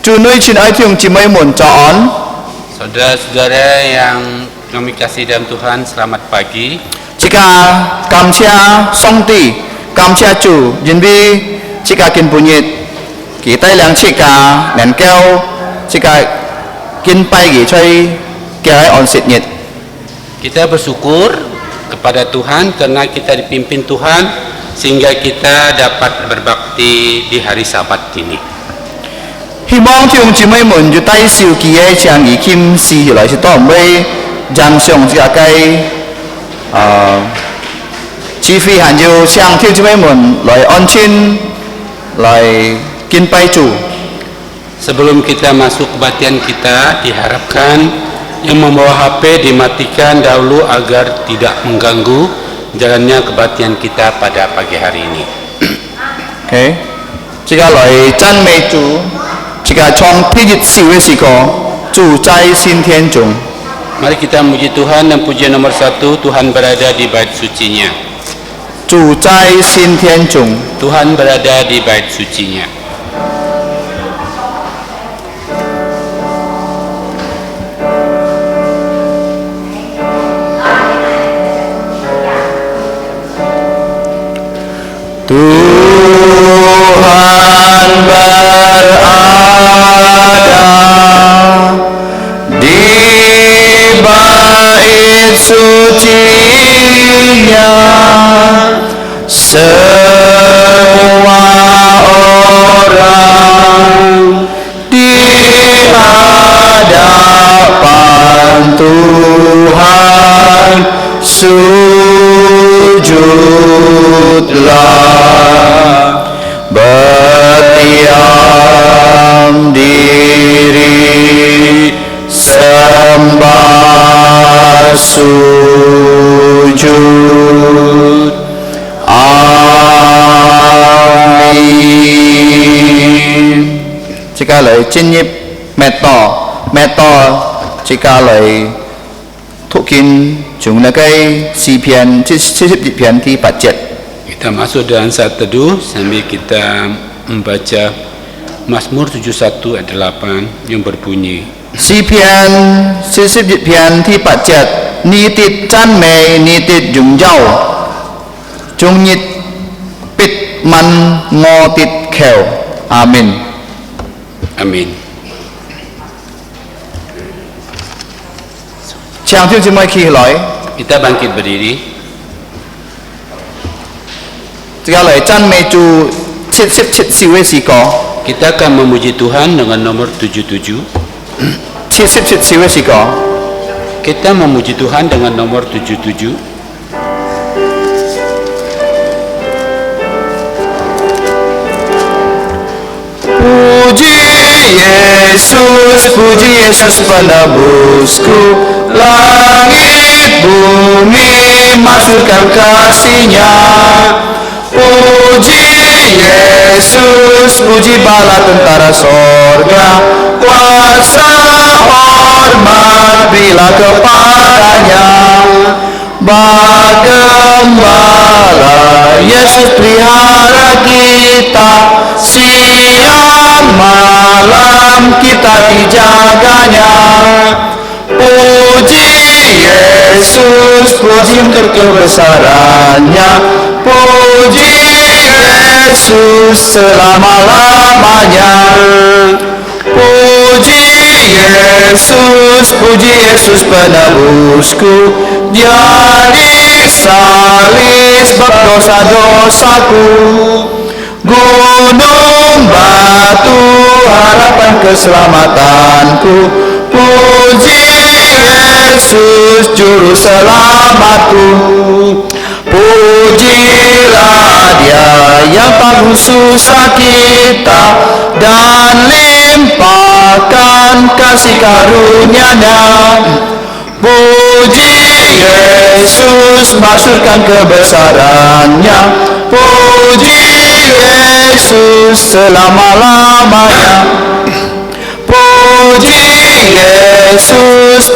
Chúa nuôi chín ai thiung chỉ mấy muốn chọn. Saudara-saudara yang kami kasih dalam Tuhan, selamat pagi. Jika cảm ơn song ti, cảm ơn Chúa, nhân vì jika kin punyit kita lang jika nen kêu jika kin pagi chơi kaya on sit nyit. Kita bersyukur kepada Tuhan karena kita dipimpin Tuhan sehingga kita dapat berbakti di hari Sabat ini. 希望弟兄姊妹們要低少記嘅將以謙視來是多唔會人上這個指揮還要向弟兄姊妹們來安全來敬拜主。 Sebelum kita masuk kebaktian kita, diharapkan yang membawa HP dimatikan dahulu agar tidak mengganggu jalannya kebaktian kita pada pagi hari ini. Okay. Jika 來讚美主。 Jika trong pijit siwe siko, Chu在新天中。 Mari kita memuji Tuhan dan pujian nomor 1, Tuhan berada di bait sucinya. Chu在新天中。 Tuhan berada di bait sucinya. Tuhan berada di bait sucinya, semua orang di hadapan Tuhan sujudlah, berdiam diri sembah sujud. Amin. Jika lời chân nhịp mẹ to jika lời thuộc kinh chúng là cái si pian pian di budget. Kita masuk dalam saat teduh sambil kita membaca Mazmur 71 ayat 8 yang berbunyi. Si pian pian di budget ni tit chan mei ni tit jung jau chung nhit pit man ngo tit kheo. Amin. Amin. Chàng thiên xin mời khi nói. Kita bangkit berdiri. Jika lời chan mei chu chit siwe si ko. Kita akan memuji Tuhan dengan nomor 77. Chit siwe si ko. Kita memuji Tuhan dengan nomor 77. Puji Yesus penebusku, langit bumi maksudkan kasih-Nya. Puji Yesus, puji bala tentara sorga, kuasa hormat bila kepadanya. Bagembala Yesus pelihara kita, siang malam kita dijaganya. Puji Yesus, puji untuk kebesarannya. Puji Yesus selama-lamanya. Puji Yesus penebusku, Dia disalib sebab dosa-dosaku. Gunung batu harapan keselamatanku. Puji Yesus juru selamatku. Pujilah Dia yang tanggung susah kita dan limpahkan kasih karunia-Nya. Puji Yesus maksudkan kebesarannya. Puji Yesus selama-lamanya. Puji Yesus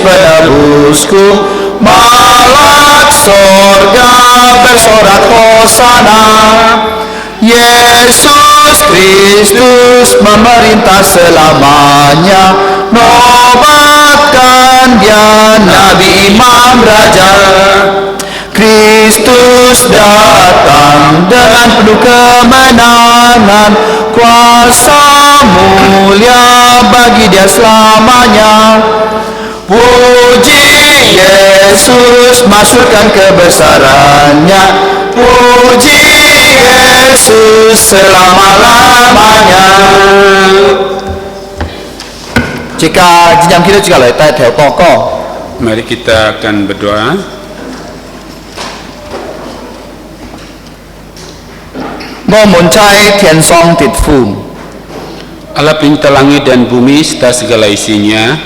penebusku. Malak sorga bersorak hosana. Yesus Kristus memerintah selamanya, nobatkan dia Nabi Imam Raja. Kristus datang dengan penuh kemenangan, kuasa mulia bagi dia selamanya. Puji Yesus, masyhurkan kebesarannya. Puji Yesus selama-lamanya. Jika jenjang kita juga lại tay theo to co. Mari kita akan berdoa. Ngô muốn trai thiên song tiệt phù. Allah pencipta langit dan bumi serta segala isinya.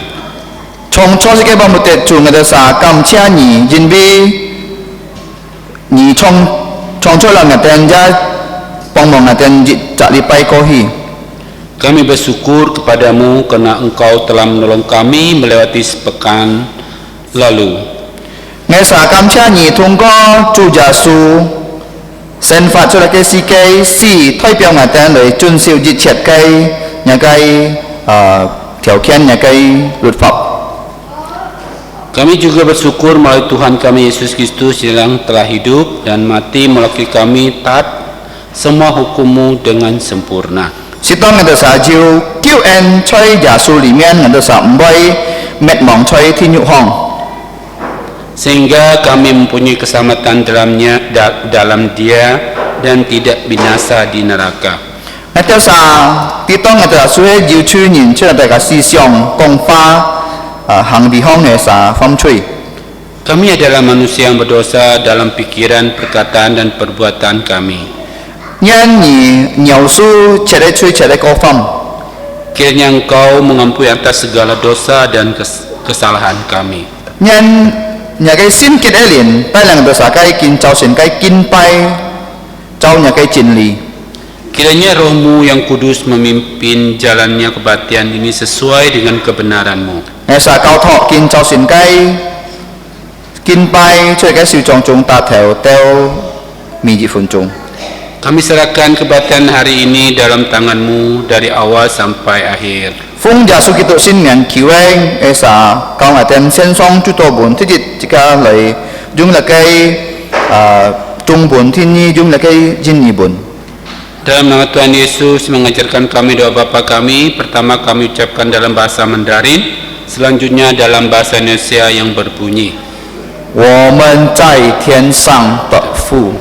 Trong cho cái bao một tiệt chủ người ta sa cảm chia nhị nhân vi nhị trong cho là người ta ra bang bang người ta trả đi bay có hi. Kami bersyukur kepadamu karena Engkau telah menolong kami melewati sepekan lalu. Nghe sa cảm chia nhị thông qua chủ gia su sinh phát cho là cái si cái si thay biểu người ta để tuân siêu dịch triệt cái nhà cái条件nhà cái luật pháp. Kami juga bersyukur melalui Tuhan kami Yesus Kristus yang telah hidup dan mati mewakili kami taat semua hukum-Mu dengan sempurna. Sitong người ta sa chiêu cứu anh chơi giả su里面người ta sa bay mệt mỏi chơi thiên nhục hong. Sehingga kami mempunyai keselamatan dalam Dia dan tidak binasa di neraka. Người ta sa sitong người ta suy chiêu chu nhìn cho đại cả思想công pha hàng đi hong người sa phong chui. Kami adalah manusia yang berdosa dalam pikiran, perkataan dan perbuatan kami. Nhân nhị nhiều su chạy để chui chạy để có phong. Kiranya Engkau mengampuni atas segala dosa dan kesalahan kami. Nhân nhà cái xin kết liền tay là người ta sa cái kinh trao xin cái kinh bay trao nhà cái chân lý. Kiranya Roh-Mu yang kudus memimpin jalannya kebaktian ini sesuai dengan kebenaran-Mu. Ngày sa cao thọ kinh trao xin cái kinh bay cho cái sự trọng chúng ta theo theo mi dị phun chúng. Kami serahkan kebaktian hari ini dalam tangan-Mu dari awal sampai akhir. Phong giả su kitô xin ngàn cứu anh sa cao ngài tên sen song chú tô bốn thế dịch cả lại dùng là cái trung bốn thiên nhi dùng là cái jin nhi bốn. Dalam nama Tuhan Yesus mengajarkan kami doa Bapa kami. Pertama kami ucapkan dalam bahasa Mandarin, selanjutnya dalam bahasa Indonesia yang berbunyi. 我们在天上的父，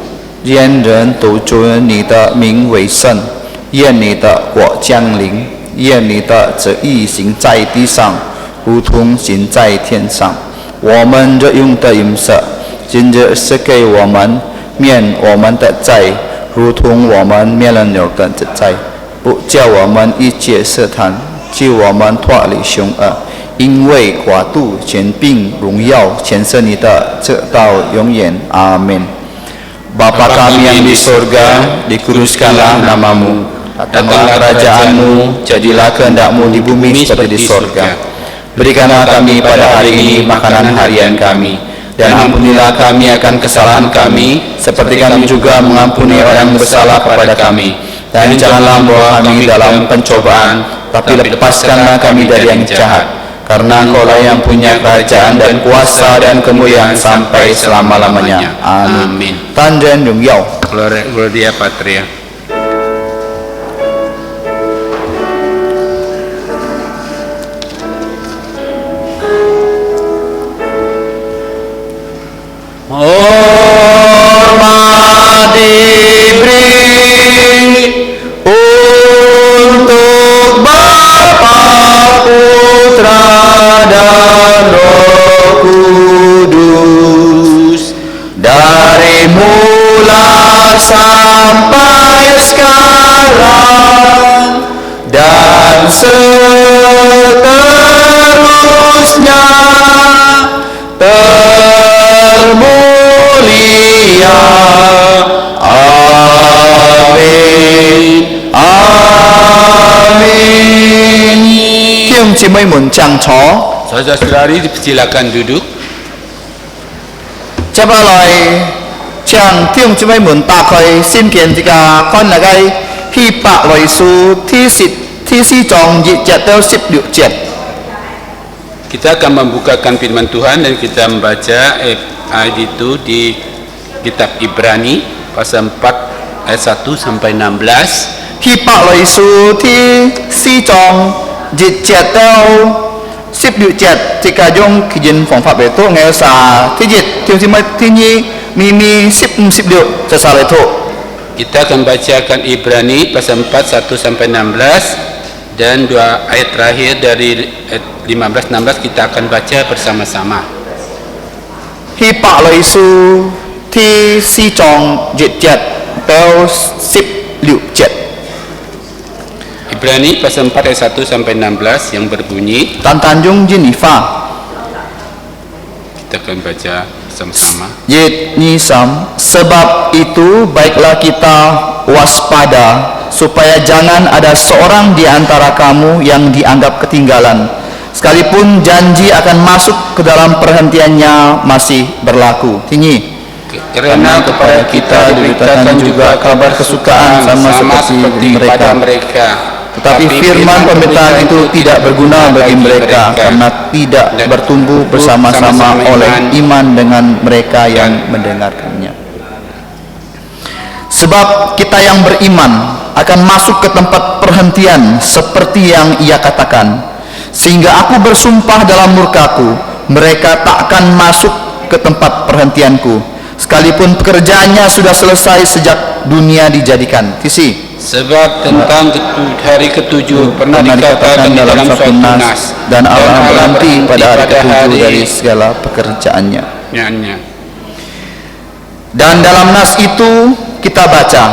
愿人都尊你的名为圣，愿你的国降临，愿你的旨意行在地上，如同行在天上。我们日用的饮食，今日赐给我们，免我们的债，如同我们免了牛的债，不叫我们一切试探，救我们脱离凶恶。因为国度、权柄、荣耀，全是你的，直到永远。阿门。Bapa kami yang di surga, dikuduskanlah namamu. Datanglah kerajaanmu, jadilah kehendak-Mu di bumi seperti di surga. Berikanlah kami pada hari ini makanan harian kami. Dan ampunilah kami akan kesalahan kami, seperti kami juga mengampuni orang yang bersalah kepada kami. Dan janganlah membawa kami dalam pencobaan, tapi lepaskanlah kami dari yang jahat. Karena Engkaulah yang punya kerajaan dan kuasa dan kemuliaan sampai selama-lamanya. Amin. Tanjen Dung Yao. Gloria Patria. Hormat diberi untuk Bapa, Putra dan Roh Kudus, dari mula sampai sekarang dan seterusnya, termulia. Amin. Amin. Kiêm chỉ mấy muốn chẳng chó. Saudara-saudari silakan duduk. Chấp lại chẳng kiêm chỉ mấy muốn ta khơi xin kiện thì cả con là cái Hi Pak Loi Su Thi Si Chong Ji Chat Teo Sip Liu Chat. Kita akan membukakan firman Tuhan dan kita membaca ayat itu di kitab Ibrani pasal 4 ayat 1 sampai 16. Hi Pak Loi Su Thi Si Chong Ji Chat Teo Sip Liu Chat. Jika Jong Kijin Phong Pháp Bệ Thu Nghe Sa Thi Jit Thiêu Si Mai Thi Nhi Mi Sip Liu Sesa Lệ Thu. Kita akan bacakan Ibrani pasal 4 1 sampai 16 dan dua ayat terakhir dari ayat 15-16 kita akan baca bersama-sama. Hi Pak Loi Su Thi Si Chong Ji Chat Teo Sip Liu Chat. Ibrani pasal 4 ayat 1 sampai 16 yang berbunyi, Tan Tanjung Jinifa kita akan baca bersama-sama. Yit Nyi Sam. Sebab itu baiklah kita waspada supaya jangan ada seorang di antara kamu yang dianggap ketinggalan, sekalipun janji akan masuk ke dalam perhentiannya masih berlaku. Tinggi. Karena kepada kita diberitakan juga kabar kesukaan sama seperti pada mereka. Tetapi firman pemberitaan itu tidak berguna bagi mereka karena tidak bertumbuh bersama-sama oleh iman dengan mereka yang mendengarkannya. Sebab kita yang beriman akan masuk ke tempat perhentian seperti yang ia katakan, sehingga aku bersumpah dalam murkaku, mereka tak akan masuk ke tempat perhentianku, sekalipun pekerjaannya sudah selesai sejak dunia dijadikan. Tisi. Sebab tentang hari ketujuh pernah dikatakan di dalam suatu nas, dan Allah berhenti pada hari ketujuh dari segala pekerjaannya. Dan dalam nas itu kita baca,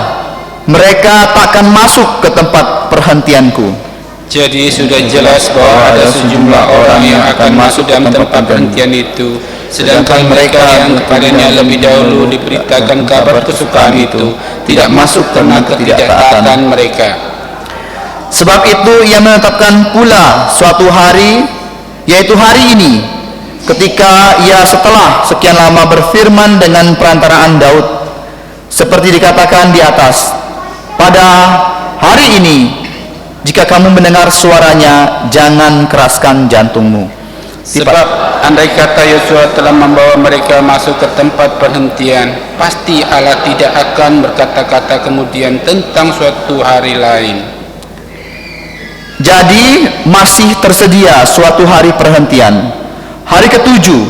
mereka takkan masuk ke tempat perhentianku. Jadi sudah jelas bahwa ada sejumlah orang yang akan masuk dalam tempat perhentian itu, sedangkan mereka yang kepadanya lebih dahulu diberitakan kabar kesukaan itu tidak masuk karena ketidaktaatan mereka. Sebab itu ia menetapkan pula suatu hari, yaitu hari ini, ketika ia setelah sekian lama berfirman dengan perantaraan Daud, seperti dikatakan di atas, pada hari ini jika kamu mendengar suaranya, jangan keraskan jantungmu. Sebab andai kata Yosua telah membawa mereka masuk ke tempat perhentian, pasti Allah tidak akan berkata-kata kemudian tentang suatu hari lain. Jadi masih tersedia suatu hari perhentian, hari ketujuh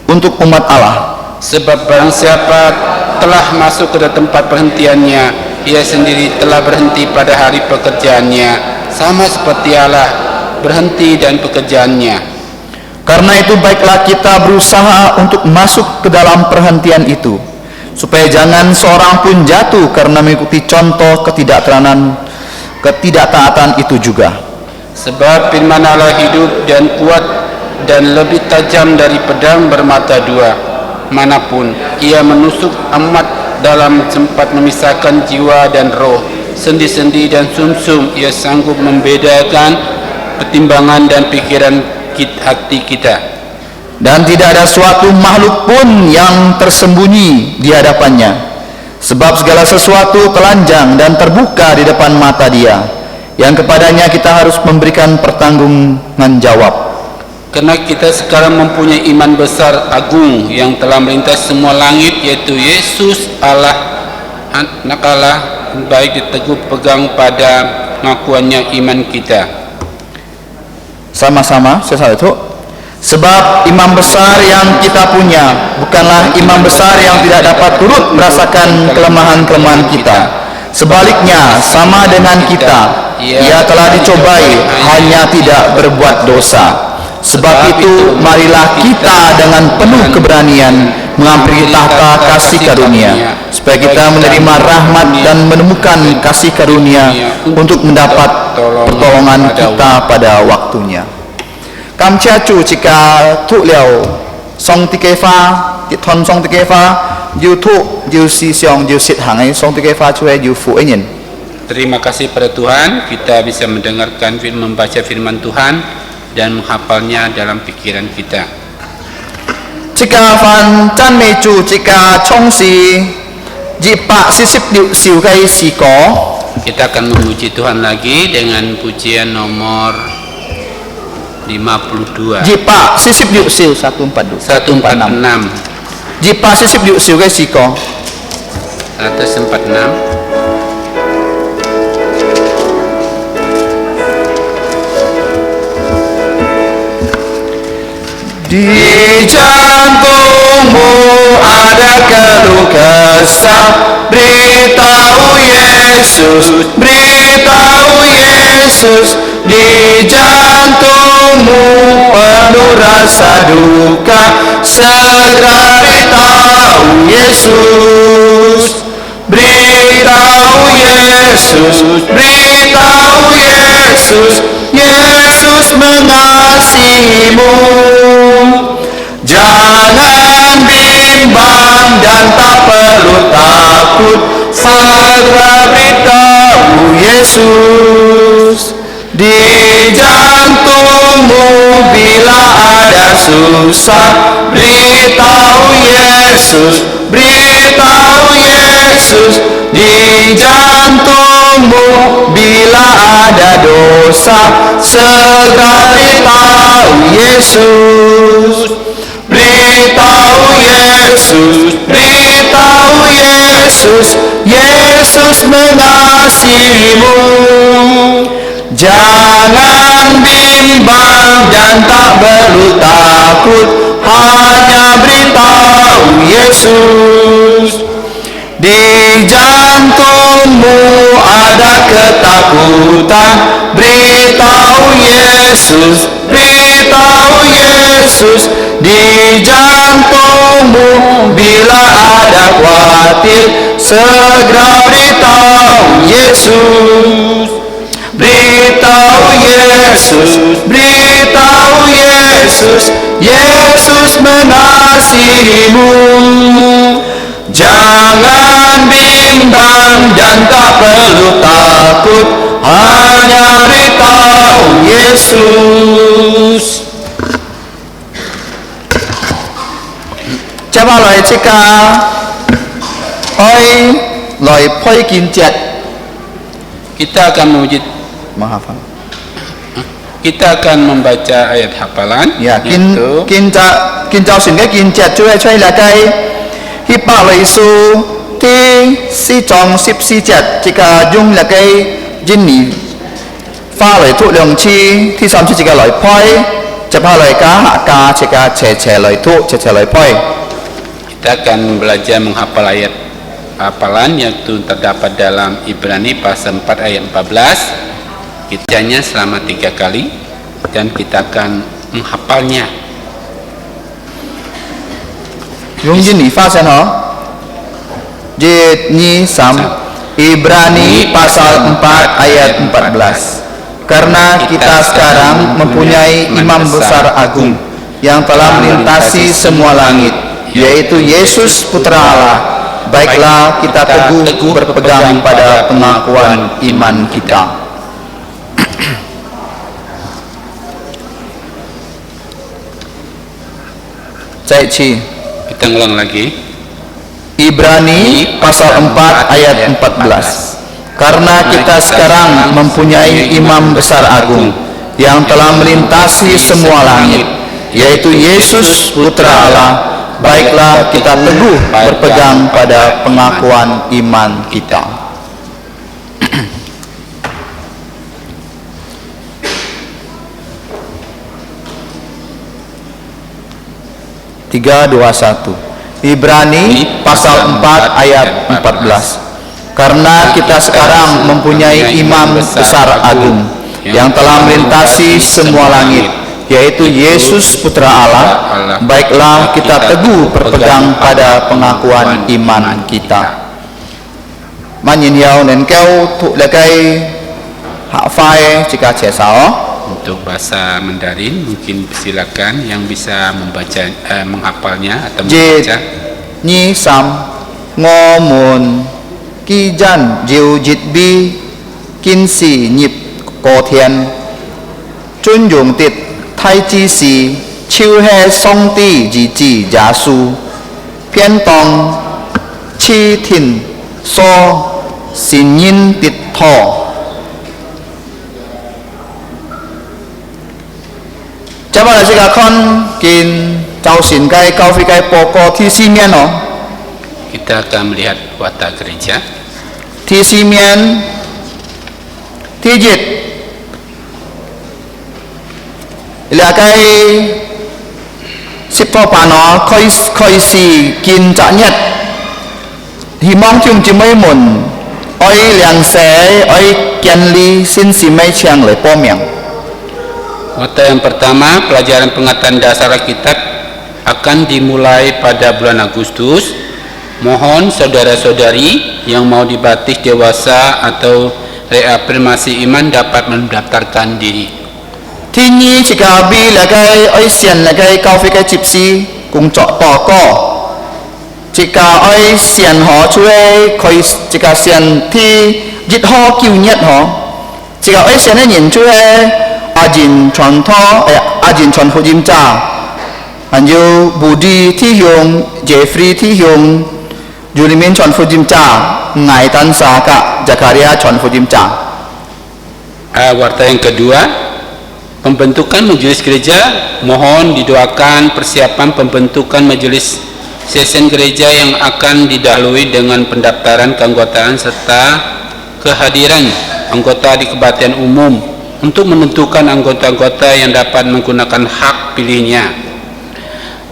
untuk umat Allah. Sebab barang siapa telah masuk ke tempat perhentiannya, ia sendiri telah berhenti pada hari pekerjaannya, sama seperti Allah berhenti dan pekerjaannya. Karena itu baiklah kita berusaha untuk masuk ke dalam perhentian itu, supaya jangan seorang pun jatuh karena mengikuti contoh ketidaktaatan itu juga. Sebab firman Allah hidup dan kuat dan lebih tajam dari pedang bermata dua, manapun ia menusuk amat dalam sempat memisahkan jiwa dan roh, sendi-sendi dan sumsum, ia sanggup membedakan pertimbangan dan pikiran hati kita. Dan tidak ada suatu makhluk pun yang tersembunyi di hadapannya, sebab segala sesuatu telanjang dan terbuka di depan mata Dia, yang kepadanya kita harus memberikan pertanggungan jawab. Karena kita sekarang mempunyai iman besar agung yang telah melintas semua langit, yaitu Yesus Allah, Anak Allah, baik diteguh pegang pada pengakuannya iman kita. Sama-sama saya itu. Sebab imam besar yang kita punya bukanlah imam besar yang tidak dapat turut merasakan kelemahan-kelemahan kita. Sebaliknya, sama dengan kita, ia telah dicobai, hanya tidak berbuat dosa. Sebab itu marilah kita dengan penuh keberanian menghampiri tahta kasih karunia, supaya kita menerima rahmat dan menemukan kasih karunia untuk mendapat pertolongan kita pada waktunya. Kam chia chu jika tu liao song tiga fa di thon song tiga fa yu tu yu si siong yu sit hang ai song tiga fa cue yu fu yin. Terima kasih pada Tuhan, kita bisa mendengarkan membaca firman Tuhan dan menghafalnya dalam pikiran kita. Jika fan chan mei chu jika chong si ji pa si sip liu siu kai si ko. Kita akan memuji Tuhan lagi dengan pujian nomor 52. Jipa sisip yuk siu 146. 146. Jipa sisip yuk siu ke siko. 146. Di jantungmu ada keluh kesah, beritahu Yesus, beritahu Yesus. Di jantungmu penuh rasa duka, segera beritahu Yesus. Beritahu Yesus, beritahu Yesus, Yesus mengasihimu. Jangan bimbang dan tak perlu takut, segera beritahu Yesus. Di jantungmu bila ada susah, beritahu Yesus, beritahu Yesus. Di jantungmu bila ada dosa, segera beritahu Yesus. Beritahu Yesus, beritahu Yesus, Yesus mengasihimu. Jangan bimbang dan tak perlu takut, hanya beritahu Yesus. Di jantungmu ada ketakutan, beritahu Yesus, beritahu Yesus. Di jantungmu bila ada khawatir, segera beritahu Yesus. Beritahu Yesus, beritahu Yesus, Yesus mengasihimu. Jangan bimbang dan tak perlu takut, hanya beritahu Yesus. Coba loi cika, oi loi poi kinjet. Kita akan memuji, Mahafal. kita akan membaca ayat hafalan. Ya, yaitu kinjau sehingga kinjet cuy là cái hi ba loi su ti si trong sip si jet jika dùng là cái jin ni pha loi thu lượng chi thi sam chi jika loi poiจะพาloi ka ha ka jika che loi thu che loi poi. Kita akan belajar menghafal ayat hafalan yaitu terdapat dalam Ibrani pasal 4 ayat 14. Bacanya selama 3 kali dan kita akan menghafalnya. Yung jin ni fa sen ho. Jit ni sam Ibrani pasal 4 ayat 14. Karena kita sekarang mempunyai imam besar agung yang telah melintasi semua langit, yaitu Yesus Putra Allah. Baiklah kita teguh berpegang pada pengakuan iman kita. Kita ulang lagi. Ibrani pasal 4 ayat 14. Karena kita sekarang mempunyai imam besar agung yang telah melintasi semua langit, yaitu Yesus Putra Allah. Baiklah kita teguh berpegang pada pengakuan iman kita. Tiga, dua, satu. Ibrani pasal 4 ayat 14. Karena kita sekarang mempunyai imam besar agung yang telah melintasi semua langit, yaitu Yesus Putra Allah. Baiklah kita teguh berpegang pada pengakuan iman kita. Manyin yau nen kau tu lekai hak fai jika cesao. Untuk bahasa Mandarin mungkin silakan yang bisa membaca menghafalnya atau membaca. Nyi sam ngomun kijan jiu jit bi kin si nhịp cổ thiền chun dùng tịt thay chi si chiu he song ti ji ji giá su phiên tòng chi thìn so xin nhìn tịt ท่อจะว่าสิกาคอนกินเจ้าสินไก่เกาฟิไก่โปโกที่ซีเมียนเนาะ Kita akan melihat watak gereja. ที่ซีเมียนที่จิตเหลือไก่สิบพ่อปานอค่อยสีกินจะเน็ดหิมองจุงจิไม่หมุนอ้อยเหลียงแสอ้อยเกียนลีสินสีไม่เชียงเลยป้อเมียง Watak yang pertama, pelajaran pengetahuan dasar Alkitab akan dimulai pada bulan Agustus. Mohon saudara-saudari yang mau dibaptis dewasa atau reafirmasi iman dapat mendaftarkan diri. ที่นี่จิกาบีและไก่อ้อยเซียนและไก่เกาฟิไก่จิบซีกุงเจาะต่อก็จิกาอ้อยเซียนหอช่วยคอยจิกาเซียนที่ยึดหอกิวเนียดหอจิกาอ้อยเซียนให้หยินช่วยอาจินชอนท่ออาจินชอนผู้ยิมจ่าอันยูบูดีที่ยงเจฟรีที่ยงยูริมินชอนผู้ยิมจ่าไงตันสากะจักริยาชอนผู้ยิมจ่า Watak yang kedua, pembentukan majelis gereja. Mohon didoakan persiapan pembentukan majelis sesen gereja yang akan didahului dengan pendaftaran keanggotaan serta kehadiran anggota di kebaktian umum untuk menentukan anggota-anggota yang dapat menggunakan hak pilihnya.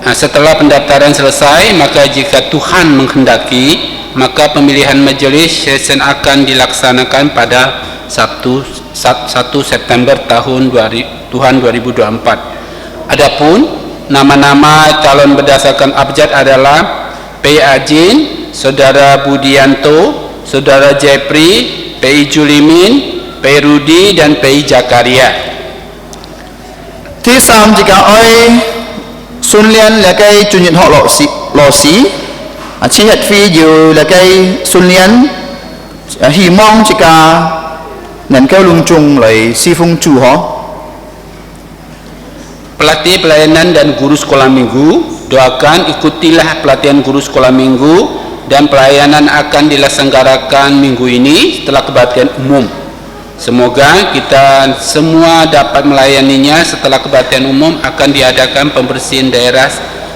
Setelah pendaftaran selesai, maka jika Tuhan menghendaki, maka pemilihan majelis sesen akan dilaksanakan pada Sabtu 1 September tahun 2024. Adapun nama-nama calon berdasarkan abjad adalah P. Ajin, Saudara Budianto, Saudara Jepri, P. Julimin, P. Rudi, dan P. Jakaria. ที่สามจิกาอ้อยซุนเลียนและไก่จุนยินหอหล่อสีชีหัดฟีอยู่และไก่ซุนเลียนหีมองจิกานั่นแก้วลุงจุงเลยซีฟงจูหอ Pelatih pelayanan dan guru sekolah minggu, doakan ikutilah pelatihan guru sekolah minggu dan pelayanan akan dilaksanakan minggu ini setelah kebaktian umum. Semoga kita semua dapat melayaninya. Setelah kebaktian umum akan diadakan pembersihan daerah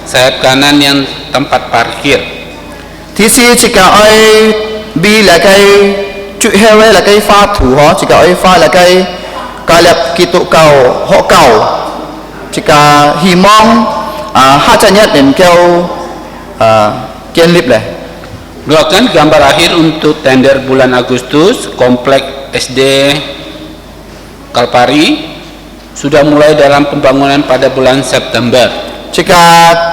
sayap kanan yang tempat parkir. ที่สี่จิกาอ้อยบีและไก่จุเฮเวและไก่ฟ้าถูหอจิกาอ้อยฟ้าและไก่กาเล็บกิตุเก่าหอเก่าjika himong hajanya dan kau kian lip lah. Doakan gambar akhir untuk tender bulan Agustus. Komplek SD Kalpari sudah mulai dalam pembangunan pada bulan September. Jika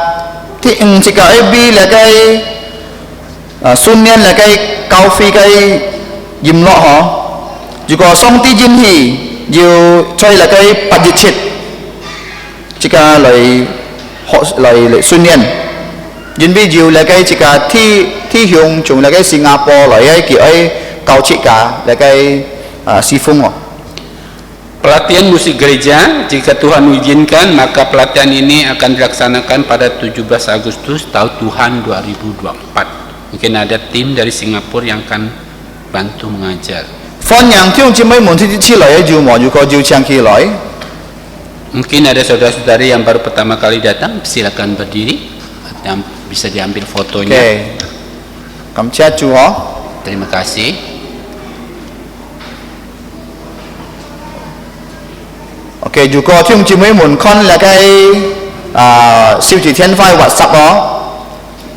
ebi lagai sunnian lagai kaufi kai yimlo ho. Jika song ti jin hi jiu choi lagai pajichit. Jika lai sunnian jin bi jiu lagai jika ti hyung chung lagai Singapore lai ki ai kau cika lagai sifung ho. Pelatihan musik gereja, jika Tuhan mengizinkan, maka pelatihan ini akan dilaksanakan pada 17 Agustus tahun Tuhan 2024. Mungkin ada tim dari Singapura yang akan bantu mengajar. Mungkin ada saudara-saudari yang baru pertama kali datang, silakan berdiri, bisa diambil fotonya. Terima kasih. Okay, juga chúng chỉ mới muốn con là cái siêu chỉ thiên phai WhatsApp đó,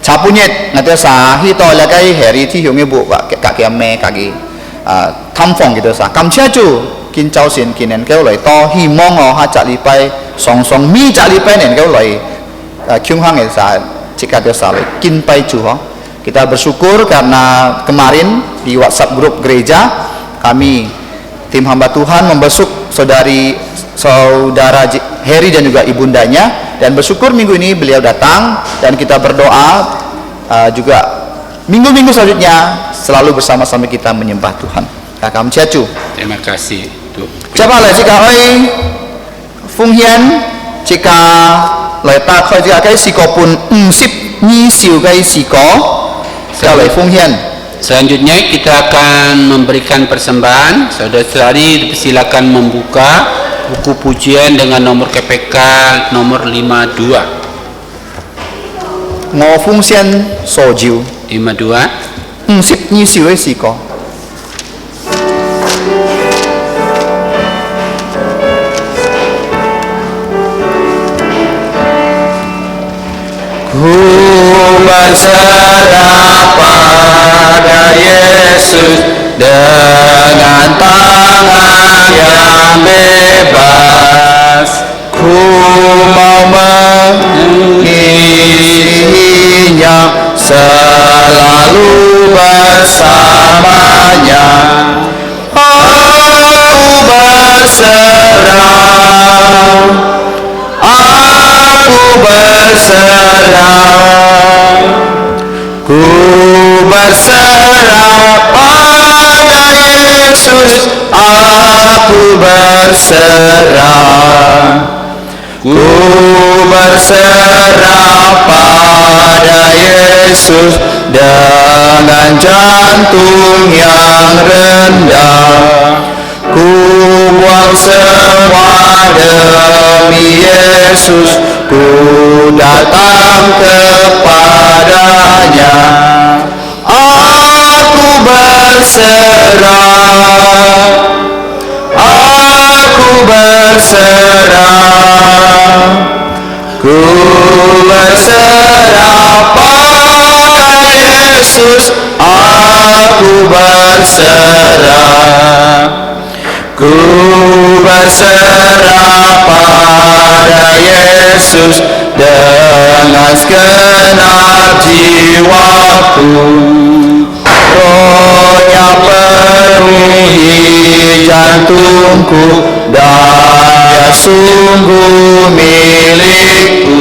chả bún nhét, người ta xả khi tôi là cái hệ lý thi hiệu nghiệp vụ và cả cái mẹ cả cái thăm phòng cái đó xả, cảm ơn chú, kinh cháu xin kinh nên kéo lại to, hy vọng họ hai trả lý bay, song song mi trả lý bay nên kéo lại, chung hang cái xả, chỉ cả cái xả lại kinh bay chú họ, kita bersyukur karena kemarin di WhatsApp grup gereja kami tim hamba Tuhan membesuk saudara Heri dan juga ibundanya, dan bersyukur minggu ini beliau datang dan kita berdoa juga minggu-minggu selanjutnya selalu bersama-sama kita menyembah Tuhan. Kakam Ciacu. Terima kasih. Coba lah jika oi Phung Hian jika lai ta khoi jika cái siko pun sip ni siu cái siko. Sao lại Phung Hian Selanjutnya kita akan memberikan persembahan. Saudara-saudari silakan membuka buku pujian dengan nomor KPK nomor 52. 我奉献所照 52. 50二小的時個。Ku berserah pada Yesus dengan tangan yang bebas. Ku mau mengisihinya selalu bersamanya. Aku berserah. Aku berserah, ku berserah pada Yesus. Aku berserah, ku berserah pada Yesus dengan jantung yang rendah. Ku buang semua demi Yesus, ku datang kepadanya. Aku berserah, aku berserah, ku berserah pada Yesus. Aku berserah, ku berserah pada Yesus dengan segenap jiwaku. Rohnya penuhi jantungku dan sungguh milikku.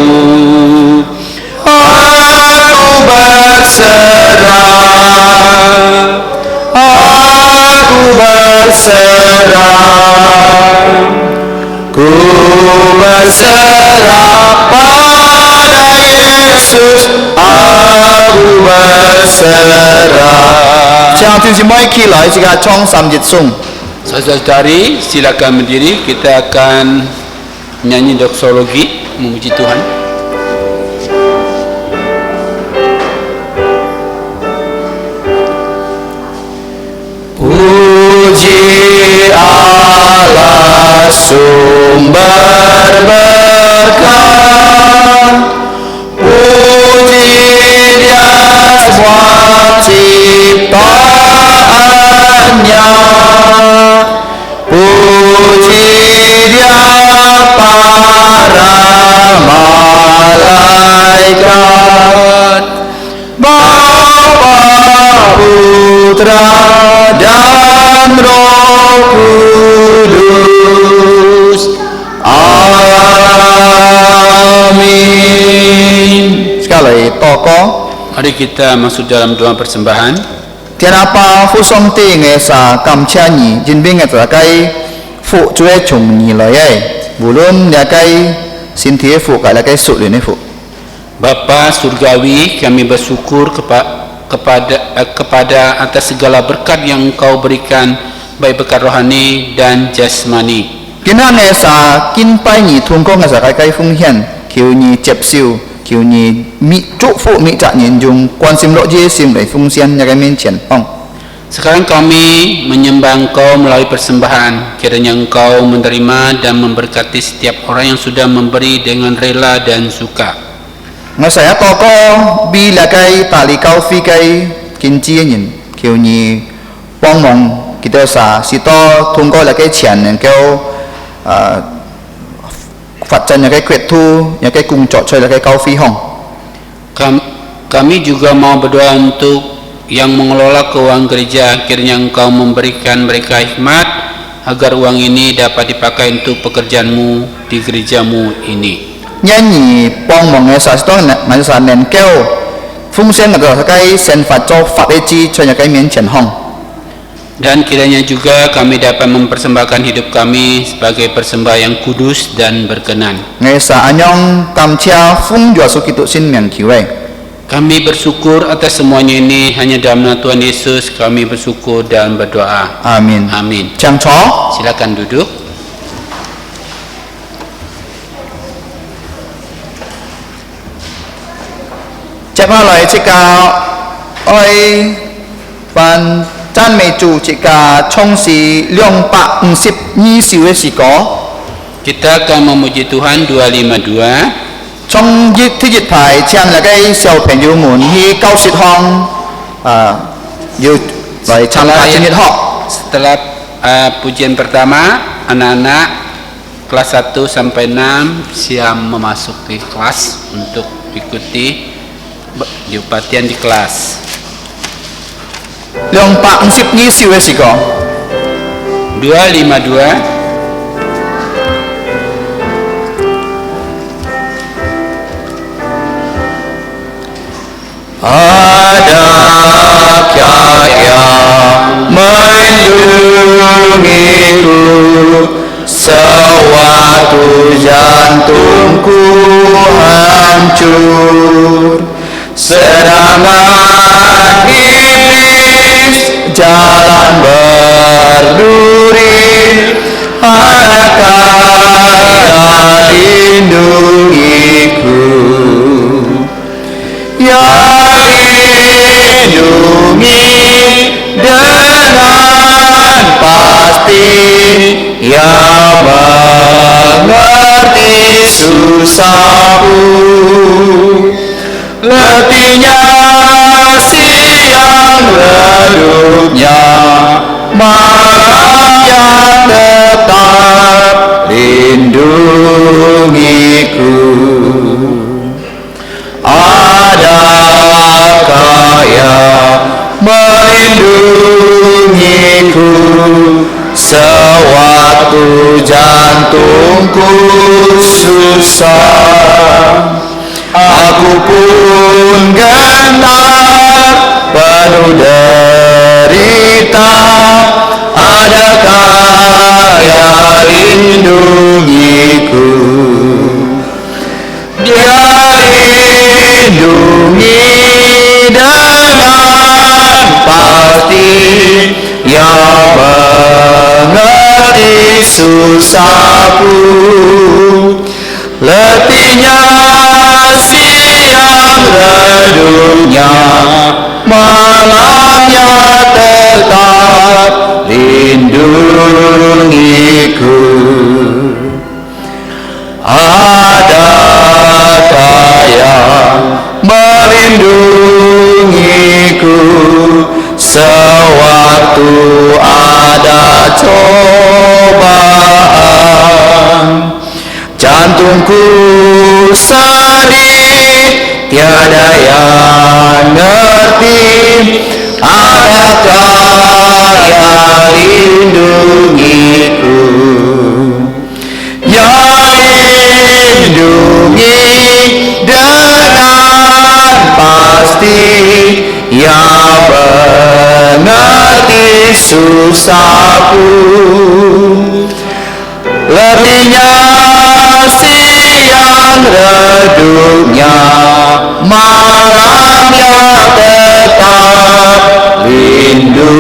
Aku berserah, aku berserah, ku berserah pada Yesus. Aku berserah. 將弟兄姊妹起來，這個唱三節頌。 Saudara-saudari silakan berdiri. Kita akan menyanyi doksologi memuji Tuhan. Puji Allah sumber berkah, puji Dia semua ciptaannya, puji Dia para malaikat, Bapa, Putra dan Roh Kudus. Amin. Sekali tokoh. Mari kita masuk dalam doa persembahan. Tiada phụ song ti nghe sa cảm cha nhị jin bing nghe cái phụ chuê chung nhị lời ấy. Bulun ya cái xin thie phụ cái là cái sự liên phụ. Bapa surgawi, kami bersyukur kepada atas segala berkat yang Engkau berikan, baik berkat rohani dan jasmani. Kina nghe sa kin pai nhị thung có nghe sa cái phong hiền, kiều nhị chép siêu, kiều nhị mi chúc phụ mi trả nhìn dùng quan sim lộ ji sim để phong xiên ya cái miền triển phong. Sekarang kami menyembah Engkau melalui persembahan. Kiranya Engkau menerima dan memberkati setiap orang yang sudah memberi dengan rela dan suka. Nghe sa tokoh bi là cái tali cao phi cái kinh chi nhìn, kiều nhị bong mong kita sa si to thung có là cái tiền yang kêu phát triển những cái quyết thu, những cái cung trọ chơi là cái cao phi hong. Kami juga mau berdoa untuk yang mengelola keuangan gereja. Kiranya Engkau memberikan mereka hikmat agar uang ini dapat dipakai untuk pekerjaanmu di gerejamu ini. Nyanyi bong mong nghe sa si to nãy sa nền kêu phong sen là cái sen phát cho phát ấy chi cho những cái miền triển hong. Dan kiranya juga kami dapat mempersembahkan hidup kami sebagai persembahan yang kudus dan berkenan. Nghe sa anyong tam chia phong jua su kitu sin miền kiu ấy. Kami bersyukur atas semuanya ini, hanya dalam nama Tuhan Yesus kami bersyukur dan berdoa. Amin. Amin. Chang Cho. Silakan duduk. Tiếp theo là chị ca ơi ban chân mê chủ chị ca trong sĩ lượng bạc 52 siêu sĩ có Kita akan memuji Tuhan 252. trong thi dịch phải chàng là cái siêu phèn yêu muốn hi cao sĩ hong yêu lại tham gia trên nhiệt họ. Setelah pujian pertama, anak-anak kelas 1 sampai 6 siap memasuki kelas untuk ikuti Jupatian di kelas. Lượng bạc 52 siêu sĩ có 252. Adakah yang melindungiku sewaktu jantungku hancur, serangan iblis jalan berduri. Adakah yang lindungiku, yang lindungi dengan pasti, yang mengerti susahku, letihnya siang redupnya malamnya tetap lindungiku. Adakah yang melindungiku sewaktu jantungku susah? Aku pun gentar penuh derita. Adakah yang lindungiku? Dia lindungi dengan pasti, yang mengerti susahku, letihnya siang redupnya malamnya tetap lindungiku. Adakah yang melindungiku sewaktu ada cobaan? Jantungku sedih, tiada yang ngerti. Adakah yang lindungiku, yang lindungi dengan pasti, yang mengerti susahku, letihnya siang redupnya malamnya tetap lindungiku.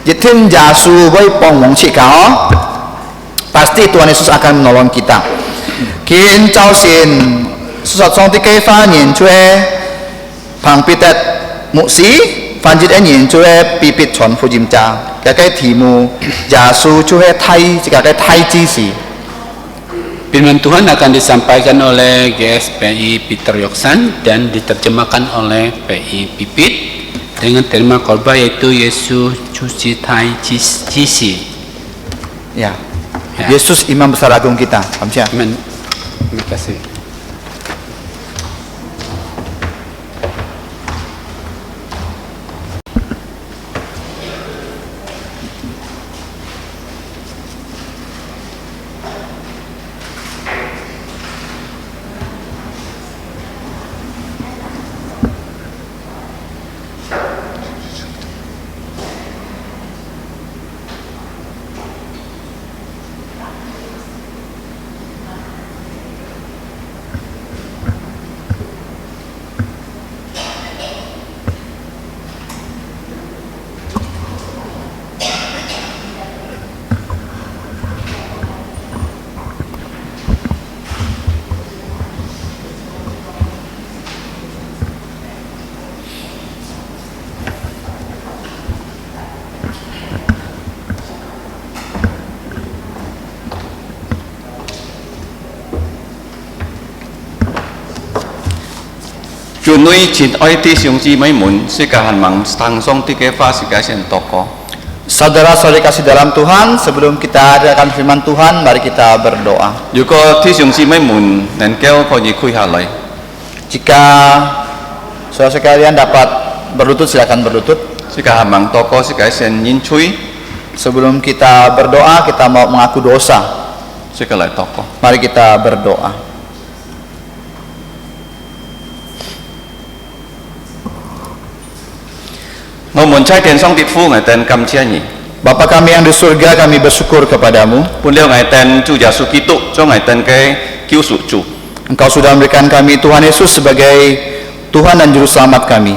Jithim Yesus với bong mong chị cáo, pasti Tuhan Yesus akan menolong kita. Kin Chao Xin susah song ti cây pha nhìn chue phang pitet mụ sĩ phan jit nhìn chue pipit chọn phu jim cha cái题mù Yesus chue thay chỉ cái thay chi si. Firman Tuhan akan disampaikan oleh GSPI Peter Yoksan dan diterjemahkan oleh PI Pipit dengan tema khotbah yaitu Yesus cuci tai Cisi. Ya. Yesus Imam Besar Agung kita. Kamsia. Amin. Terima kasih. 叫你前愛弟兄姊妹們，是個很忙當上帝嘅花是個先tokoh. Saudara-saudari kasih dalam Tuhan, sebelum kita adakan firman Tuhan, mari kita berdoa. 如果弟兄姊妹們能夠可以跪下來， Jika saudara sekalian dapat berlutut, silakan berlutut. 是個很忙tokoh是個先認罪， Sebelum kita berdoa, kita mau mengaku dosa. 是個來tokoh. Mari kita berdoa. Ngomong cai ten song tipu ngai ten kam cia ni. Bapa kami yang di surga, kami bersyukur kepadamu. Pun leo ngai ten cu jasu kitu, co ngai ten ke kiu su cu. Engkau sudah memberikan kami Tuhan Yesus sebagai Tuhan dan Juru Selamat kami.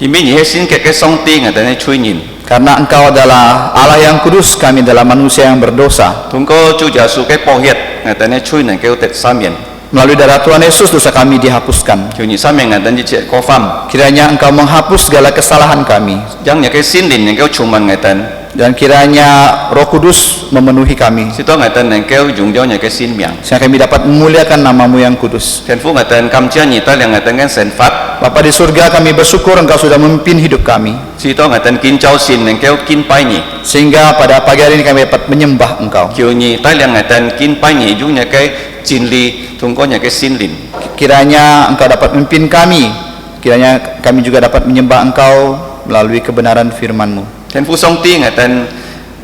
Di mini hesin ke song ti ngai ten cui nin. Karena Engkau adalah Allah yang kudus, kami adalah manusia yang berdosa. Tungko cu jasu ke pohiet ngai ten cui ngai ke utet samien. Melalui darah Tuhan Yesus, dosa kami dihapuskan. Kiu ni samien ngai ten cek kofam. Kiranya Engkau menghapus segala kesalahan kami. Jang ngai ke sin lin ngai ke cuman ngai ten. Dan kiranya Roh Kudus memenuhi kami, Sito ngai ten ngai ke jung jauh ngai ke sin miang. sehingga kami dapat memuliakan namamu yang kudus. Ten fu ngai ten kam cia ni ta liang ngai ten kan sen fat. Bapa di surga, kami bersyukur Engkau sudah memimpin hidup kami, Sito ngai ten kin jauh sin ngai ke kin pai ni. sehingga pada pagi hari ini kami dapat menyembah Engkau. Kiu ni ta liang ngai ten kin pai ni jung ngai ke jin li tungko ngai ke sin lin. Kiranya Engkau dapat memimpin kami, kiranya kami juga dapat menyembah Engkau melalui kebenaran firman-Mu. Ten fu song ti ngai ten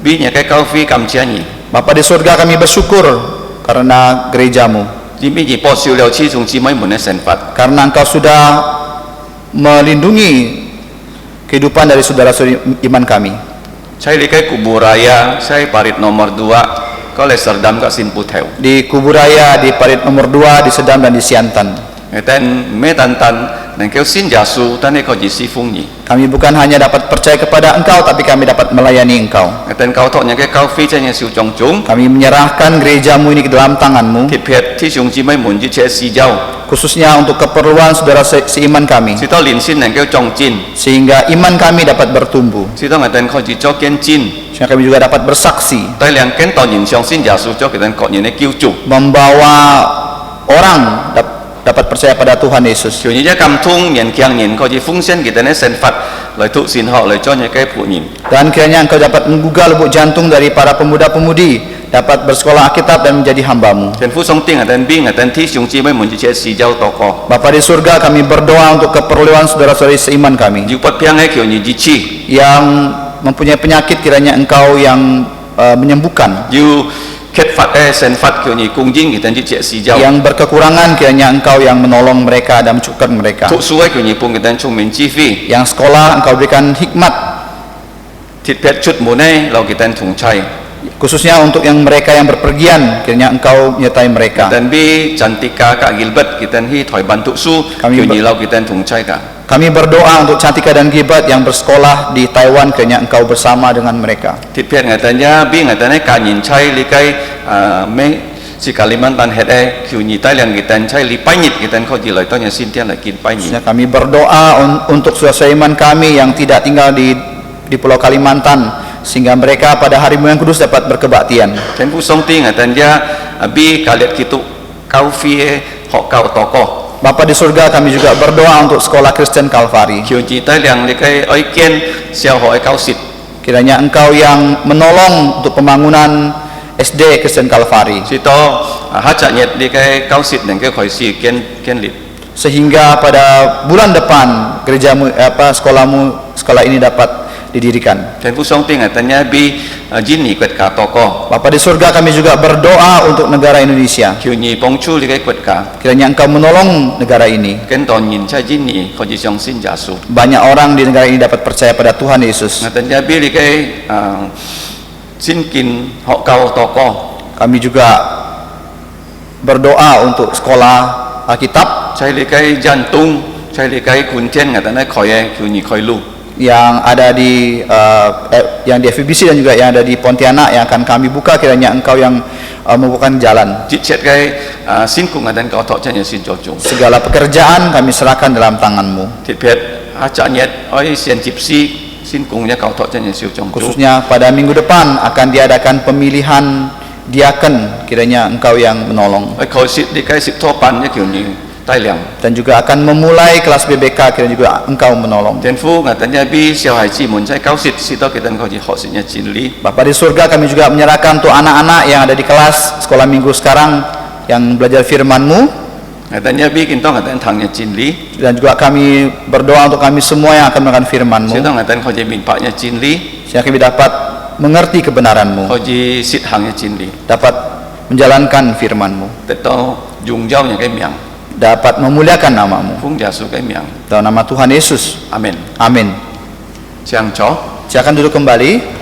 bi ngai ke kau fi kam cia ni. Bapa di surga, kami bersyukur karena gereja-Mu, Di mi ji po siu liao chi jung chi mai mun ne sen fat. karena Engkau sudah melindungi kehidupan dari saudara-saudari iman kami. Saya li ke kubur raya, saya parit nomor 2 ko le serdam ka sin pu theu. Di Kubur Raya, di parit nomor 2, di Sedam dan di Siantan. Ten me tan tan nang ke sin jasu tan ne ko ji si fung ni. Kami bukan hanya dapat percaya kepada Engkau, tapi kami dapat melayani Engkau. Ten kau tok nya ke kau fi chen siu chong chung. Kami menyerahkan gereja-Mu ini ke dalam tangan-Mu, Thit phet ti jung chi mai mun ji che si jau. khususnya untuk keperluan saudara seiman kami, Si to lin sin nang ke chong jin. sehingga iman kami dapat bertumbuh, Si to ngai ten ko ji cho ken jin. sehingga kami juga dapat bersaksi, Tai liang ken to yin xiong sin jasu cho ke ten ko ni ne kiu chu. membawa orang dapat percaya pada Tuhan Yesus. Kiu ni ja kam thung nyen kiang nyen ko ji fung sen ki ten ne sen fat. Lai tu sin ho lai cho nya ke pu nyin. Dan kiranya Engkau dapat menggugah lubuk jantung dari para pemuda-pemudi, dapat bersekolah Alkitab dan menjadi hamba-Mu. Ten fu song ting ten bi ten ti xiong chi mai mun ji che si jau to ko. Bapa di surga, kami berdoa untuk keperluan saudara-saudari seiman kami Ji pat piang e kiu ni ji chi. yang mempunyai penyakit, kiranya Engkau yang menyembuhkan. You ket fat sen fat kiu ni kung jing ki ten ji che si jau. Yang berkekurangan, kiranya Engkau yang menolong mereka dan mencukupkan mereka. Tu suai kiu ni pung ki ten chung min chi fi. Yang sekolah, Engkau berikan hikmat, Thit phet chut mu ne lo ki ten thung chai. khususnya untuk yang mereka yang berpergian, kiranya Engkau menyertai mereka. Ten bi Cantika ka Gilbert ki ten hi thoi ban tu su Kami kiu ni lo ki ten thung chai ka. Kami berdoa untuk Cantika dan Gilbert yang bersekolah di Taiwan, kiranya Engkau bersama dengan mereka. Thit phet ngai ten ya bi ngai ten ka nyin chai li kai me si Kalimantan het e kiu ni tai liang ki ten chai li pai nyit ki ten ko ji lai to nya sin tian lai kin pai nyit. Khususnya kami berdoa untuk saudara iman kami yang tidak tinggal di Pulau Kalimantan, sehingga mereka pada hari yang kudus dapat berkebaktian. Ten fu song ting ten ya bi kaliat kitu kau fi e ho kau tokoh. Bapa di surga, kami juga berdoa untuk sekolah Kristen Kalvari. Kiu ji tai liang li kai oi ken xiao ho e kau sit. Kiranya Engkau yang menolong untuk pembangunan SD Kristen Kalvari, Si to ha cha nyet li kai kau sit nang ke khoi si ken lit. sehingga pada bulan depan gerejamu sekolah ini dapat didirikan. Ten fu song ting ten ya bi jin ni kwet ka tokoh. Bapa di surga, kami juga berdoa untuk negara Indonesia. Kiu ni pong chu li kai kwet ka. Kiranya Engkau menolong negara ini. Ken ton yin cha jin ni ko ji xiong sin jasu. Banyak orang di negara ini dapat percaya pada Tuhan Yesus. Ten ya bi li kai sin kin ho kau tokoh. Kami juga berdoa untuk sekolah Alkitab Chai li kai jantung, chai li kai kun tian ten khoi e kiu ni khoi lu. yang ada di FEBC dan juga yang ada di Pontianak yang akan kami buka, kiranya Engkau yang membukakan jalan. Ji chet kai sin kung ten kau tok cha nya sin jo chung. Segala pekerjaan kami serahkan dalam tangan-Mu, Thit phet ha cha nyet oi sian gypsy sin kung nya kau tok cha nya siu chong. khususnya pada minggu depan akan diadakan pemilihan diaken, kiranya Engkau yang menolong. Oi khoi sit li kai sit tho pan nya kiu ni tai liang。 dan juga akan memulai kelas BBK, kiranya juga Engkau menolong. 天父，我等下俾小孩子們在教室，使到佢哋可以學習嘅真理。 Bapa di surga, kami juga menyerahkan untuk anak-anak yang ada di kelas sekolah minggu sekarang yang belajar firman-Mu, 我等下俾見到我哋談嘅真理， dan juga kami berdoa untuk kami semua yang akan melakukan firman-Mu, 使到我哋可以明白嘅真理， sehingga kami dapat mengerti kebenaran-Mu, 可以實行嘅真理， dapat menjalankan firman-Mu, 得到榮耀嘅名， dapat memuliakan nama-Mu. 奉耶穌嘅名， Dalam nama Tuhan Yesus, 阿門。 amin. 請坐。 Silakan duduk kembali.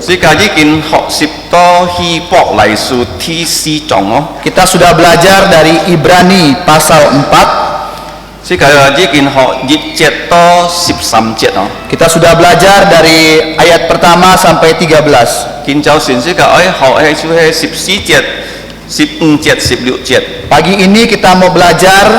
世界已經學習到希伯來書第4章哦， Kita sudah belajar dari Ibrani pasal 4. 世界已經學1節到13節哦。 Kita sudah belajar dari ayat pertama sampai 13. 今朝先世界愛學係就係14節、15節、16節。 Pagi ini kita mau belajar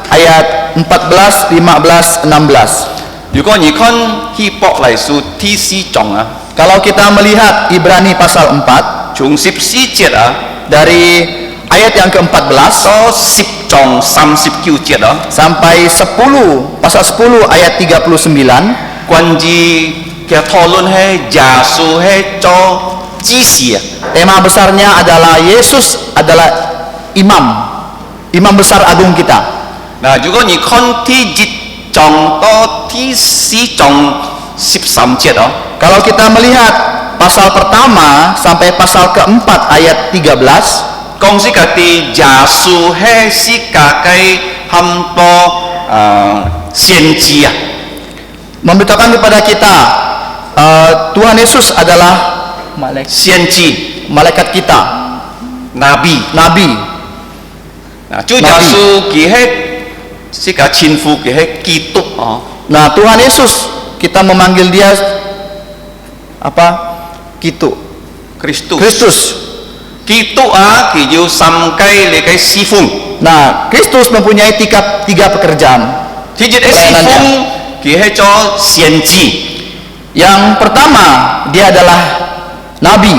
ayat 14, 15, 16. 如果你看希伯來書第4章啊， Kalau kita melihat Ibrani pasal 4 從14節啊 dari ayat yang ke-14 到10章39節啊， sampai 10 pasal 10 ayat 39, 關於嘅討論係耶穌係做指示啊。 tema besarnya adalah Yesus adalah imam besar agung kita. 嗱，如果你看第1章到第4章13節哦， Kalau kita melihat pasal pertama sampai pasal keempat ayat 13, 講是個啲耶穌係世界嘅很多先知啊， memberitakan kepada kita Tuhan Yesus adalah先知 malaikat kita, nabi。 nabi. 嗱，主耶穌佢係世界稱呼佢係基督哦， Nah, Tuhan Yesus kita memanggil dia apa? Kristus。 Kristus. 基督啊，佢有3個嚟嘅侍奉。 Nah, Kristus mempunyai tiga pekerjaan. 第一個侍奉佢係做先知， Yang pertama, dia adalah nabi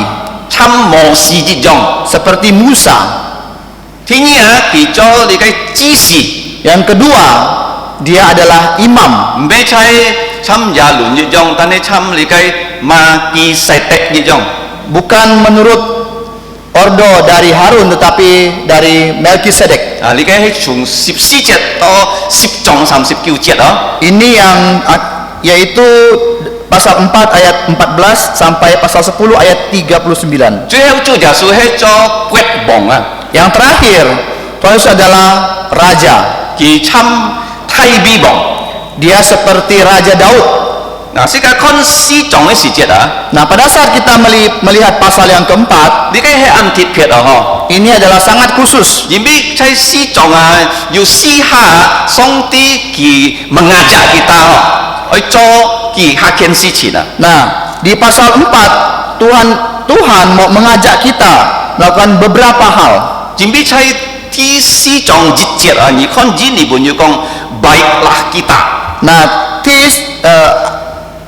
參摩西一樣。 seperti Musa. 第二佢做嚟嘅指示， Yang kedua, dia adalah imam, 唔係參亞倫一樣，但係參嚟嘅馬基洗德一樣。 bukan menurut ordo dari Harun tetapi dari Melkisedek. 啊，你嘅係從14節到10章39節哦。 Ini yang yaitu pasal 4 ayat 14 sampai pasal 10 ayat 39. 最後主耶穌係做國王啊， Yang terakhir, Tuhan Yesus adalah raja. 佢參太比王。 Dia seperti Raja Daud. 嗱，世界看4章嘅時節啊， Nah, pada saat kita melihat pasal yang keempat, 你嘅係按鐵撇啊，嗬。 ini adalah sangat khusus. 因為在4章啊，要試下上帝佢mengajak kita去做佢下件事情啊。 Nah, di pasal 4 Tuhan mau mengajak kita melakukan beberapa hal. 因為在第4章1節啊，你看這裏面要講 baiklah kita。 Nah,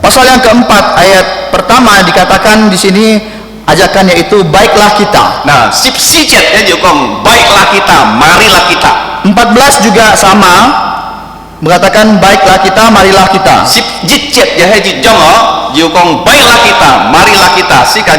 pasal yang keempat ayat pertama dikatakan di sini ajakan yaitu baiklah kita. 嗱，14節咧要講 baiklah kita， marilah kita。 14 juga sama mengatakan baiklah kita, marilah kita. 11節又係一樣哦，要講 baiklah kita， marilah kita， 是個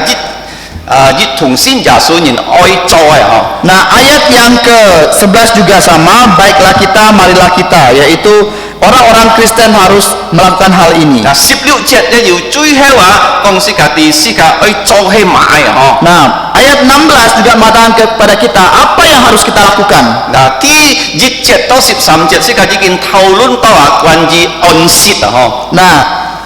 同信耶穌人愛做嘅嗬。 Nah, ayat yang ke-11 juga sama, baiklah kita, marilah kita, yaitu orang-orang Kristen harus melakukan hal ini. 嗱，16節咧要最後啊，講是個第四個愛做起買嘅嗬。 Nah, ayat 16 juga mengatakan kepada kita apa yang harus kita lakukan. 嗱，第1節到13節是個已經討論到啊關於安息啊嗬。 Nah,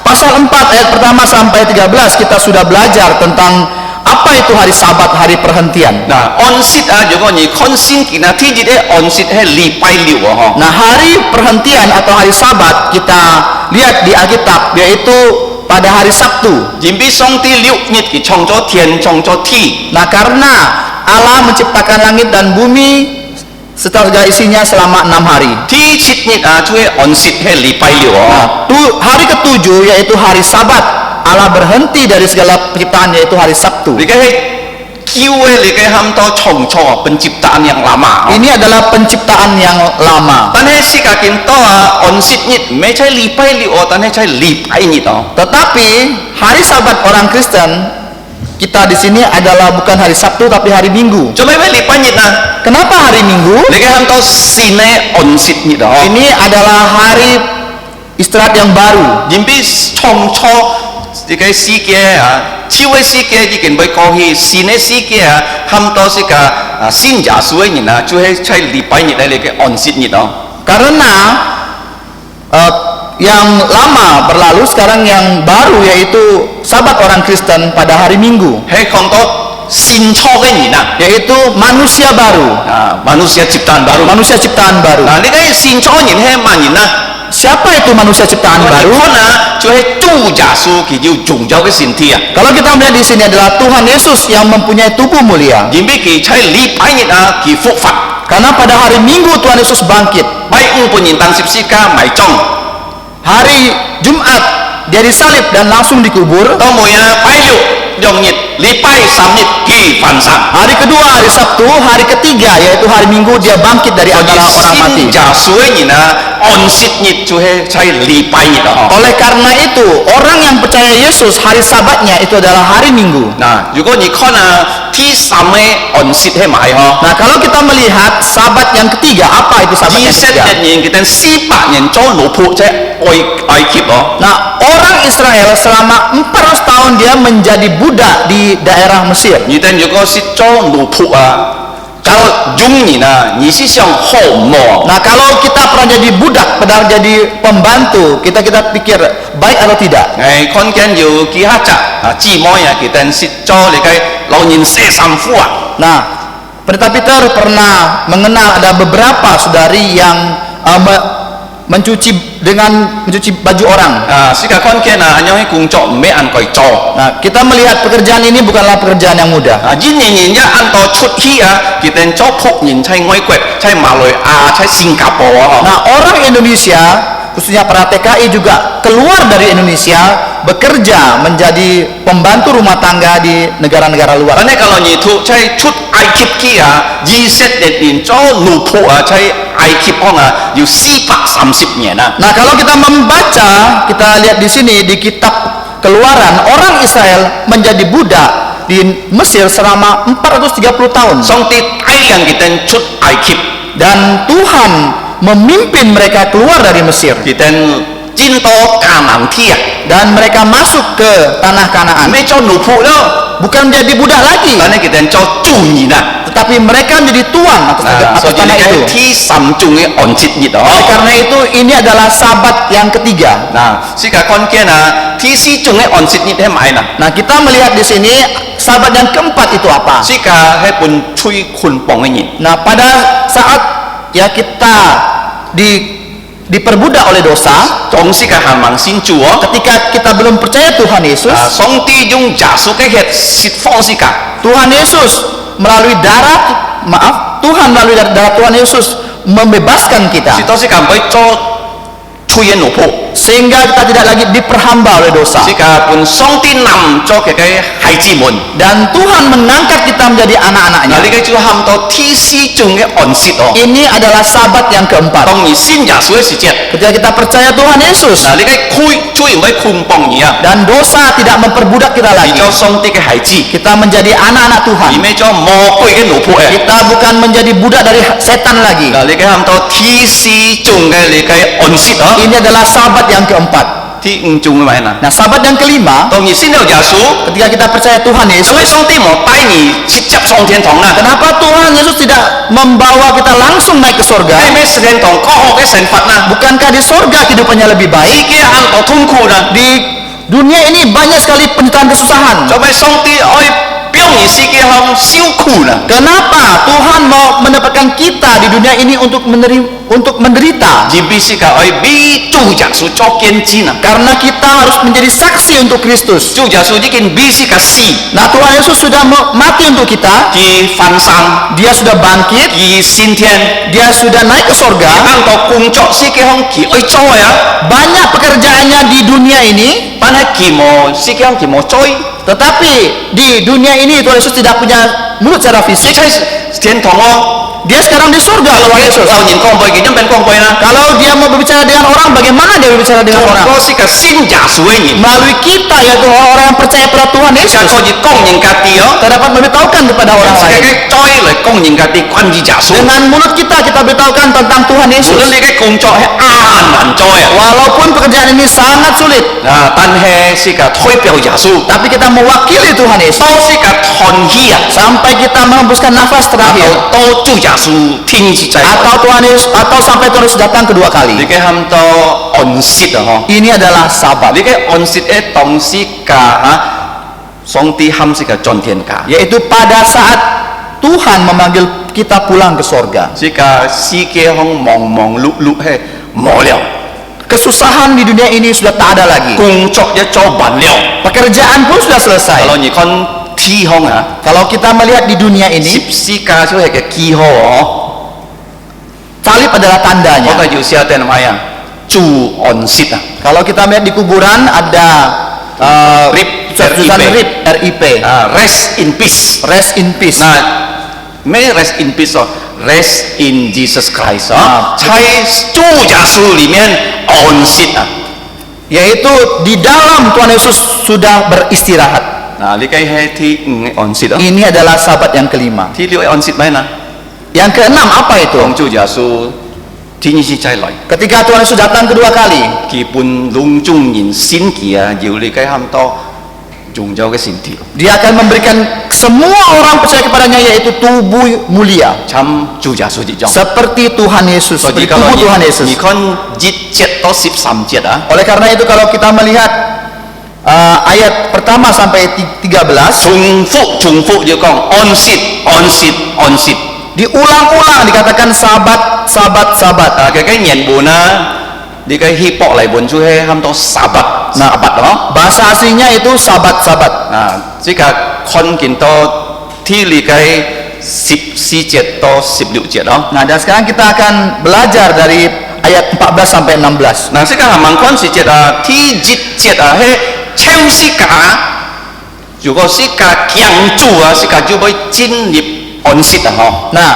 pasal 4 ayat pertama sampai 13 kita sudah belajar tentang apa itu hari Sabat, hari perhentian. 嗱，安息啊，如果你看聖經啊，第一個安息係禮拜六啊嗬。 Nah, hari perhentian atau hari Sabat kita lihat di Alkitab yaitu pada hari Sabtu. 因為上帝6日佢創造天，創造地。 Nah, karena Allah menciptakan langit dan bumi serta segala isinya selama 6 hari. 第7日啊，就係安息係禮拜六啊。 Hari ke-7 yaitu hari Sabat. Allah berhenti dari segala penciptaan yaitu hari Sabtu. 你嘅係 kiwe likai hamto chongcho penciptaan yang lama. Ini adalah penciptaan yang lama. Tanhe si kakin toa onsit nit, me cai lipai li o tanhe cai lipai nit o. Tetapi hari Sabat orang Kristen kita di sini adalah bukan hari Sabtu tapi hari Minggu. Coba me lipai nit na. Kenapa hari Minggu? Likai hamto sine onsit nit o. Ini adalah hari istirahat yang baru. Jimbi chongcho likai si kia ciwe si kia jikin bai kohi sine si kia hamto si ka sin ja suwe nit na cuhe cai lipai nit likai onsit nit o. Karena yang lama berlalu, sekarang yang baru yaitu Sabat orang Kristen pada hari Minggu, Hei konto sin cho ke nit na. yaitu manusia baru, Manusia ciptaan baru. manusia ciptaan baru. Nah, likai sin cho nit he ma nit na. Siapa itu manusia ciptaan baru? Kalau kita melihat di sini adalah Tuhan Yesus yang mempunyai tubuh mulia. Karena pada hari Minggu Tuhan Yesus bangkit. Hari Jumat dia disalib dan langsung dikubur. Hari kedua, hari Sabtu, hari ketiga yaitu hari Minggu dia bangkit dari antara orang mati. Oleh karena itu, orang yang percaya Yesus hari Sabatnya itu adalah hari Minggu. Nah, kalau kita melihat Sabat yang ketiga, apa itu Sabat yang ketiga? Nah, orang Israel selama 400 tahun dia menjadi budak di daerah Mesir. Nah, kalau kita pernah jadi budak, pernah jadi pembantu, kita pikir baik atau tidak. Nah, Pendeta Peter pernah mengenal ada beberapa saudari yang mencuci baju orang. Nah, kita melihat pekerjaan ini bukanlah pekerjaan yang mudah. Nah, orang Indonesia, khususnya para TKI juga keluar dari Indonesia bekerja menjadi pembantu rumah tangga di negara-negara luar. Nah, kalau kita membaca, kita lihat di sini di kitab Keluaran, orang Israel menjadi budak di Mesir selama 430 tahun. Dan Tuhan memimpin mereka keluar dari Mesir. Dan mereka masuk ke tanah Kanaan. Bukan menjadi budak lagi, tetapi mereka menjadi tuan atas tanah itu. Oleh karena itu, ini adalah Sabat yang ketiga. Nah, kita melihat di sini Sabat yang keempat itu apa? Nah, pada saat ya kita diperbudak oleh dosa, ketika kita belum percaya Tuhan Yesus, Tuhan Yesus melalui darah Tuhan Yesus membebaskan kita, sehingga kita tidak lagi diperhamba oleh dosa. Dan Tuhan mengangkat kita menjadi anak-anaknya. Ini adalah Sabat yang keempat. Ketika kita percaya Tuhan Yesus, dan dosa tidak memperbudak kita lagi, kita menjadi anak-anak Tuhan. Kita bukan menjadi budak dari setan lagi. Ini adalah Sabat yang keempat. Nah, Sabat yang kelima, ketika kita percaya Tuhan Yesus, kenapa Tuhan Yesus tidak membawa kita langsung naik ke surga? Bukankah di surga kehidupannya lebih baik? Di dunia ini banyak sekali penderitaan kesusahan. Kenapa Tuhan mau mendapatkan kita di dunia ini untuk menderita? Karena kita harus menjadi saksi untuk Kristus. Nah, Tuhan Yesus sudah mati untuk kita. Dia sudah bangkit. Dia sudah naik ke surga. Banyak pekerjaannya di dunia ini. Tetapi di dunia ini Tuhan Yesus tidak punya mulut secara 你 fisik. 在天堂哦。 Dia sekarang di surga Tuhan 你 Yesus. 老人講背，佢點變講背啦？ Kalau dia mau berbicara dengan orang, bagaimana dia berbicara dengan 通 orang? 過是個信耶穌嘅人， Melalui kita, yaitu orang yang percaya pada Tuhan 就 Yesus. 可以講人家啲哦， Kita dapat memberitahukan kepada orang 自己 lain. 嘅再嚟講人家啲關於耶穌。 Dengan mulut kita beritahukan tentang Tuhan 無 Yesus. 論你嘅工作係難做啊， Walaupun pekerjaan ini sangat sulit, 但係是個代表耶穌， tapi kita mewakili Tuhan Yesus 都是個團體啊， sampai kita menghembuskan nafas 然 terakhir, 後都做耶穌天主仔。 atau Tuhan Yesus, atau sampai Tuhan Yesus datang kedua 你 kali. 嘅喊到安息啊，嗬。 Ini adalah sabat, 你嘅安息嘅當時嘅上帝喊是個轉天家， yaitu pada saat Tuhan memanggil kita pulang ke sorga. 是個世界上忙忙碌碌係冇了， Kesusahan di dunia ini sudah tak ada lagi. 工作一做完了。 Pekerjaan pun sudah selesai. Kalau 你看天空啊， Kalau kita melihat di dunia 十 ini, 字架就係個記號哦。 salib adalah 我 tandanya. 哋要寫定咩啊？住安息啊 Kalau kita melihat di kuburan ada RIP, tulisan RIP. RIP, ，rest in peace。 Rest in Peace. 那咩 rest in peace 哦？rest in Jesus Christ 啊，在主耶穌裡面安息啊。 Yaitu di dalam Tuhan Yesus sudah beristirahat. 嗱，呢個係第五嘅安息啊。 Ini adalah sabat yang kelima. 第六嘅安息咩啊？ Yang keenam apa itu? 講主耶穌天主再來， Ketika Tuhan Yesus datang kedua kali, 基本隆重人先期啊，要你嘅喊多重要嘅身體， Dia akan memberikan semua orang percaya kepadanya, yaitu tubuh mulia 參主耶穌之中。 seperti Tuhan Yesus, 所以 seperti kalau tubuh Tuhan 你 Yesus. 看1節到13節啊， Oleh karena itu kalau kita melihat ayat pertama sampai 13, 重複要講安息，安息，安息。 diulang-ulang dikatakan sabat, sabat, sabat. 佢嘅原文啊，你嘅希伯來文就係喊到sabat，sabat咯。 Bahasa aslinya itu sabat, sabat. 即個看見到ที่你嘅14節到16節咯。 Nah, dan sekarang kita akan belajar dari ayat 14 sampai 16. 嗱，即個行文關係節啊，ที่節啊，係超市價，如果是價強住啊，是價就會進入安息啊，嗬。 Nah,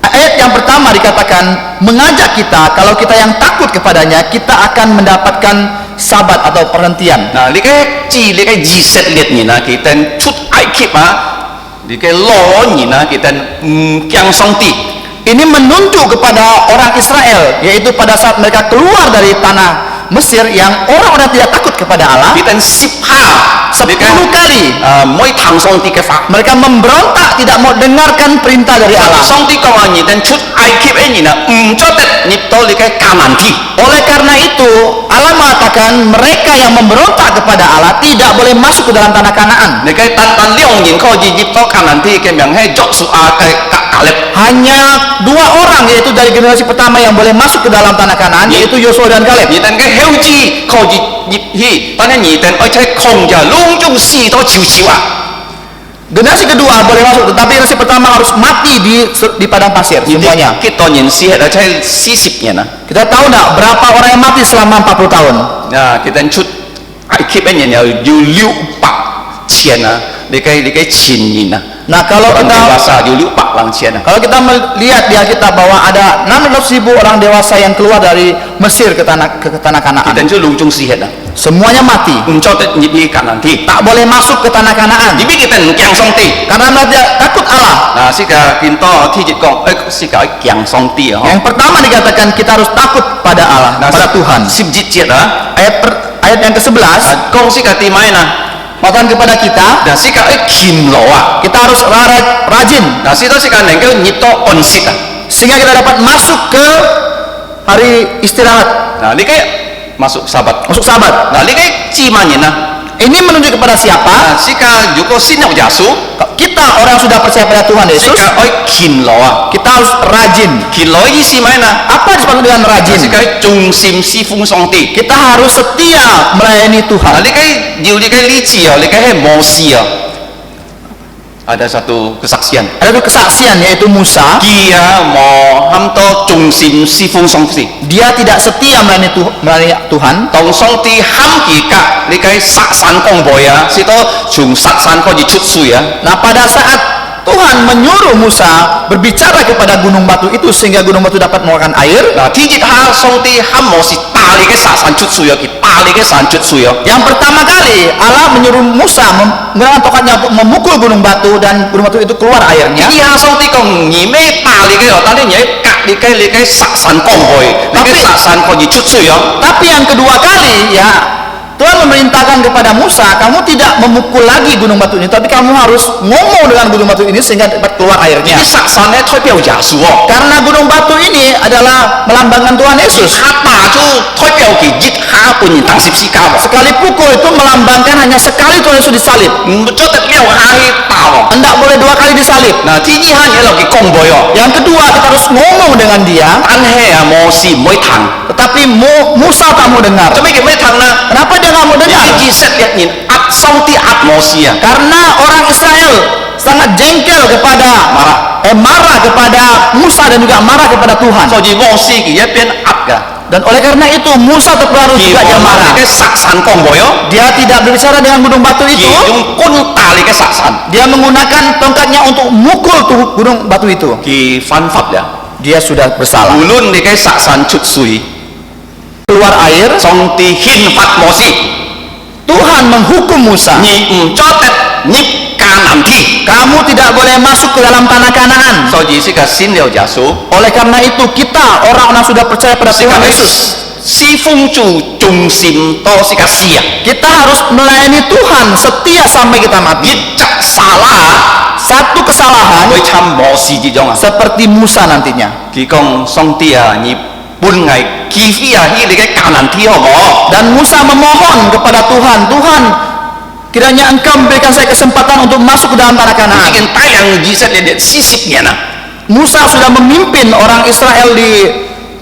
ayat yang pertama dikatakan mengajak kita kalau kita yang takut kepadanya, kita akan mendapatkan sabat atau perhentian. 嗱，你嘅字，你嘅以色列人啊，佢哋出埃及啊，你嘅老人啊，佢哋唔驚上帝。 Ini menunjuk kepada orang Israel, yaitu pada saat mereka keluar dari tanah Mesir yang orang-orang tidak takut kepada Allah, 佢哋10 kali 唔可以談上帝嘅法。 mereka memberontak, tidak mau dengarkan perintah dari Allah. 上帝講話，你哋出埃及嘅人啊，唔做得入到你嘅迦南地。 Oleh karena itu, Allah mengatakan mereka yang memberontak kepada Allah tidak boleh masuk ke dalam tanah Kanaan. 你嘅單單兩人可以入到迦南地嘅名係約書亞嘅迦勒。 Hanya 2 orang, yaitu dari generasi pertama yang boleh masuk ke dalam tanah Kanaan, yaitu Yosua dan Kaleb. 你哋嘅後子可以入去，但係你哋而且窮就隆中死到悄悄啊！ Generasi kedua boleh masuk, tetapi generasi pertama harus mati di padang pasir 你 semuanya. 哋幾多年死係而且40年啊！ Kita tahu enggak berapa orang yang mati selama 40 tahun? 佢哋出埃及嘅人又要600錢啊！你嘅前年啊！ Nah, kalau orang kita dewasa ada 600 錢啊！ kalau kita melihat di Alkitab bahwa ada 600.000 orang dewasa yang keluar dari Mesir ke tanah 佢 Kanaan. 哋就隆中死係啊！ Semuanya mati, 唔做得入去迦南地， tak boleh masuk ke tanah Kanaan 入去佢哋唔驚上帝。 karena mereka takut Allah. 嗱，是個見到天主講，是個驚上帝啊！ Yang pertama dikatakan kita harus takut pada Allah, pada Tuhan. 11節啊！ Ayat yang ke-11 講是個點樣啊？ mengatakan kepada kita 嗱，是個勤勞啊！ kita harus rajin 嗱，是都是個能夠入到安息啊！ sehingga kita dapat masuk ke hari istirahat, 嗱，你嘅masuk sabat， masuk sabat. 嗱，你嘅知乜人啊？ Ini menunjuk kepada siapa? 是個如果信有耶穌， Kita orang yang sudah percaya pada Tuhan 是 Yesus, 個愛勤勞啊！ kita harus rajin. 勤勞意思咩啊？ Apa disebut dengan 是 rajin? 個忠心侍奉上帝。 Kita harus setia melayani 嗱， Tuhan. 你嘅要你嘅例子啊，你嘅係摩西啊。Ada satu kesaksian. Ada satu kesaksian yaitu Musa. Dia mau ham to 忠心侍奉上帝， dia tidak setia melayani Tuhan. 當上帝喊佢隔，你計殺山降杯啊，是到從殺山開始出水啊。 Nah, pada saat Tuhan menyuruh Musa berbicara kepada gunung batu itu sehingga gunung batu dapat mengeluarkan air. 嗱，天節下上帝喊摩西打你嘅殺山出水啊，佢打你嘅山出水啊。 Yang pertama kali Allah menyuruh Musa menggunakan tongkatnya untuk memukul gunung batu dan gunung batu itu keluar 天 airnya. 節下上帝講而咩打你嘅，但你而隔你嘅殺山降杯，你嘅殺山開始出水啊。 Tapi yang kedua kali ya Tuhan memerintahkan kepada Musa, kamu tidak memukul lagi gunung batu ini, tapi kamu harus ngomong dengan gunung batu ini sehingga dapat keluar 呢 airnya. 啲殺山咧代表耶穌喎， Karena gunung batu ini adalah melambangkan Tuhan 熱 Yesus. 下打咗代表佢熱下半年當十字架喎， Sekali pukul itu melambangkan hanya sekali Tuhan Yesus disalib. 唔做得了下去打喎。 Tidak boleh 2 kali disalib. 嗱，天節下嘢落去降杯喎， Yang kedua kita harus ngomong dengan dia, 但係啊摩西唔會騰， tetapi Musa tak mau dengar. 做咩叫咩騰啦？ Kenapa dia nggak mau 因 dengar? 為以色列人壓上帝壓摩西啊， Karena orang Israel sangat jengkel kepada marah kepada Musa dan juga marah kepada Tuhan. 所以摩西佢一邊壓㗎。 Dan oleh karena itu Musa terpengaruh juga dia marah. 嘅殺山降杯哦， Dia tidak berbicara dengan gunung batu 而 itu. 用棍打你嘅殺山， Dia menggunakan tongkatnya untuk mukul tuh gunung batu itu. 佢犯法了。 Dia sudah bersalah. 無論你嘅殺山出水， Keluar air, 上帝憲罰摩西， Tuhan menghukum Musa. 你唔做得入迦南地。 Kamu tidak boleh masuk ke dalam tanah Kanaan. 所以是個信了耶穌， Oleh karena itu kita orang-orang sudah percaya pada 是個 Tuhan 係 Yesus. 侍奉主忠心到是個死啊！ Kita harus melayani Tuhan setia sampai kita 一 mati. 則沙拉 Satu kesalahan 會參摩西之中啊！ seperti Musa nantinya. 佢講上帝啊，你本嚟欺負啊，呢你嘅迦南地好冇？ Dan Musa memohon kepada Tuhan, Tuhan kiranya engkau memberikan saya kesempatan untuk masuk ke dalam tanah 已 Kanaan. 經帶領以色列人40年啦。 Musa sudah memimpin orang Israel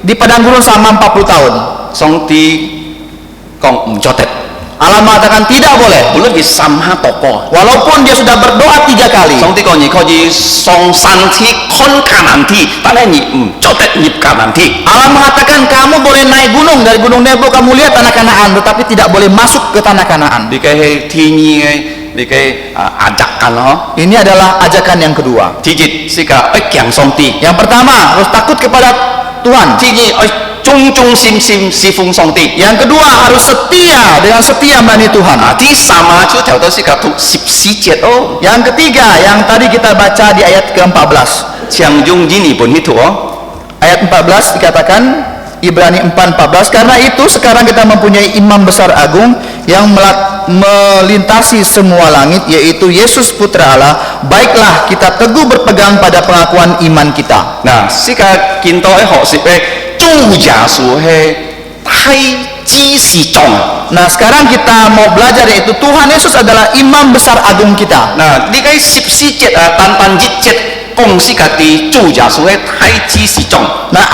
di padang gurun selama 40 tahun. 上帝講唔做得， Allah mengatakan tidak boleh. 無論佢三下禱告， Walaupun dia sudah berdoa 3 kali. 上帝講你可以上山去看迦南地，但係你唔做得入迦南地。 Allah mengatakan kamu boleh naik gunung dari gunung Nebo kamu lihat tanah Kanaan, tetapi tidak boleh masuk ke tanah Kanaan. 你嘅係天意嘅，你嘅壓責緊嗬。 Ini adalah ajakan yang kedua. 第一是個愛敬上帝， Yang pertama harus takut kepada Tuhan. 第二愛忠心侍奉上帝。 Yang kedua harus setia dengan setia melayani Tuhan. 第三啊，就條到是個14節哦， Yang ketiga yang tadi kita baca di ayat ke-14. 常用印尼本呢圖哦。 Ayat 14 dikatakan Ibrani 4:14, karena itu sekarang kita mempunyai imam besar agung yang melintasi semua langit, yaitu Yesus Putra Allah. Baiklah kita teguh berpegang pada pengakuan iman kita. 嗱，呢個見到喺學説咧，主耶穌係太子是眾。 Nah sekarang kita mau belajar yaitu Tuhan Yesus adalah imam besar agung kita. 嗱，呢個14節啊，單單一節講是個啲主耶穌係太子是眾。 Nah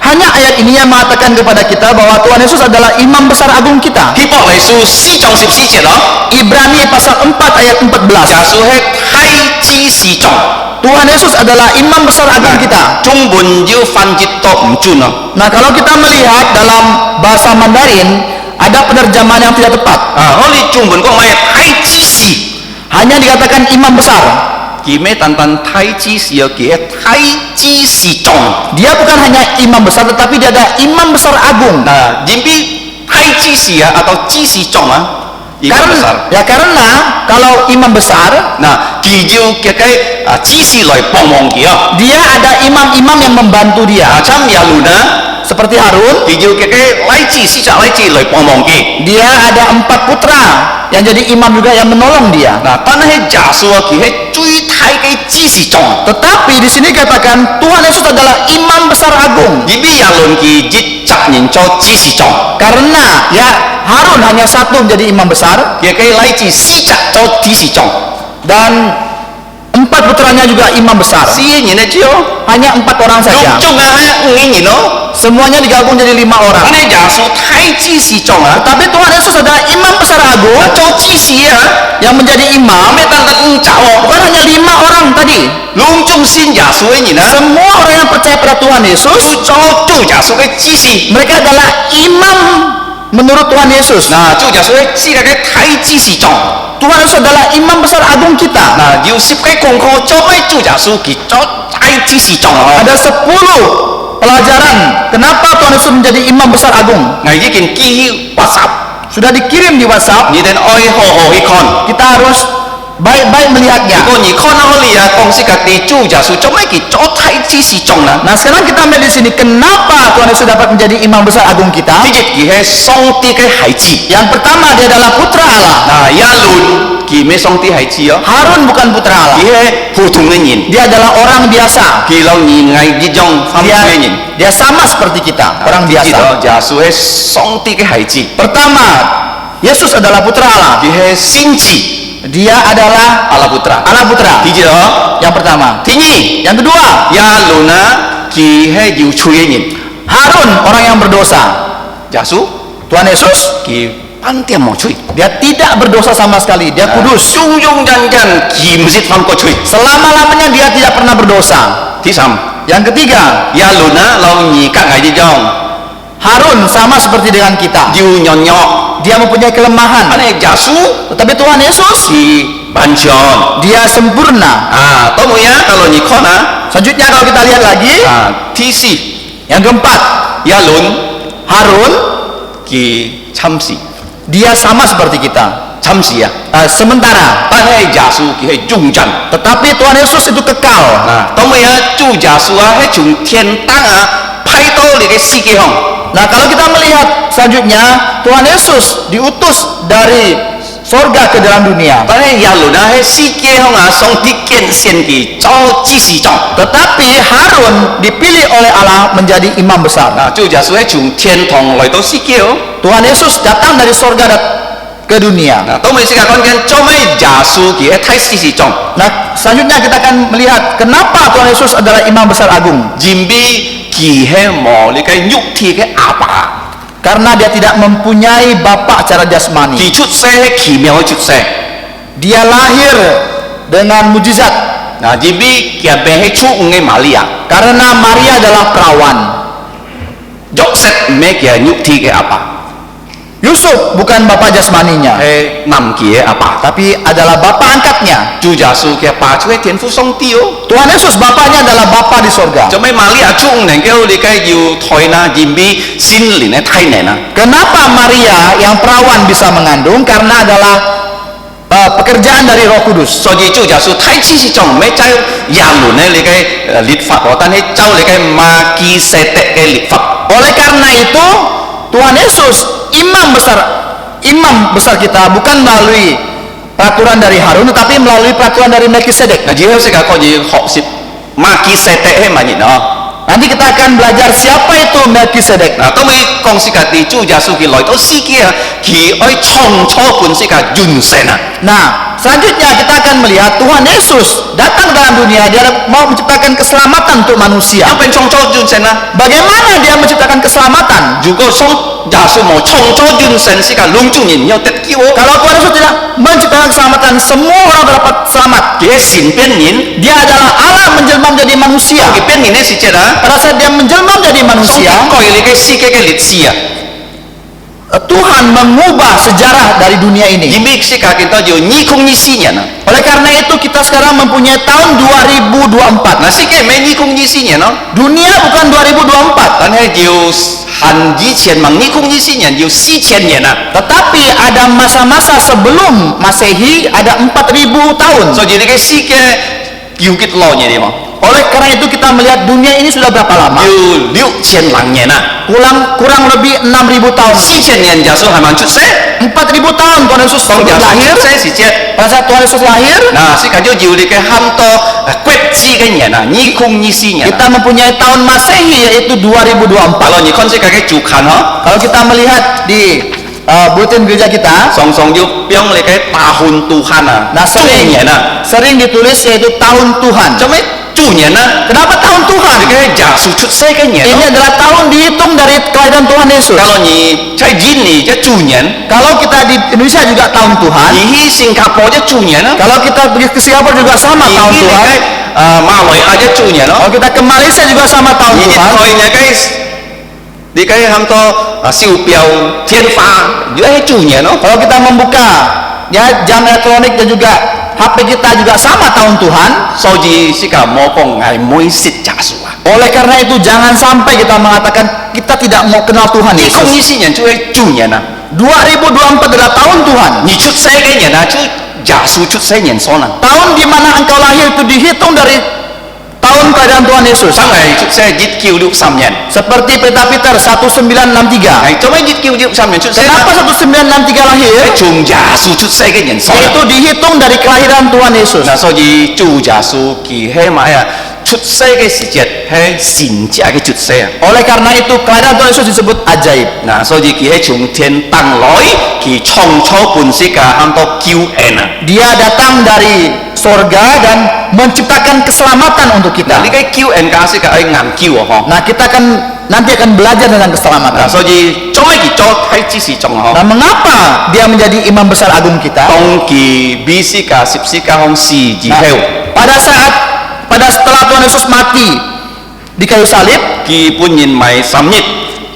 hanya ayat ini yang mengatakan kepada kita bahwa Tuhan Yesus adalah imam besar agung kita. 希伯來書4章14節咯， Ibrani pasal 4 ayat 14. 耶穌係太子是眾。 Tuhan Yesus adalah imam besar agung kita. 中文要翻譯都唔準咯。 Nah kalau kita melihat dalam bahasa Mandarin ada penerjemahan yang tidak tepat. 啊，我哋中文講咩？太子是， Hanya dikatakan imam besar. 佢咩單單太子是有幾太子是眾。 Dia bukan hanya imam besar tetapi dia ada imam besar agung. 嗱，因為太子是啊，atau 子是眾啊，imam besar。 Karena kalau imam besar 嗱，佢要嘅子是來幫忙佢啊。 dia ada imam-imam yang membantu dia. 啊，參亞倫啊。 Seperti Harun, 佢要嘅來自四隻來自來幫忙佢。 dia ada 4 putra yang jadi imam juga yang menolong dia. 嗱，但係耶穌啊，佢係最大嘅子是眾。 Tetapi di sini katakan Tuhan Yesus adalah imam besar agung. 因為亞倫佢一責任做子是眾， Karena ya Harun hanya satu menjadi imam besar 佢嘅來自四隻做子是眾。 dan 4 putranya juga imam besar. 4人嚟啫哦， Hanya 4 orang 六 saja. 眾啊係5人咯。semuanya digabung jadi 5 orang. 那耶稣太祭司长啊， Tapi Tuhan Yesus adalah imam besar agung 做祭司啊， yang menjadi imam. 咩单单找哦， Bukan hanya 5 orang tadi. 拢中信耶稣的人啊， Semua orang yang percaya pada Tuhan Yesus, 做耶稣的祭司。 mereka adalah imam menurut Tuhan Yesus. 嗱，做耶稣的世界嘅太祭司长。 Tuhan Yesus adalah imam besar agung kita. 嗱，要10個功課做咩做耶穌佢做太祭司長啊？ Ada 10 pelajaran kenapa Tuhan Yesus menjadi imam besar agung. 我已經寄 WhatsApp， Sudah dikirim di WhatsApp. 你哋愛好好去看。 Kita harus baik-baik 如 melihatnya. 果你看到你啊，公司嘅地做耶穌做咩佢做太祭司長啦？ Nah, sekarang kita melihat di sini kenapa Tuhan Yesus dapat menjadi imam besar agung kita. 第一，佢係上帝嘅孩子。 Yang pertama, dia adalah putra Allah. 嗱，亞倫佢咩上帝孩子哦？ Harun bukan putra 佢 Allah. 係普通嘅人， Dia adalah orang biasa. 佢老年係一種凡夫 Dia 嘅人。 dia sama seperti kita, orang 記 biasa. 得耶穌係上帝嘅孩子， Pertama, Yesus adalah putra Allah. 佢係先知 Dia adalah Allah putra。 Allah putra. 記住哦。 Yang pertama. 第二。 Yang kedua, 亞倫啊，佢係要罪嘅人， Harun orang yang berdosa. 耶穌 Tuhan Yesus, 佢半點冇罪， dia tidak berdosa sama sekali. Dia kudus. 庸庸人人佢唔識犯過罪。 Selama-lamanya dia tidak pernah berdosa. 第三， Yang ketiga, 亞倫啊，老二隔籬呢種 Harun sama seperti dengan kita. 要nhỏ nhỏ， Dia mempunyai kelemahan. 但係耶穌 Tetapi Tuhan Yesus, 佢完全 dia sempurna. 啊，都冇呀。kalau你看啊， Selanjutnya kalau kita lihat lagi, 第四， yang keempat, 亞倫 Harun, 佢參事， dia sama seperti kita. 參事啊， Sementara, 但係耶穌佢係忠貞。 tetapi Tuhan Yesus itu kekal. 啊，都冇呀，做耶穌啊，係從天堂啊派到你嘅世界上。 Nah, kalau kita melihat selanjutnya, Tuhan Yesus diutus dari sorga ke dalam dunia. 但係亞倫啊喺世界上啊，上帝揀選佢做祭司長。 Tetapi Harun dipilih oleh Allah menjadi imam besar. 啊，做耶穌係從天堂來到世界哦。 Tuhan Yesus datang dari sorga ke dunia. 嗱，都未世界講緊做咩耶穌佢係太祭司長， Nah, selanjutnya kita akan melihat kenapa Tuhan Yesus adalah imam besar agung. 因為佢係冇你嘅肉體嘅阿爸， Karena dia tidak mempunyai bapak secara jasmani. 佢出世係奇妙嘅出世。 Dia lahir dengan mujizat 嗱，因為佢病係出嘅瑪利亞， karena Maria adalah perawan. 約瑟唔係佢係肉體嘅阿爸， Yusuf bukan bapak jasmaninya, 係男嘅阿爸。 tapi adalah bapak angkatnya. 做耶穌嘅阿爸就係天父上帝哦。 Tuhan Yesus bapaknya adalah bapa di sorga. 做咩瑪利亞中能夠你嘅要胎啦，因為先年嘅胎年啊。 Kenapa Maria yang perawan bisa mengandung? Karena adalah pekerjaan dari Roh Kudus. 所以做耶穌太子是仲唔係走亞倫咧你嘅律法喎，但係走你嘅馬基舍德嘅律法。 Oleh karena itu, Tuhan Yesus imam besar kita bukan melalui peraturan dari Harun, tetapi melalui peraturan dari Melkisedek. 嗱，以後世界可以學習馬基舍德係乜嘢啊？ Nanti kita akan belajar siapa itu Melkisedek. 嗱，當你講世界地做耶穌佢來到世界啊，佢愛創造本世界完成啊！ Nah, selanjutnya kita akan melihat Tuhan Yesus datang ke dalam dunia. Dia mau menciptakan keselamatan untuk manusia. 有邊創造完成啊？ Bagaimana dia menciptakan keselamatan? 如果耶穌冇創造完成世界，兩種人有得救哦。 Kalau Tuhan Yesus tidak menciptakan keselamatan, semua orang dapat selamat. 佢係神變人， Dia adalah Allah menjelma menjadi manusia. 佢變人嘅時節啊， Pada saat dia menjelma menjadi 上帝 manusia, 改你嘅世界嘅歷史啊！ Tuhan mengubah sejarah dari dunia 因 ini. 為世界見到有2024年啊， Oleh karena itu kita sekarang mempunyai tahun 2024. 嗱，世界唔係2024年咯， Dunia bukan 2024, 但係要限以前問2024年要4000年啊， tetapi ada masa-masa sebelum Masehi ada 4000 tahun. 所以你嘅世界要幾多年嘛？ Oleh karena itu kita melihat dunia ini sudah berapa lama? 要6000年啊， Kurang lebih 6000 tahun. 4000年耶穌係咪出世？ 4000 tahun Tuhan Yesus 當耶穌 lahir. 出世時節， Pada saat Tuhan Yesus lahir, 嗱，世界都要你嘅很多國字嘅年啊，2024年啊。 kita mempunyai tahun Masehi yaitu 2024. kalau你看世界嘅主看嗬， Kalau kita melihat di bulletin gereja kita, 常常要將你嘅大漢Tuhan啊， nah 中年啊， sering ditulis yaitu tahun Tuhan. 做咩 chủ nhân á Kenapa tahun Tuhan? cái giả sử chút xe cái nhện Ini adalah tahun dihitung dari kelahiran Tuhan Yesus. kalau nhì trái chín nhì cái chủ nhân Kalau kita di Indonesia juga tahun Tuhan. nhì hi Singapore cái chủ nhân á Kalau kita pergi ke Singapura juga sama nhì tahun hi Tuhan. cái Malaysia cái chủ nhân đó Kalau kita ke Malaysia juga sama tahun nhì Tuhan. thôi nhà cái đi cái ham to siêu biểu thiên pha giữa cái chủ nhân đó Kalau kita membuka ya jam elektronik dan juga HP kita juga sama tahun Tuhan. so gì sih cả mô con ngày mỗi xịt giả sử à Oleh karena itu jangan sampai kita mengatakan kita tidak mau kenal Tuhan thì không Yesus. như xin nhận chú cái chủ nhân à 2024 adalah tahun Tuhan. nhì chút xe cái nhận à chú giả sử chút xe nhận số nào Tahun di mana engkau lahir itu dihitung dari tahun kelahiran Tuhan Yesus. sáng ngày chút xe dít kêu lúc xăm nhận Seperti peta Peter 1963. ngày cho mấy dít kêu lúc xăm nhận chút xe Kenapa 1963 lahir? cái chung giả sử chút xe cái nhận số Itu dihitung dari kelahiran Tuhan Yesus. là so gì chủ giả sử kỳ hay mà à chút xe cái sự chết hay xin trả cái chút xe Oleh karena itu kelahiran Tuhan Yesus disebut ajaib. nah so gì kỳ hay chung thiên tăng lối kỳ trong cho bun sĩ cả ham to cứu en à Dia datang dari sorga dan menciptakan keselamatan untuk nah kita. đi cái cứu en cả sĩ cả ai ngàn cứu à ho Nah, kita nanti akan belajar tentang keselamatan. nah so gì cho mấy kỳ cho hay chỉ sĩ trong ho Nah, mengapa dia menjadi imam besar agung kita? tông kỳ bi sĩ cả sip sĩ cả hong si gì Nah, theo pada setelah Tuhan Yesus mati di kayu salib, kỳ pun nhìn mày sắm nhịp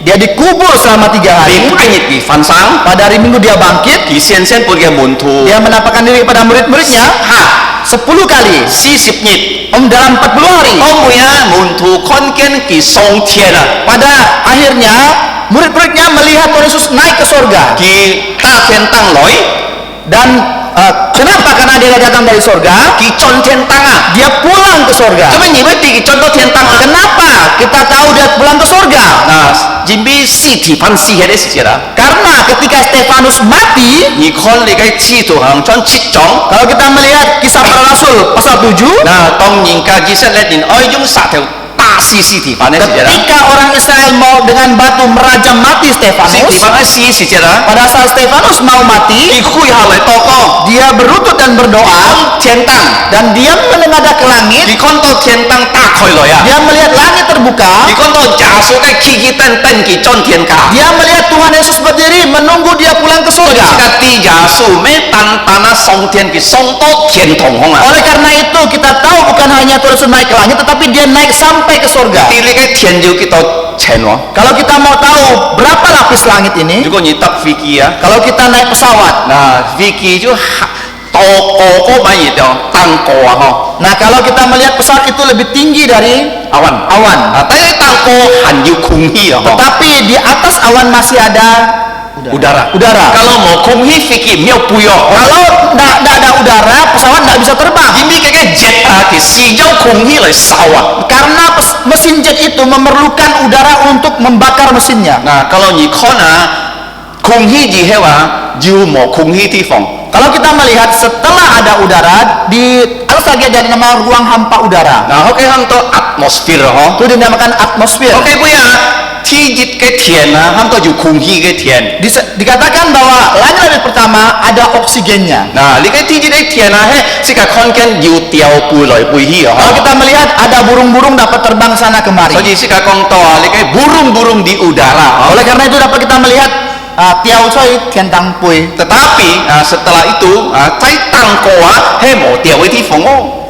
dia dikubur selama 3 hari. đi ai nhịp kỳ phan sáng Pada hari Minggu dia bangkit. kỳ sen sen pun cái môn thu Dia menampakkan diri kepada murid-muridnya ha 10 kali si sip nhịp dalam 40 hari. ông punya môn thu con kiên kỳ song thiên à Pada akhirnya murid-muridnya melihat Tuhan Yesus naik ke sorga. kỳ ta thiên tăng lối Dan kenapa? Karena dia datang dari sorga, kỳ chọn thiên tăng à dia pulang ke sorga. cho mấy nhịp với kỳ chọn đó thiên tăng à Kenapa kita tahu dia pulang ke sorga? nah jin bi si thì phan si hay đấy sự à Karena ketika Stefanus mati, nhị con đi cái chi thủ hàng chọn chít chóng kalau kita melihat kisah para rasul pasal 7, nah tông nhìn cả gì sẽ lên nhìn oi dung sát theo ta si thì phan đấy sự à ketika orang Israel mau dengan batu merajam mati si thì Stefanus, phan ấy si sự à pada saat Stefanus mau mati, kỳ khui hà lại to co dia berlutut dan berdoa thiên tăng dan dia menengadah ke langit. kỳ con to thiên tăng ta khỏi lối à Dia melihat langit terbuka. kỳ con to giả số cái khi tên tên kỳ chọn thiên cả Dia melihat Tuhan Yesus berdiri menunggu dia pulang ke surga. cái ti giả số mấy tan tanah song thiên kỳ song to thiên thong không à Oleh karena itu kita tahu bukan hanya Tuhan Yesus naik ke langit, tetapi dia naik sampai ke surga. thì lấy cái thiên dư kita chen nó Kalau kita mau tahu berapa lapis langit ini,如果你搭飛機啊 kalau kita naik pesawat, nah飛機就多個個買嘢掉tăng個啊嗬 nah kalau kita melihat pesawat itu lebih tinggi dari awan awan, ah tapi tăng個hành要空氣啊嗬 tetapi di atas awan masih ada udara udara. kalau mau空氣飛機沒有背哦 Kalau tidak ada udara, pesawat tidak bisa terbang. 因為嗰個 jet 啊其實有空氣嚟燒啊 Karena mesin jet itu memerlukan udara untuk membakar mesinnya. nah kalau 你看啊空氣以後啊要冇空氣地方 Kalau kita melihat setelah ada udara, di atas lagi ada nama ruang hampa udara. nah oke ham to atmosphere ho Itu dinamakan atmosfer. oke bu ya 天熱嘅天啊ham to 要空氣嘅天 Dikatakan bahwa langit pertama ada oksigennya.嗱，你嘅天熱嘅天啊，嘿，即係看見要掉背來背去啊， Kalau kita melihat ada burung-burung dapat terbang sana 所 kemari. 以即係講到啊，你嘅 burung-burung di udara， Oleh karena itu dapat kita melihat tiao coy tiantang pui. tetapi setelah itu在當過啊，嘿冇掉嘅地方哦，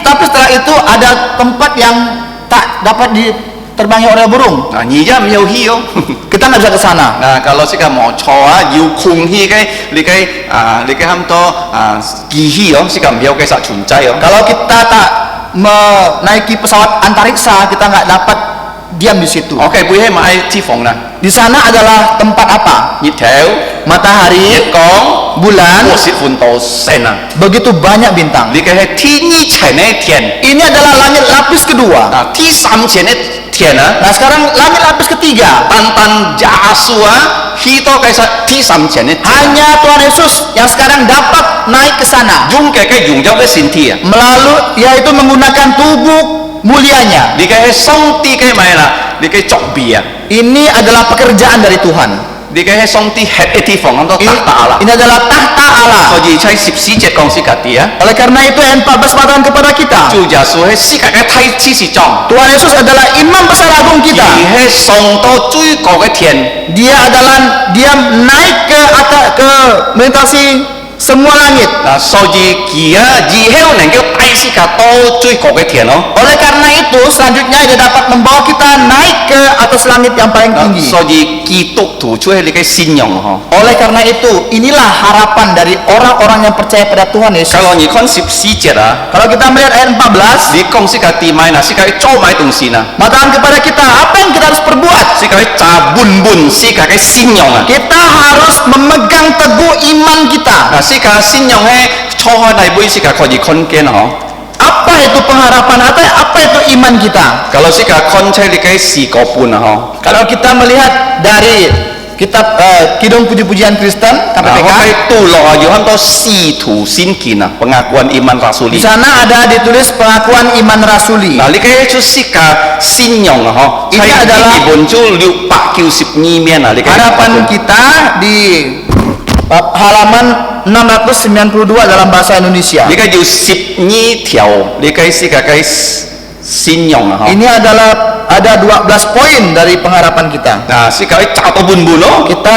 Tapi setelah itu ada tempat yang tak dapat diterbangi oleh burung. 嗱，而家沒有去哦。 Kita nggak bisa ke sana. 嗱，kalau 即係冇錯啊，要空氣嘅，你嘅咁多機器哦，即係唔有嘅實存在哦。 Kalau kita tak menaiki pesawat antariksa, kita nggak dapat diam di situ. OK，背起買脂肪啦， Di sana adalah tempat apa? 熱條、 Matahari, 日光、 bulan, 我是換到線啊， begitu banyak bintang. 你嘅係天熱前嘅天。 Ini adalah langit lapis kedua. Nah, di samjene tiana, Nah sekarang langit lapis ketiga. tantan jasua, hito kaisa di samjene Hanya Tuhan Yesus yang sekarang dapat naik ke sana yung keke yung jauh ke sinti ya. melalui, yaitu menggunakan tubuh mulianya. Di keke song ti ke mai la, di keke cok bi ya. Ini adalah pekerjaan dari Tuhan. 你嘅上帝吃一地方咁多 Ini, tahta Allah. ini adalah tahta Allah. 所以在14節講是家己啊， Oleh karena itu ayat 14 mengatakan kepada kita, 主耶穌係世界嘅太子是長， Tuhan Yesus adalah imam besar agung 而 kita. 係上到最高嘅天， Dia naik ke atas, ke melintasi semua langit. 所以佢啊以後能夠帶世界到最高嘅天咯。 Oleh karena itu selanjutnya dia dapat membawa kita naik ke atas langit yang paling tinggi. 所以基督徒就係你嘅信仰嗬。 Oleh karena itu inilah harapan dari orang-orang yang percaya pada Tuhan Yesus. kalau你看14節啊， Kalau kita melihat ayat 14, 你講世界地買嗱，世界做買東西嗱， mengatakan kepada kita apa yang kita harus perbuat. 世界揸本世界嘅信仰啊。 Kita harus memegang teguh iman kita. 嗱，世界信仰係初開大杯，世界可以看見嗬。 Apa itu pengharapan? Apa itu iman kita? kalau 世界看出你嘅四個半啊嗬。 Kalau kita melihat dari kitab Kidung Puji-Pujian Kristen Nah, KPPK, okay, tulo有很多使徒信件啊，pengakuan iman di rasuli。 sana ada ditulis pengakuan iman rasuli. 嗱，呢個就世界信仰啊，嗬。 Ini 喺 adalah 呢本就692面啊，呢個 Harapan kita di halaman 692 dalam bahasa Indonesia. 呢個要12條，呢個世界嘅信仰啊，嗬。 Ini adalah ada 12 poin dari pengharapan kita. 嗱，世界揸到半咯， Kita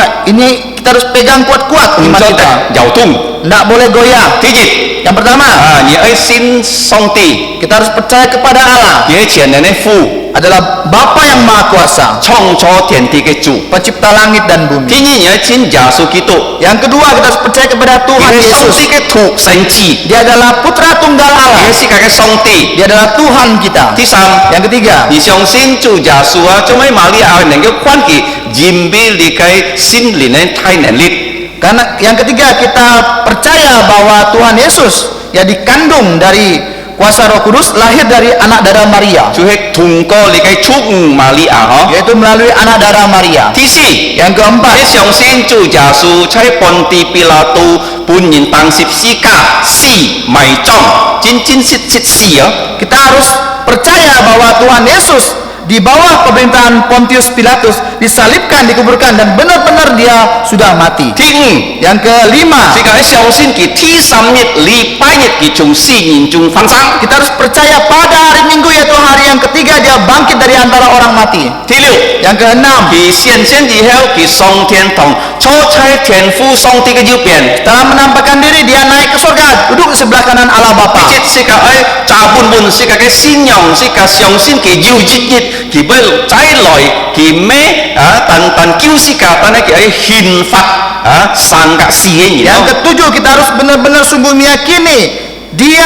harus pegang kuat-kuat 唔 iman 錯 kita. 得搖動。 Tidak boleh goyah. 第一， Yang pertama, 你愛信上帝， kita harus percaya kepada Allah. 你係全能嘅父， Adalah Bapa yang Maha Kuasa, 創造天地嘅主。 pencipta langit dan 第 bumi. 二，你係信耶穌基督， Yang kedua, kita harus percaya kepada 你 Tuhan 係上 Yesus. 帝嘅獨生子， Dia adalah Putra Tunggal 你係 Allah. 世界嘅上帝。 Dia adalah Tuhan kita. 第三， Yang ketiga, 你相信主耶穌啊，做咩瑪利亞能夠關佢人俾你嘅心靈嘅太能力？ karena yang ketiga kita percaya bahwa Tuhan Yesus yang dikandung dari kuasa Roh Kudus, lahir dari anak darah Maria, 就係通過你嘅出瑪利亞嗬。 yaitu melalui anak darah Maria. 第四， Yang 你 keempat, 相信主耶穌喺本地比拉多本人當十字架死埋葬，真實死啊！ kita harus percaya bahwa Tuhan Yesus di bawah pemerintahan Pontius Pilatus disalibkan, dikuburkan, dan benar-benar dia sudah mati. 第五， Yang kelima, 世界相信佢第三日禮拜日佢從死人中翻生。 kita harus percaya pada hari Minggu, yaitu hari yang ketiga dia bangkit dari antara orang mati. 第六， Yang keenam, 佢顯現以後佢上天堂，坐在天父上帝嘅右邊。 setelah menampakkan diri dia naik ke surga, duduk di sebelah kanan Allah 第 Bapa. 七，世界喺查本世界嘅信仰，世界相信佢要日佢要再來，佢咩啊？但救世界，但係佢喺憲法啊，三格四嘅人 Yang 咯。 ketujuh, kita harus benar-benar sungguh meyakini dia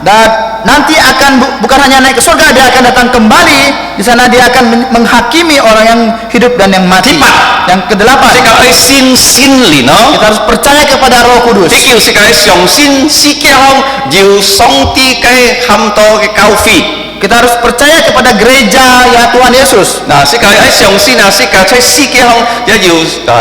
dan nanti akan bukan hanya naik ke surga, dia akan datang kembali. Di sana dia akan menghakimi orang yang hidup dan yang mati. Yang 世 kedelapan, 界喺信心靈咯。 kita harus percaya kepada Roh Kudus. 第九，世界喺相信世界上要上帝嘅冚多嘅教會。 Kita harus percaya kepada gereja ya Tuhan Yesus. 嗱，世界喺相信啊，世界喺世界上也要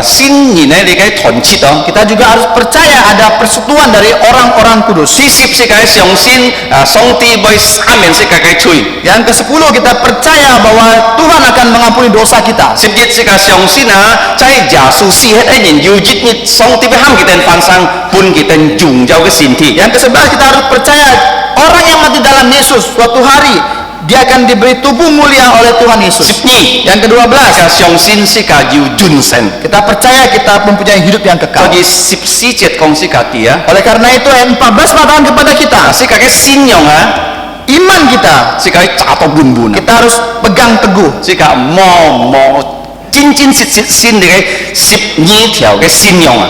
信任咧你嘅團結咯。 Kita juga harus percaya ada persekutuan dari orang-orang kudus. 第十，世界喺相信上帝會赦免世界嘅罪。 Yang ke-10, kita percaya bahwa Tuhan akan mengampuni dosa kita. 11，世界相信啊，在耶穌死喺一年要日日，上帝會喊佢哋翻生，判佢哋榮耀嘅身體。 Yang ke-11, kita harus percaya orang yang mati dalam Yesus suatu hari dia akan diberi tubuh mulia oleh Tuhan Yesus. 12， Yang ke-12, 世界相信世界要盡神。 kita percaya kita mempunyai hidup yang 所 kekal. 以14節講世界啲啊， Oleh karena itu ayat 14 mengatakan kepada kita, 世界嘅信仰啊， iman kita 世界揸到半半啊， kita harus pegang teguh. 世界冇真實信你嘅12條嘅信仰啊。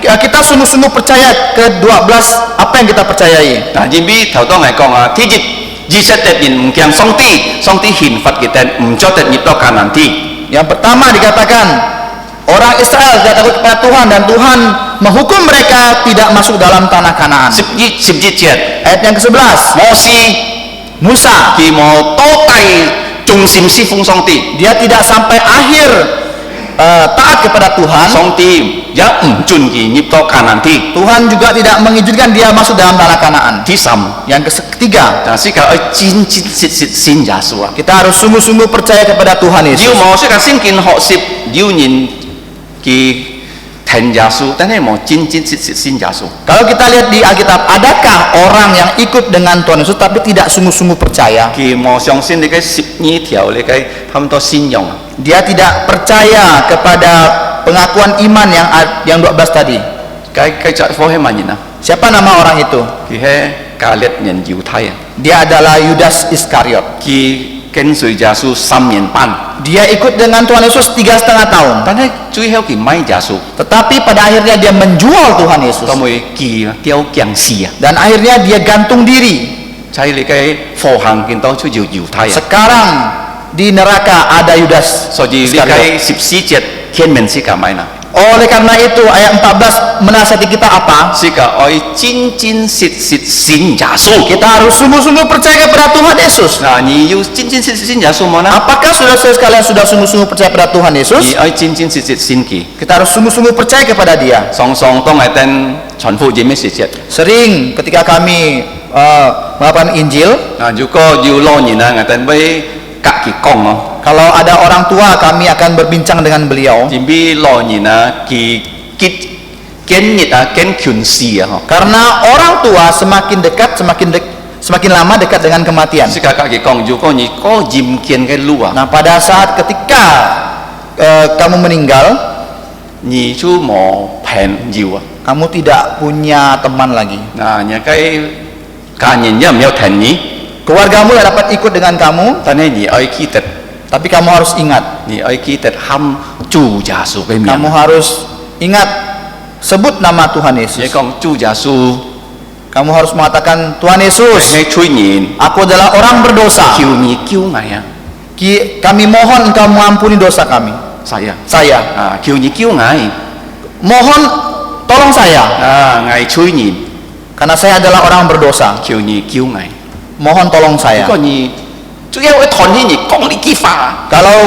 Kita sungguh-sungguh percaya ke 12 apa yang kita percayai. 嗱，因為頭當嚟講啊，第一27日唔驚上帝，上帝刑罰佢哋唔做得入到迦南地。 Yang pertama dikatakan orang Israel tidak takut kepada Tuhan dan Tuhan menghukum mereka tidak masuk dalam tanah Kanaan. 11節， Ayat yang ke-11, 摩西 Musa 佢冇多低忠心侍奉上帝， dia tidak sampai akhir taat kepada Tuhan, 上帝也唔准佢入到迦南地。 Tuhan juga tidak mengizinkan dia masuk dalam tanah Kanaan. 第三， Yang ketiga, 但是佢愛真真實實信耶穌啊！ kita harus sungguh-sungguh percaya kepada Tuhan 要 Yesus. 冇識個聖經學習，要人佢聽耶穌，但係冇真真實實信耶穌。 Kalau kita lihat di Alkitab, adakah orang yang ikut dengan Tuhan Yesus tapi tidak sungguh-sungguh percaya? 佢冇相信你嘅12條，你嘅差唔多信仰啊！ Dia tidak percaya kepada pengakuan iman yang 12 tadi. 繼續科希曼人啊！ Siapa nama orang itu? 佢係加列人猶太啊！ Dia adalah Yudas Iskariot. 佢跟隨耶穌3年半， Dia ikut dengan Tuhan Yesus 3,5 tahun. 但係最後佢買耶穌， Tetapi pada akhirnya dia menjual Tuhan Yesus. 咁會佢丟僵屍啊！ Dan akhirnya dia gantung diri. 喺你嘅火行見到出猶太啊！ Sekarang di neraka ada Yudas 所以你 Iskariot. 嘅14節天命是咁買啦。 Oleh karena itu ayat 14 menasihati kita apa? 是個愛真真實實信耶穌。 Kita harus sungguh-sungguh percaya kepada Tuhan Yesus. 嗱，你要真真實實信耶穌冇啦？ Apakah saudara-saudara sekalian sudah sungguh-sungguh percaya kepada Tuhan Yesus? 你愛真真實實信佢。 Kita harus sungguh-sungguh percaya kepada Dia. 常常當係等傳福音嘅時節。 Sering ketika kami mengabarkan Injil, 嗱，如果要老人啊，我等會隔佢講哦。 kalau ada orang tua kami akan berbincang dengan beliau. 因為老人啊，佢堅熱啊，堅權勢啊，嗬。 Karena orang tua semakin dekat, semakin lama dekat dengan kematian. 是個隔佢講，如果你個嚴堅嘅路啊， Nah, pada saat ketika kamu meninggal, 你就冇朋友啊。 kamu tidak punya teman lagi. 嗱，人嘅家人也唔有聽你， Keluargamu yang dapat ikut dengan kamu, 但係你愛記得， tapi kamu harus ingat. 你愛記得喊主耶穌嘅名。 Kamu harus ingat, sebut nama Tuhan 你 Yesus. 講主耶穌， Kamu harus mengatakan, Tuhan Yesus, 你催人， aku adalah orang berdosa. 求你救我啊！ Kami mohon engkau mengampuni dosa kami. Saya. 啊，求你救我， Mohon tolong saya, 啊，我催人， karena saya adalah orang berdosa. 求你救我。 Mohon tolong 如 saya. 果你最後一談起你講呢句話， Kalau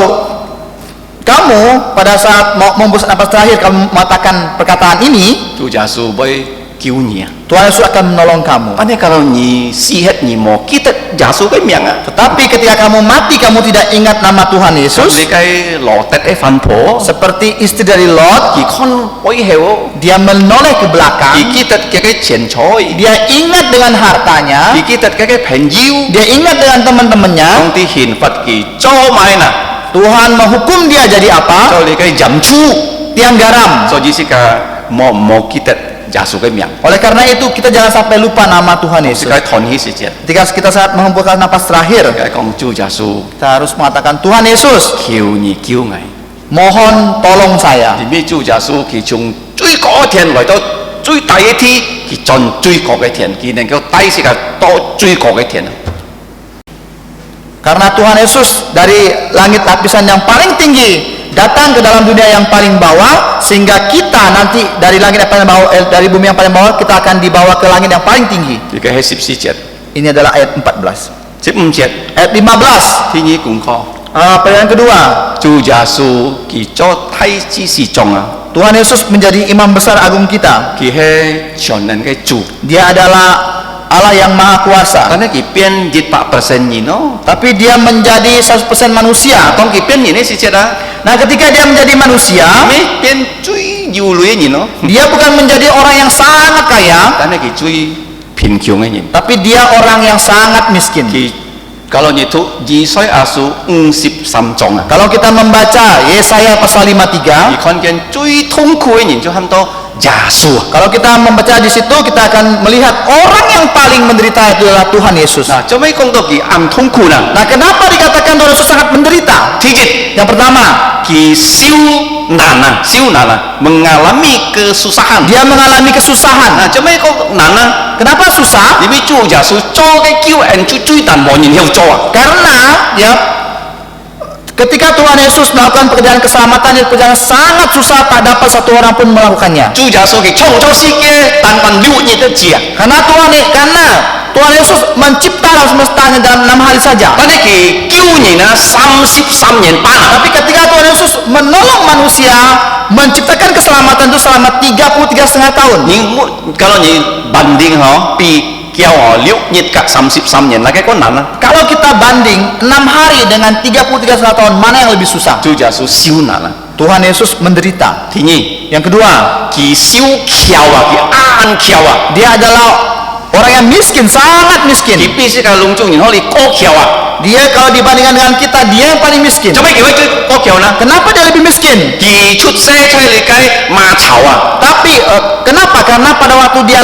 kamu pada saat mau membusuk napas terakhir kamu mengatakan perkataan ini, 主耶穌會救你啊！ Tuhan Yesus akan menolong kamu. 但係kalau你死hết你冇記得耶穌嘅名啊， Tetapi ketika kamu mati kamu tidak ingat nama Tuhan 你 Yesus, 嘅羅德嘅飯婆， seperti istri dari Lot, 佢看背後， dia menoleh ke 佢 belakang, 記得佢嘅錢財， dia ingat dengan hartanya, 佢記得佢嘅朋友， dia ingat dengan teman-temannya. 當啲憲法佢做埋啦， Tuhan menghukum dia jadi apa? 做你嘅淫處， Tiang garam. 所以是個冇記得耶穌嘅名， Oleh karena itu kita jangan sampai lupa nama Tuhan 是 Yesus. 個談起時節， Ketika kita saat menghembuskan napas terakhir, 佢講主耶穌， kita harus mengatakan Tuhan Yesus, 求你救我。 mohon tolong saya. 點解主耶穌佢從最高嘅天來到最大嘅天，佢進最高嘅天，佢能夠帶世界到最高嘅天啊！ Karena Tuhan Yesus dari langit lapisan yang paling tinggi datang ke dalam dunia yang paling bawah, sehingga kita nanti dari langit yang paling bawah, dari bumi yang paling bawah kita akan dibawa ke langit yang paling tinggi. 呢個係14節Ini adalah ayat 14. ，15節 Ayat 15. 天意公開， Pertanyaan kedua, 主耶穌佢做太子侍從啊， Tuhan Yesus menjadi imam besar agung kita. 佢係全能嘅主， Dia adalah Allah yang maha kuasa, 但係佢變100%人咯。 tapi dia menjadi 100% manusia. 當佢變人嘅時節啊， Nah, ketika dia menjadi manusia, 咩變最有類嘅人咯， dia bukan menjadi orang yang sangat kaya, 但係佢最貧窮嘅人。 tapi dia orang yang sangat miskin. 佢kalau你讀以賽亞書53章啊， Kalau kita membaca Yesaya pasal 53, 你看見最痛苦嘅人就喊到耶穌啊。 kalau kita membaca di situ kita akan melihat orang yang paling menderita itu adalah Tuhan Yesus. 嗱，做咩講到佢暗痛苦啦？ Nah, kenapa dikatakan Tuhan Yesus sangat menderita? 第一， Yang pertama, 佢受難啊， mengalami kesusahan。 dia mengalami kesusahan. 嗱，做咩講難啊？ Kenapa susah? 因為主耶穌做嘅救恩最難冇人去做啊。 Karena ya ketika Tuhan Yesus melakukan pekerjaan keselamatan, pekerjaan sangat susah, tak dapat satu orang pun melakukannya. 主耶穌佢創造世界，單單6日的字啊， Karena Tuhan Yesus mencipta alam semestanya dalam 6 hari saja. 但係佢救人 na 33 年半 Tapi ketika Tuhan Yesus menolong manusia menciptakan keselamatan itu selama 33,5 tahun. kalau ni banding pi kiao 6 nhật kat 33 年 là cái có nặng Kalau kita banding 6 hari dengan 33,5 tahun, mana yang lebih susah? Chúa Giêsu siêu nặng Tuhan Yesus menderita. thứ nhì Yang kedua, kỳ siêu kiao kỳ an kiao dia adalah orang yang miskin, sangat miskin. kỳ bi si ka lung chung nhìn họ li có kiao Dia kalau dibandingkan dengan kita, dia yang paling miskin. cho mấy kỳ vậy có kiao na Kenapa dia lebih miskin? kỳ chút xe chơi li cái ma chảo Tapi kenapa? Karena pada waktu dia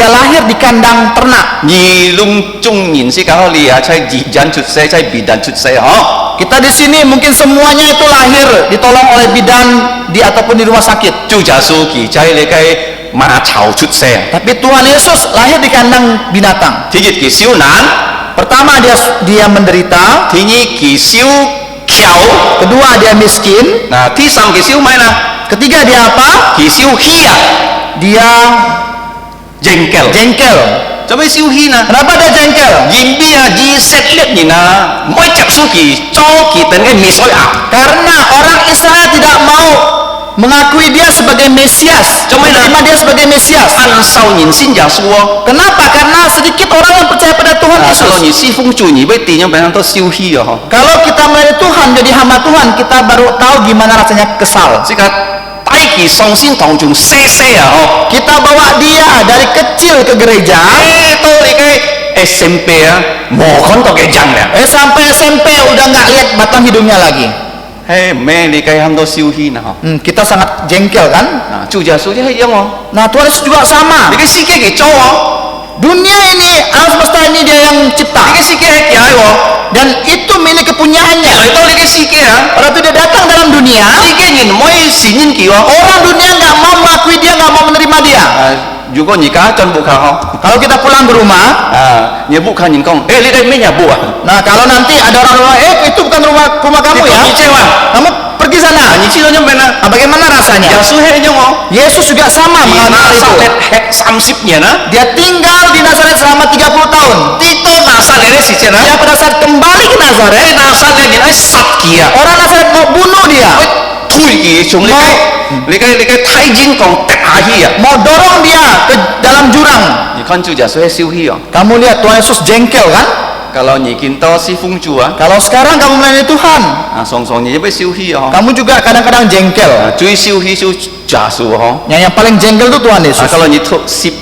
lahir di kandang ternak. nhì lung chung nhìn si ka họ li chơi dị dàn chút xe chơi bị dàn chút xe hả Kita di sini mungkin semuanya itu lahir ditolong oleh bidan ataupun di rumah sakit. Chúa Giêsu kỳ chơi li cái ma chảo chút xe Tapi Tuhan Yesus lahir di kandang binatang. thứ nhất kỳ siêu nặng Pertama dia menderita, thứ nhì kỳ siêu kiao kedua dia miskin, nah thứ sam kỳ siêu mấy na ketiga dia apa? kỳ siêu hi Dia jengkel jengkel. cho mấy siêu hi na Kenapa dia jengkel? nhìn bia di set lihat nhìn na mỗi chập số kỳ cho kỳ tên cái mì soi Karena orang Israel tidak mau mengakui dia sebagai Mesias, menerima dia sebagai Mesias. ăn sau nhìn xin giả xua Kenapa? Karena sedikit orang yang percaya pada Tuhan kalau Yesus. nhìn si phong chủ nhìn với tiền yang banyak tuh siêu hi ya Kalau kita melayani Tuhan, jadi hamba Tuhan, kita baru tahu gimana rasanya kesal. jika tai kỳ song xin tòng chung xe xe à Kita bawa dia dari kecil ke gereja, tôi đi cái SMP á mò con tao cái răng nè sampai SMP udah nggak lihat batang hidungnya lagi. hey mẹ đi cái ham tôi siêu hi nào Kita sangat jengkel kan? nah Chúa Giêsu chứ hay giống không Nah, Tuhan Yesus juga sama. đi cái si kia cái châu Dunia ini, alam semesta ini dia yang đi cipta. cái si kia cái ai Dan itu milik kepunyaannya. rồi tôi đi cái si kia Pada waktu dia datang dalam dunia, si kia nhìn mỗi si nhìn kỳ orang dunia nggak mau mengakui dia, nggak mau menerima dia. dù có gì cả chân bộ khảo không Kalau kita pulang ke rumah, nhà bu khăn nhìn con đi đây mấy nhà bu à nah kalau nanti ada orang itu bukan rumah kamu ya, nhìn chơi mà kamu pergi sana. nhìn chi nó bên à Bagaimana rasanya? Giêsu hay giống không Yesus juga sama mengalami hal itu. Nazaret hek 30 年啊 Dia tinggal di Nazaret selama 30 tahun. Tito Nazaret si cina Dia pada saat kembali ke Nazaret, Nazaret nhìn ai sát kia orang Nazaret mau bunuh dia, thui kỳ chúng lấy cái thái dinh còn tẹt hà hi à mau dorong dia ke dalam jurang. nhìn con Chúa Giêsu hay siêu hi à Kamu lihat Tuhan Yesus jengkel kan? kalau nhìn kita si phong chủ à Kalau sekarang kamu melayani Tuhan, song song nhìn với siêu hi à kamu juga kadang-kadang jengkel. chui siêu hi siêu Giêsu ha Yang paling jengkel itu Tuhan Yesus. kalau nhìn thuộc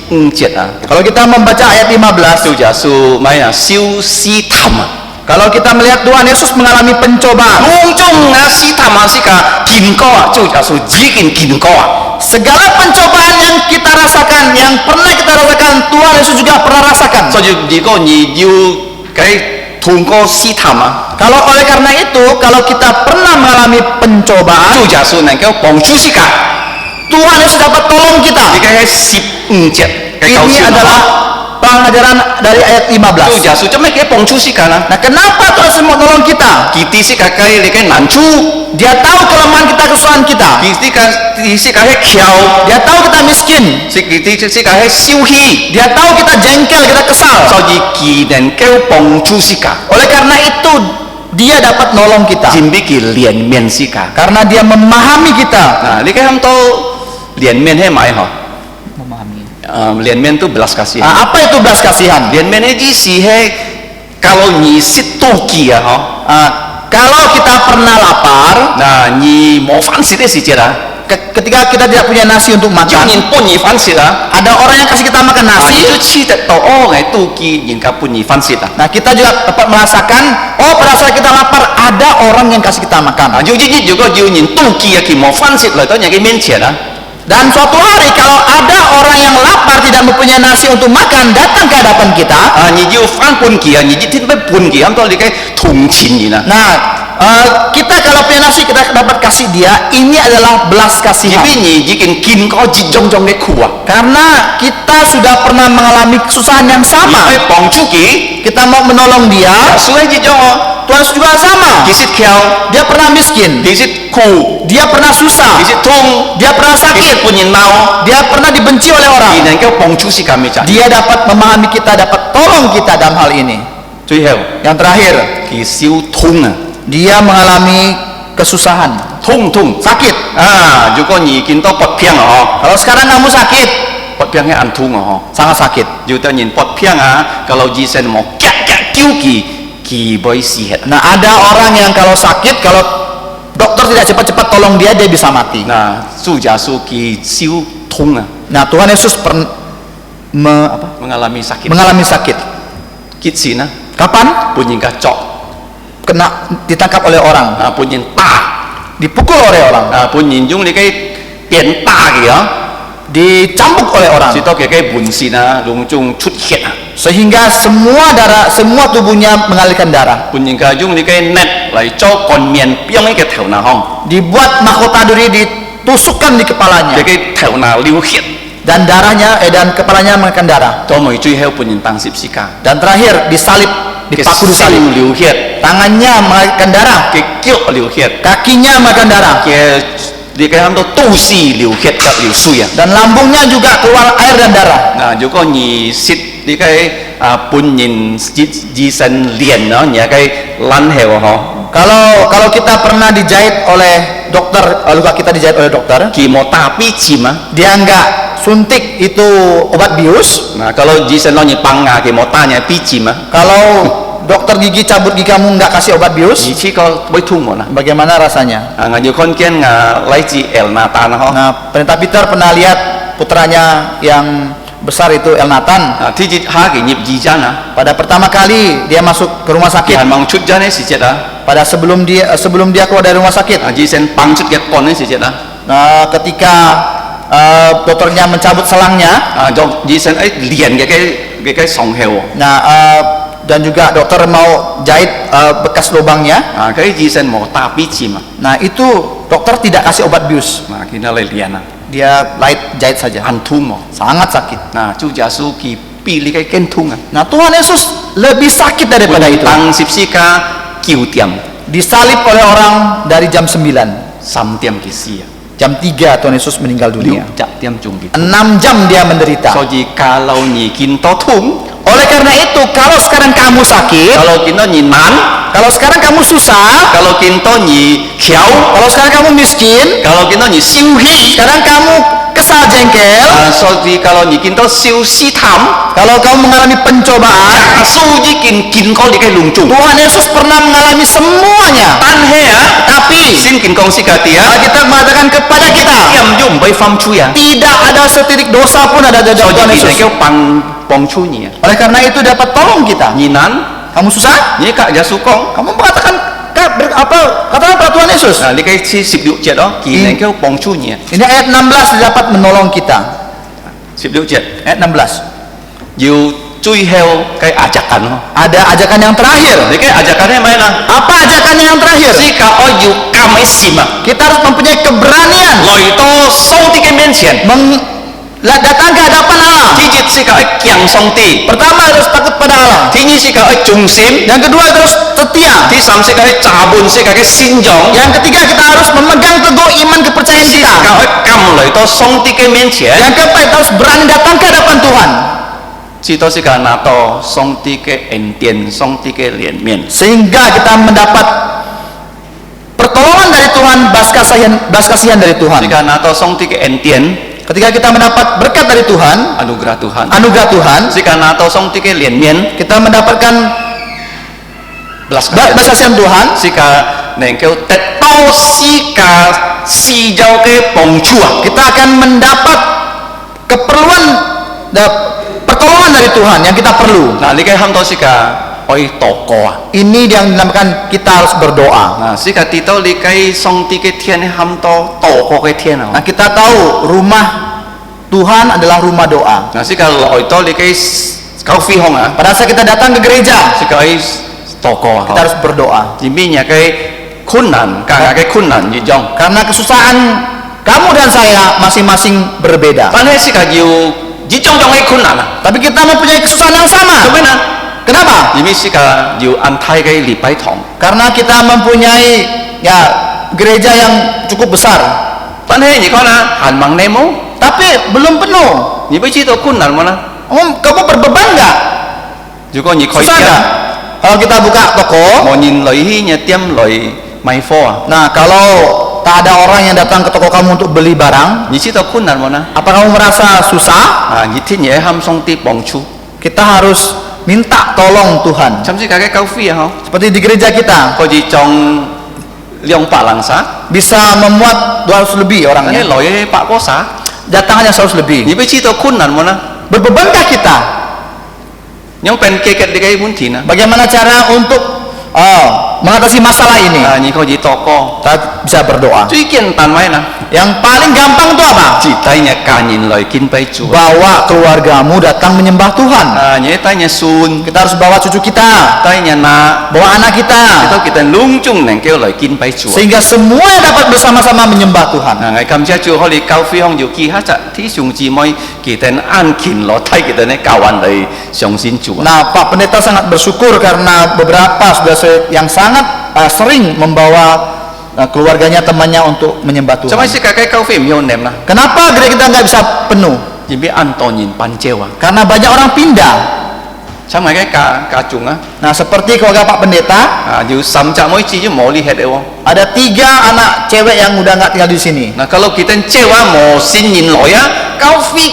14 à Kalau kita membaca ayat 15, Chúa Giêsu mấy à siêu si thầm à kalau kita melihat Tuhan Yesus mengalami pencobaan, Mung chung na si thầm à si cả kinh co à Chúa Giêsu chỉ kinh co à segala pencobaan yang kita rasakan, yang pernah kita rasakan, Tuhan Yesus juga pernah rasakan. so chỉ có nhìn yêu cái thùng co si thầm à Kalau oleh karena itu, kalau kita pernah mengalami pencobaan, Chúa Giêsu này cái bóng chú si cả Tuhan Yesus dapat tolong kita. thì cái 14 cái câu Ini chuyện adalah pengajaran dari ayat Chúa 15. Giêsu cho mấy cái bóng chú si cả là Nah, kenapa Tuhan Yesus mau nolong kita? kỳ si cả cái nạn chú Dia tahu kelemahan kita, kesalahan kita. kỳ si cả cái khéo Dia tahu kita miskin. si cả cái siêu hi Dia tahu kita jengkel, kita kesal. so gì kỳ nên cái bóng chú si cả Oleh karena itu, dia dapat nolong kita. chính bị kỳ liền miên si cả Karena dia memahami kita. nah đi cái ham to liền miên hay mãi hả Memahami. liền miên tu belas kasihan Apa itu belas kasihan? liền miên ấy si hay kalau nhị sit tu kia hả Kalau kita pernah lapar, nah nhị mau phán xịt si cera ketika kita tidak punya nasi untuk cho makan, nhìn pun nhị phán xịt à ada orang yang kasih kita makan nasi. itu chi tak tahu oh ngai tu ki nhìn ka pun nhị phán xịt à Nah, kita juga dapat merasakan, oh pada saat kita lapar ada orang yang kasih kita makan. dù gì dù có dù nhìn tu ki ki mau phán xịt lại tới nhà cái miên tiền à Dan suatu hari kalau ada orang yang lapar tidak mempunyai nasi untuk makan datang ke hadapan kita, nhị dù phán pun ki nhị chỉ thích với pun ki ham to đi cái thùng chín nhị na nah kita kalau punya nasi kita dapat kasih dia, ini adalah belas nhị kasihan. biết nhị chỉ cần kin có chỉ trong trong cái khu à Karena kita sudah pernah mengalami kesusahan yang nhị sama, phải bóng chú ki kita mau menolong dia. suai chỉ cho Tuhan Yesus juga sama. ki sit khéo Dia pernah miskin, ki sit khu dia pernah susah, ki sit thung dia pernah ki sit sakit, pun nhìn mau dia pernah dibenci oleh ki orang. nên cái bóng chú si kami cak Dia dapat memahami kita, dapat tolong kita dalam hal ini.最後 Yang terakhir, ki siêu thung à dia mengalami kesusahan, 痛痛 sakit. 啊！如果你見到骨片哦， Kalau sekarang kamu sakit, 骨片嘅硬痛哦， sangat sakit. 有啲人骨片啊，kalau 醫生冇夾夾叫佢會死hết. Nah, ada orang yang kalau sakit, kalau dokter tidak cepat-cepat tolong dia bisa mati. 嗱，主耶穌佢燒痛啊， Nah, Tuhan Yesus mengalami sakit. mengalami sakit. 幾時呢？ Kapan? 半人家作 Ditangkap oleh orang, 啊，半人打 dipukul oleh orang, 啊，半人用你嘅鞭打嘅啊， dicambuk oleh orang, 至到佢嘅門線啊，隆中出血啊， sehingga semua tubuhnya mengalirkan darah. 半人家用你嘅 net 嚟做冠冕，用你嘅頭拿項， Dibuat mahkota duri ditusukkan di 你 kepalanya 嘅頭拿流血， dan dan kepalanya mengeluarkan darah. 到尾最後半人當十字架， Dan terakhir disalib, 佢 dipaku disalib. 手流血， Tangannya mengalirkan darah, 佢腳流血， kakinya mengalirkan darah, 佢你嘅喊到都是流血及流水啊。 dan lambungnya juga keluar air dan darah. 嗱，如果你識你嘅半人醫生練咯，你嘅爛後嗬， Kalau kita pernah dijahit oleh dokter, luka kita dijahit oleh dokter, 佢冇打鼻針啊。 dia enggak suntik itu obat bius. Nah, kalau jisen lo nyepang nga ke mota nya pici mah, Kalau dokter gigi cabut gigi kamu enggak kasih obat bius, ichi ko boy tung mo na. bagaimana rasanya? Nga yo kon ken nga lai ji el nata na ho. Nah, Pendeta Peter pernah lihat putranya yang besar itu Elnatan. Ti ji ha ke nyip ji jana. Pada pertama kali dia masuk ke rumah Ki sakit, han mang chut jane si jet ah. pada sebelum dia keluar dari rumah sakit, Jisen pang chut ke kon si jet ah. nah, ketika dokternya mencabut selangnya, Jong jisen ai lien ke song heo. nah dan juga dokter mau jahit bekas lubangnya, Kai jisen mo ta pici mah. nah itu dokter tidak kasih obat bius, Nah, kina le lien ah. dia light jahit saja, An tung mo. sangat sakit. Nah, chu jasu ki pilih kai ken tung ah. Nah, Tuhan Yesus lebih sakit daripada itu, Tang sipsika kiu tiam. disalib oleh orang dari jam 9, Sam tiam ki si. jam 3 Tuhan Yesus meninggal Liu dunia. jak tiam chung ki. 6 jam dia menderita. So ji kalau nyi kinto tung, Oleh karena itu, kalau sekarang kamu sakit, kalau kinto nyi nan, kalau sekarang kamu susah, kalau kinto nyi kiau, kalau sekarang kamu miskin, kalau kinto nyi siu hi, sekarang kamu kesal jengkel, so ji kalau nyi kinto siu si tam, kalau kamu mengalami pencobaan, su ji kin ko di kai lung chung. Tuhan Yesus pernah mengalami semuanya. Tan he ah, Tapi sin kin kong si kati ah, Alkitab mengatakan kepada kita, tiam yum bai fam chu ya. tidak ada setitik dosa pun ada dalam So Tuhan ji Yesus. ki pang pong chu nyi. Oleh karena itu dapat tolong kita. Nyi nan, Kamu susah? nyi kak ja su kong. Kamu mengatakan katakan pada Tuhan Yesus. Nah, di kai si sip liu jet oh, ki neng kêu pong chu nyi. Ini ayat 16 dapat menolong kita. Sip liu jet. Ayat 16. Yu cui heo kai ajakan oh. Ada ajakan yang terakhir. Di kai ajakannya mana? Apa ajakannya yang terakhir? Jika oh yu kamai sima. Kita harus mempunyai keberanian Loi to song di ke mencian. datang ke hadapan Allah. Tijit si ka kiang song ti. Pertama harus takut pada Allah. Tini si ka chung sim. Yang kedua harus setia. Ti sam si ka cabun si ka sin jong. Yang ketiga kita harus memegang teguh iman kepercayaan Si kita. ka kam loi to song ti ke mencian. Yang keempat kita harus berani datang ke hadapan Tuhan. Si to si ka na to song ti ke entien song ti ke lien mien. Sehingga kita mendapat pertolongan dari Tuhan, belas kasihan dari Tuhan. Si ka na to song ti ke entien Ketika kita mendapat berkat dari Tuhan, anugerah Tuhan. anugerah Tuhan, Si ka na to song ti ke lien mien kita mendapatkan belas belas kasihan Tuhan. si ka neng kêu tet to si ka si jau ke pong chua. Kita akan mendapat keperluan pertolongan dari Tuhan yang kita perlu. Nah, li kai ham to si ka oi toko ah. Ini yang dinamakan kita harus berdoa. Nah, si ka ti to li kai song ti ke tian ham to toko ke tian ah. Nah, kita tahu rumah Tuhan adalah rumah doa. Nah, si ka loi to li kai kau fi hong ah. Pada saat kita datang ke gereja, Si ka oi toko kita harus berdoa. Jiminya kai kunan, ka kai kunan ji jong. Karena kesusahan kamu dan saya masing-masing berbeda. Pan he si ka jiu ji jong jong ai kunan ah. Tapi kita mempunyai kesusahan yang sama. Sebenarnya Kenapa? Jimi si ka jiu an thai kai li pai thong. Karena kita mempunyai gereja yang cukup besar, Pan he ni ko na han mang nemo. tapi belum penuh. Ni bai chi to kunan mo na. Kamu berbeban nggak? Ju ko ni koi Susah tian. nggak? Kalau kita buka toko, mọi nhìn lợi hi nhà tiêm lợi máy phò nah kalau tak ada orang yang datang ke toko kamu untuk beli barang, nhị chỉ tao khôn nào mà na apa kamu merasa susah? nhị thiết nhẹ ham song ti bong chu Kita harus minta tolong Tuhan. chăm chỉ cả cái cao phi hả Seperti di gereja kita, có gì trong liang pak lang sa bisa memuat 200 lebih cái orangnya. lợi pak có sa Datang hanya 100 lebih. nhị bây chỉ tao khôn nào mà na Berbebankah kita? những pen kê kẹt đi cái muốn thì na Bagaimana cara untuk mengatasi masalah ini? nhị có gì to co Kita bisa berdoa. tuy kiên tàn mai na Yang paling gampang itu apa? chỉ tay nhà cả nhìn lời kinh bay chúa Bawa keluargamu datang menyembah Tuhan. nhị tay nhà sun Kita harus bawa cucu kita, tay nhà na bawa anak kita, tao kita lung chung neng kêu lời kinh bay chúa sehingga semua dapat bersama-sama menyembah Tuhan. ngày cảm giác chúa họ đi cao phi hong nhiều kỳ hát chặt thí sung chi moi kita an kin lo thay kita ne kawan lời song sin chúa Nah, Pak Pendeta sangat bersyukur karena beberapa saudara yang sangat sering membawa keluarganya, temannya untuk menyembah cho Tuhan. mấy cái cao phi nhiều nem na Kenapa gereja kita nggak bisa penuh? chỉ biết an to nhìn pan treo à Karena banyak orang pindah. trong mấy cái cả chung á Nah, seperti keluarga Pak Pendeta, dù sắm chạm mỗi chi chứ mau đi hết đấy không ada 3 anak cewek yang udah nggak tinggal di sini. nah kalau kita treo á mau xin nhìn lỗi á cao phi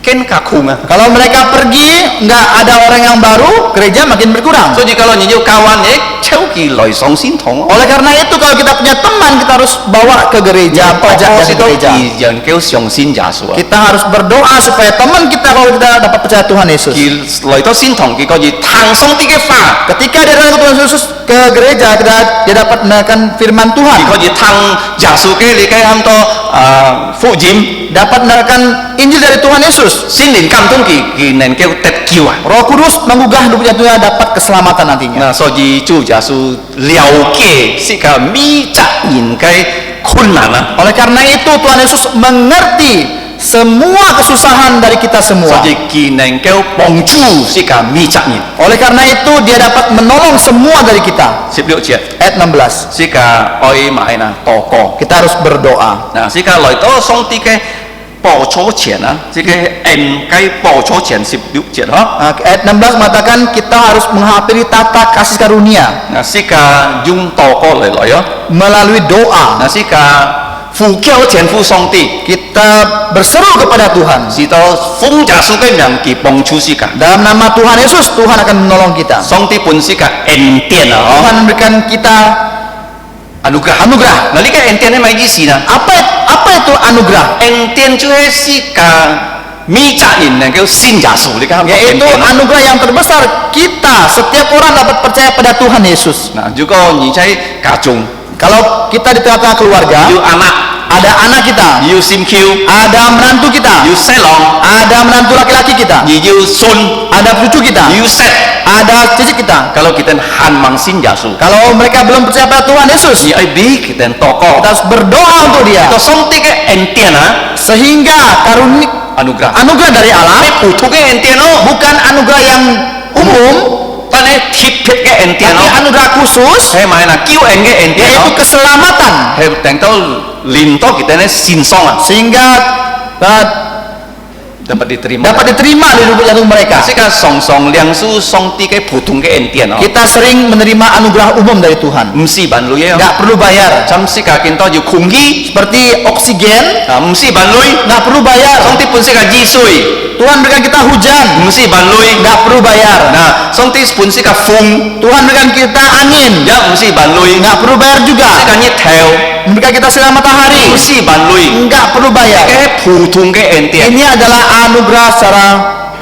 ken cả khung à Kalau mereka pergi, nggak ada orang yang baru, gereja makin berkurang. so kalau nhiều kawan ấy treo kỳ lỗi song sin thong Oleh karena itu, kalau kita punya teman, kita harus bawa ke gereja, pajak si dari gereja. kỳ dần kêu song sin giả số Kita harus berdoa supaya teman kita, kalau kita dapat percaya Tuhan Yesus, kỳ lỗi đó sin thong kỳ có gì thang song tí cái pha ketika dia datang ke Tuhan Yesus ke gereja, dia dapat mendengarkan firman Tuhan, thì có gì thằng giả sử cái ham to phụ diệm dapat mendengarkan Injil dari Tuhan Yesus. xin đến cam thông kỳ nền kêu tết kiều à Roh Kudus menggugah hidupnya, dia dapat keselamatan nantinya. nah so gì chủ giả sử liao kê si cả mi chặt nhìn cái khôn nạn à Oleh karena itu, Tuhan Yesus mengerti semua kesusahan dari kita so semua. gì kỳ nền kêu bong chu si cả mi chặt nhìn Oleh karena itu, dia dapat menolong semua dari kita. xếp liệu chuyện Ayat 16, si cả oi mãi na to co kita harus berdoa. nah si cả lời đó xong tí cái bỏ chỗ钱啊si cái em cái bỏ chỗ钱xếp liệu chuyện hả Nah, ayat 16 mengatakan kita harus menghampiri tata kasih karunia nah si cả dùng to co lời á melalui doa. nah si cả phụ kéo tiền phụ xong tí Kita berseru kepada Tuhan. si tao phung giả sử cái miệng kỳ bong chu si cả Dalam nama Tuhan Yesus, Tuhan akan menolong kita. xong tí pun si cả en tiền à Tuhan memberikan kita anugerah anugerah. nah li cái en tiền này mày gì gì na Apa itu anugerah? en tiền chú hết si cả mi trả nhìn này kêu xin giả sử li cái Yaitu anugerah yang terbesar. Kita, setiap orang dapat percaya pada Tuhan Yesus. nah juga nhìn thấy cả chung Kalau kita di tengah-tengah keluarga, you anak ada anak kita, you sim kiu ada menantu kita, you selong ada menantu laki-laki kita, you sun ada cucu kita, you set ada cicit kita. kalau kita han mang xin giả sử Kalau mereka belum percaya pada Tuhan Yesus, ni ai bi kita toko kita harus berdoa untuk dia, to xong tí cái en tiền á sehingga anugerah anugerah dari Allah cái phụ thuộc cái en tiền đó bukan anugerah yang umum, ta này thịt thịt cái en tiền tapi đó anugerah khusus, hay mà là kêu en cái en tiền yaitu đó keselamatan, hay thành tao lin to kita này xin xong à sehingga dapat diterima dapat diterima di hidup jantung mereka. Kasi ka song liang su song ti cái phù thùng cái en tiền đó Kita sering menerima anugerah umum dari Tuhan, mesti ban lui ya nggak perlu bayar, chăm si ka kinto ju khung hi seperti oksigen, mesti ban lui nggak perlu bayar. song ti pun si ka ji sui Tuhan berikan kita hujan, mesti ban lui nggak perlu bayar. nah song ti pun si ka phung Tuhan berikan kita angin, ya mesti ban lui nggak perlu bayar juga. si ka nyet theo Memberikan kita sinar matahari, mesti ban lui nggak perlu bayar. cái phù thùng cái en tiền Ini adalah anugerah secara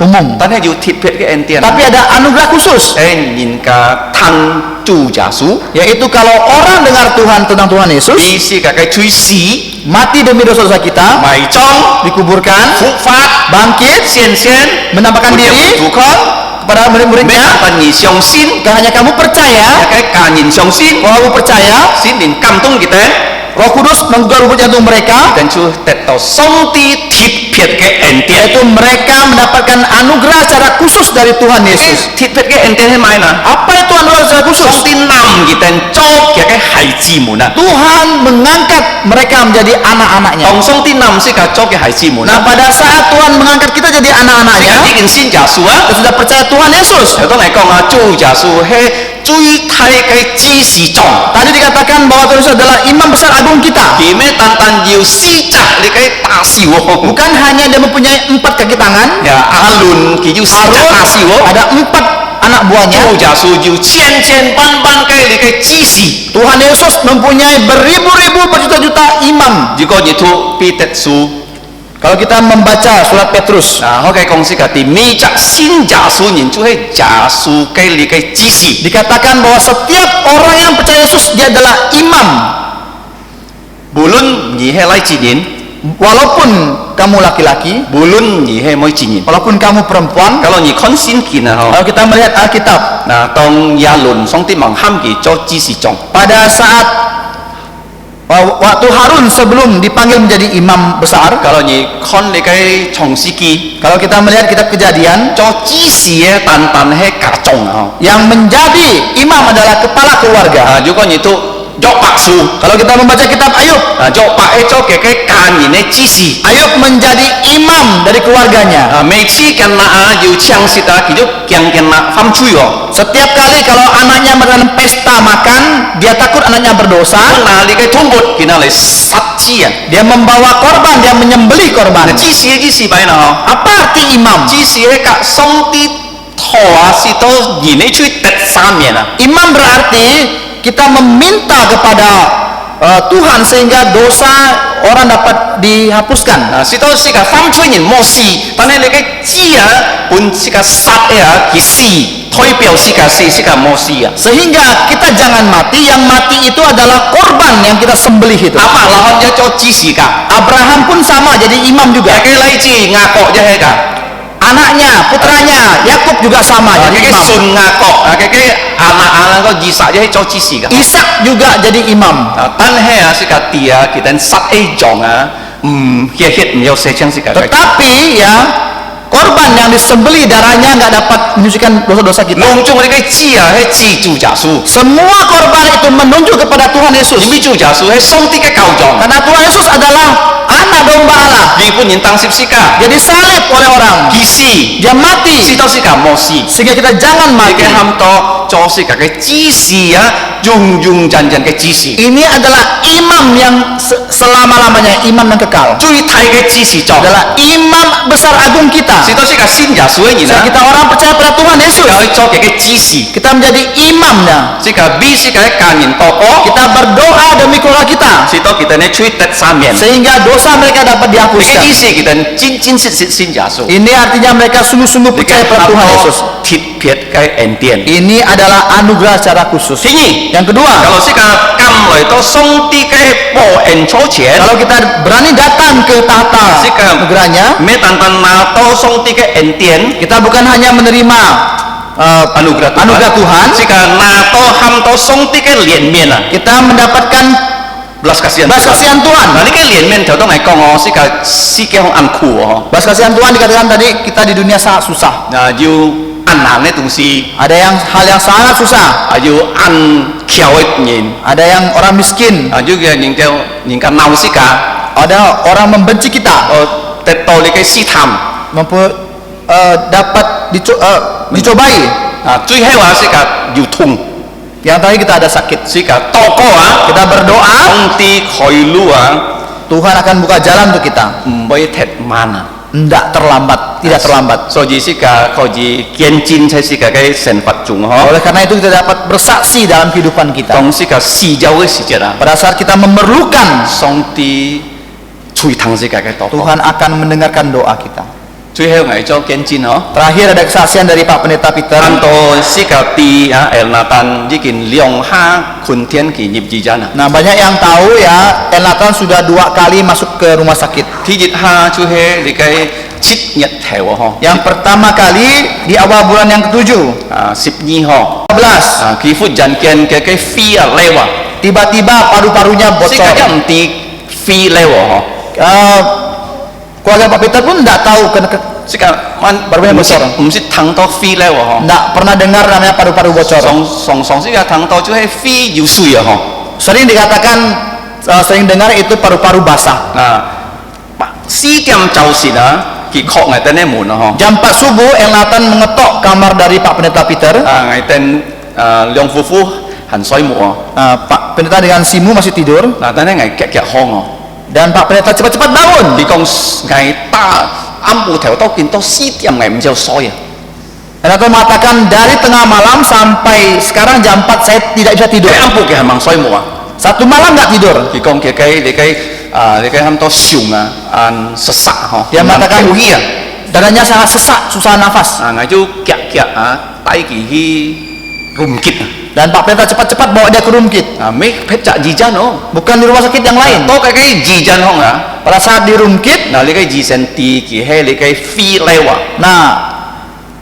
umum. ta này ju thịt phết cái en tiền Tapi ada anugerah khusus, nhìn ka thăng chủ giả su yaitu kalau orang dengar Tuhan tentang Tuhan Yesus, đi si ka cái chui xí mati demi dosa-dosa kita, mày trong dikuburkan, phúc phát bangkit, xiên xiên menampakkan diri thủ con kepada mấy murid-muridnya. ta nhìn song xin Bukan hanya kamu percaya, cái cả nhìn song xin kalau kamu percaya, xin đến cầm tung kita Roh Kudus menggugah rumput jantung mereka, dan cu tet 到上帝特别嘅恩典。 yaitu mereka mendapatkan anugerah secara khusus dari Tuhan Yesus. 特別嘅恩典係咩呢？ Apa itu anugerah secara khusus? 上帝男兒哋做嘅孩子們啊， Tuhan mengangkat mereka menjadi anak-anaknya. 當上帝男是嘅做嘅孩子們 Nah, 啊， pada saat Tuhan mengangkat kita jadi 呢 anak-anaknya, 個已經信耶穌啊。 kita sudah percaya Tuhan Yesus. 頭先嚟講啊，主耶穌係最大嘅指示長， Tadi dikatakan bahwa Tuhan Yesus adalah imam besar agung kita. 而咩單單要施責你嘅打事喎。 Bukan hanya dia mempunyai 4 kaki tangan, 呀，阿倫佢要施責打事喎。 ada 4 anak 主 buahnya. 耶穌要千千萬萬嘅你嘅指示。 Tuhan Yesus mempunyai beribu-ribu berjuta-juta imam. 如果你讀彼得書， Kalau kita membaca surat Petrus, 啊，我嘅講是嘅，第每隻信耶穌人就係耶穌嘅你嘅指示。 dikatakan bahwa setiap orang yang percaya Yesus dia adalah imam. 無論你係來自人， Walaupun kamu laki-laki, 無論你係冇自人， walaupun kamu perempuan, kalau 你看聖經啊， kalau kita melihat Alkitab, 嗱，當亞倫上帝望喊佢做指示長， pada saat waktu Harun sebelum dipanggil menjadi imam besar, kalau 你看你嘅創世記， kalau kita melihat kitab Kejadian, 做指示嘅單單係家長啊， yang menjadi imam adalah kepala keluarga. 啊，如果你讀約伯書， Kalau kita membaca kitab Ayub, 啊，約伯係做嘅家人嘅指示。 Ayub menjadi imam dari keluarganya. 啊，每次跟那要槍舌啊，佢都驚那犯罪哦。 Setiap kali kalau anaknya melakukan pesta makan, dia takut anaknya berdosa, 那你嘅通活，見到嚟殺子啊！ dia membawa korban, dia menyembelih korban. 指示嘅指示擺啦， Apa arti imam? 指示係隔上帝拖啊，是到而你出得三面啊！ Imam berarti kita meminta kepada Tuhan sehingga dosa orang dapat dihapuskan. 啊，是到是個犯罪人冇事，但係你嘅子啊，本是個殺嘅啊，佢死，代表是個死，是個冇事啊！ Sehingga kita jangan mati, yang mati itu adalah korban yang kita sembelih itu. 阿伯拉罕一做指示㗎， Abraham pun sama jadi imam 有 juga. 嘅例子雅各一係㗎。 Anaknya, putranya, Yakub juga sama jadi 嘅 imam. 順雅各啊，嘅阿個以撒一做指示㗎。 Ishak juga jadi imam. 啊，但係啊，是個地啊，佢等殺一種啊，血唔有射槍是個。 Tetapi ya, korban yang disembelih darahnya nggak dapat menyucikan dosa-dosa kita. 隆中你嘅子啊，係指主耶穌， Semua korban itu menunjuk kepada Tuhan Yesus. 因為主耶穌係上帝嘅救主， Karena Tuhan Yesus adalah anak domba Allah. 佢本人當十字架， Dia disalib oleh orang. 佢死， Dia mati. 死到是個冇死。 Sehingga kita jangan 你 mati. 嘅喊到做是個嘅指示啊，用真嘅指示， Ini adalah imam yang selama-lamanya, imam yang kekal. 最大嘅指示做， Adalah imam besar agung kita. 是到是個信耶穌嘅人 Saat 啊， kita orang percaya pada Tuhan Yesus, 有去做佢嘅指示， kita menjadi imamnya. 是個比是個家人多過， Kita berdoa demi keluarga kita 是到佢哋呢吹得三面。 sehingga dosa mereka dapat 你嘅 dihapuskan. 意思佢哋真信耶穌。 Ini artinya mereka sungguh-sungguh 你 percaya 嘅 pada Tuhan Yesus. 特別嘅恩典。 Ini adalah anugerah secara khusus. 第二， Yang kedua, kalau si kam來到上帝嘅寶恩座前， kalau kita berani datang ke tahta si kam anugerahnya, 咩單單拿到上帝嘅恩典 kita bukan hanya menerima anugerah Tuhan, si kam拿到喊到上帝嘅憐憫啊， kita mendapatkan belas kasihan belas kasihan Tuhan. 嗱，呢個憐憫頭都係講我si kam si嘅好暗苦哦， Belas kasihan Tuhan dikatakan tadi kita di dunia sangat susah. 嗱要按難嘅東西， Ada yang hal yang sangat susah, 要按橋嘅人， ada yang orang miskin, 要嘅人就人家鬧si kam， ada orang membenci kita, 得到你嘅試探， dapat dicobai. 最後話si kam要痛， Yang tadi kita ada sakit, si kam禱告啊， kita berdoa, 上帝開路啊。 Tuhan akan buka jalan untuk kita. 唔會踢慢啊！ Tidak terlambat, tidak terlambat. 所以是個可以見證才是個嘅神法中嗬。 Oleh karena itu kita dapat bersaksi dalam kehidupan kita. 當是個需要嘅時節啊， Pada saat kita memerlukan, 上帝垂聽是個嘅禱告。 Tuhan akan mendengarkan doa kita. 最後係做見證嗬。 Terakhir ada kesaksian dari Pak Pendeta Peter. 看到是個地啊，Elnatan已經兩下坤天嘅入醫院啊。 Nah, banyak yang tahu ya, Elnatan sudah 2 kali masuk ke rumah sakit. 第一下就係你嘅7日頭嗬， Yang pertama kali di awal bulan yang ke-7, 12號 12, 佢忽然間嘅肺啊裂啊， tiba-tiba paru-parunya 是個 bocor. 唔知肺裂嗬。keluarga Pak Peter pun tidak tahu Sika man Baru yang bocor. mesti tang to fee le ho. tidak pernah dengar namanya paru-paru bocor. Song sika tang to 就係 fee 有水啊 ho. Sering dikatakan, sering dengar itu paru-paru basah. Nah, 4點就時啊，佢確係等你門啊 ho. Jam 4 subuh El Nathan mengetok kamar dari Pak Pendeta Peter. 啊，係等兩夫婦行水木啊。 Pak Pendeta dengan Simu masih tidur, 嗱，等你係夾康哦。 dan Pak Pendeta cepat-cepat bangun. 佢講係打暗部頭都見到4點係唔知有水啊。 El Nathan mengatakan dari tengah malam sampai sekarang jam 4 saya tidak bisa tidur. 佢暗部嘅係盲水木啊。 Satu malam nggak tidur. 佢講佢你咁多上啊，實嗬。 Dia mengatakan 啊， dadanya sangat sesak, susah nafas. 啊，我就夾啊，帶佢去rumkit啊。 Dan Pak Pendeta cepat-cepat bawa dia ke Rumkit, 啊，咩劈隻耳針哦。 bukan di rumah sakit yang lain. 多嘅耳針空啊。 Pada saat di Rumkit, 嗱，你嘅耳神地佢係你嘅飛流啊。 nah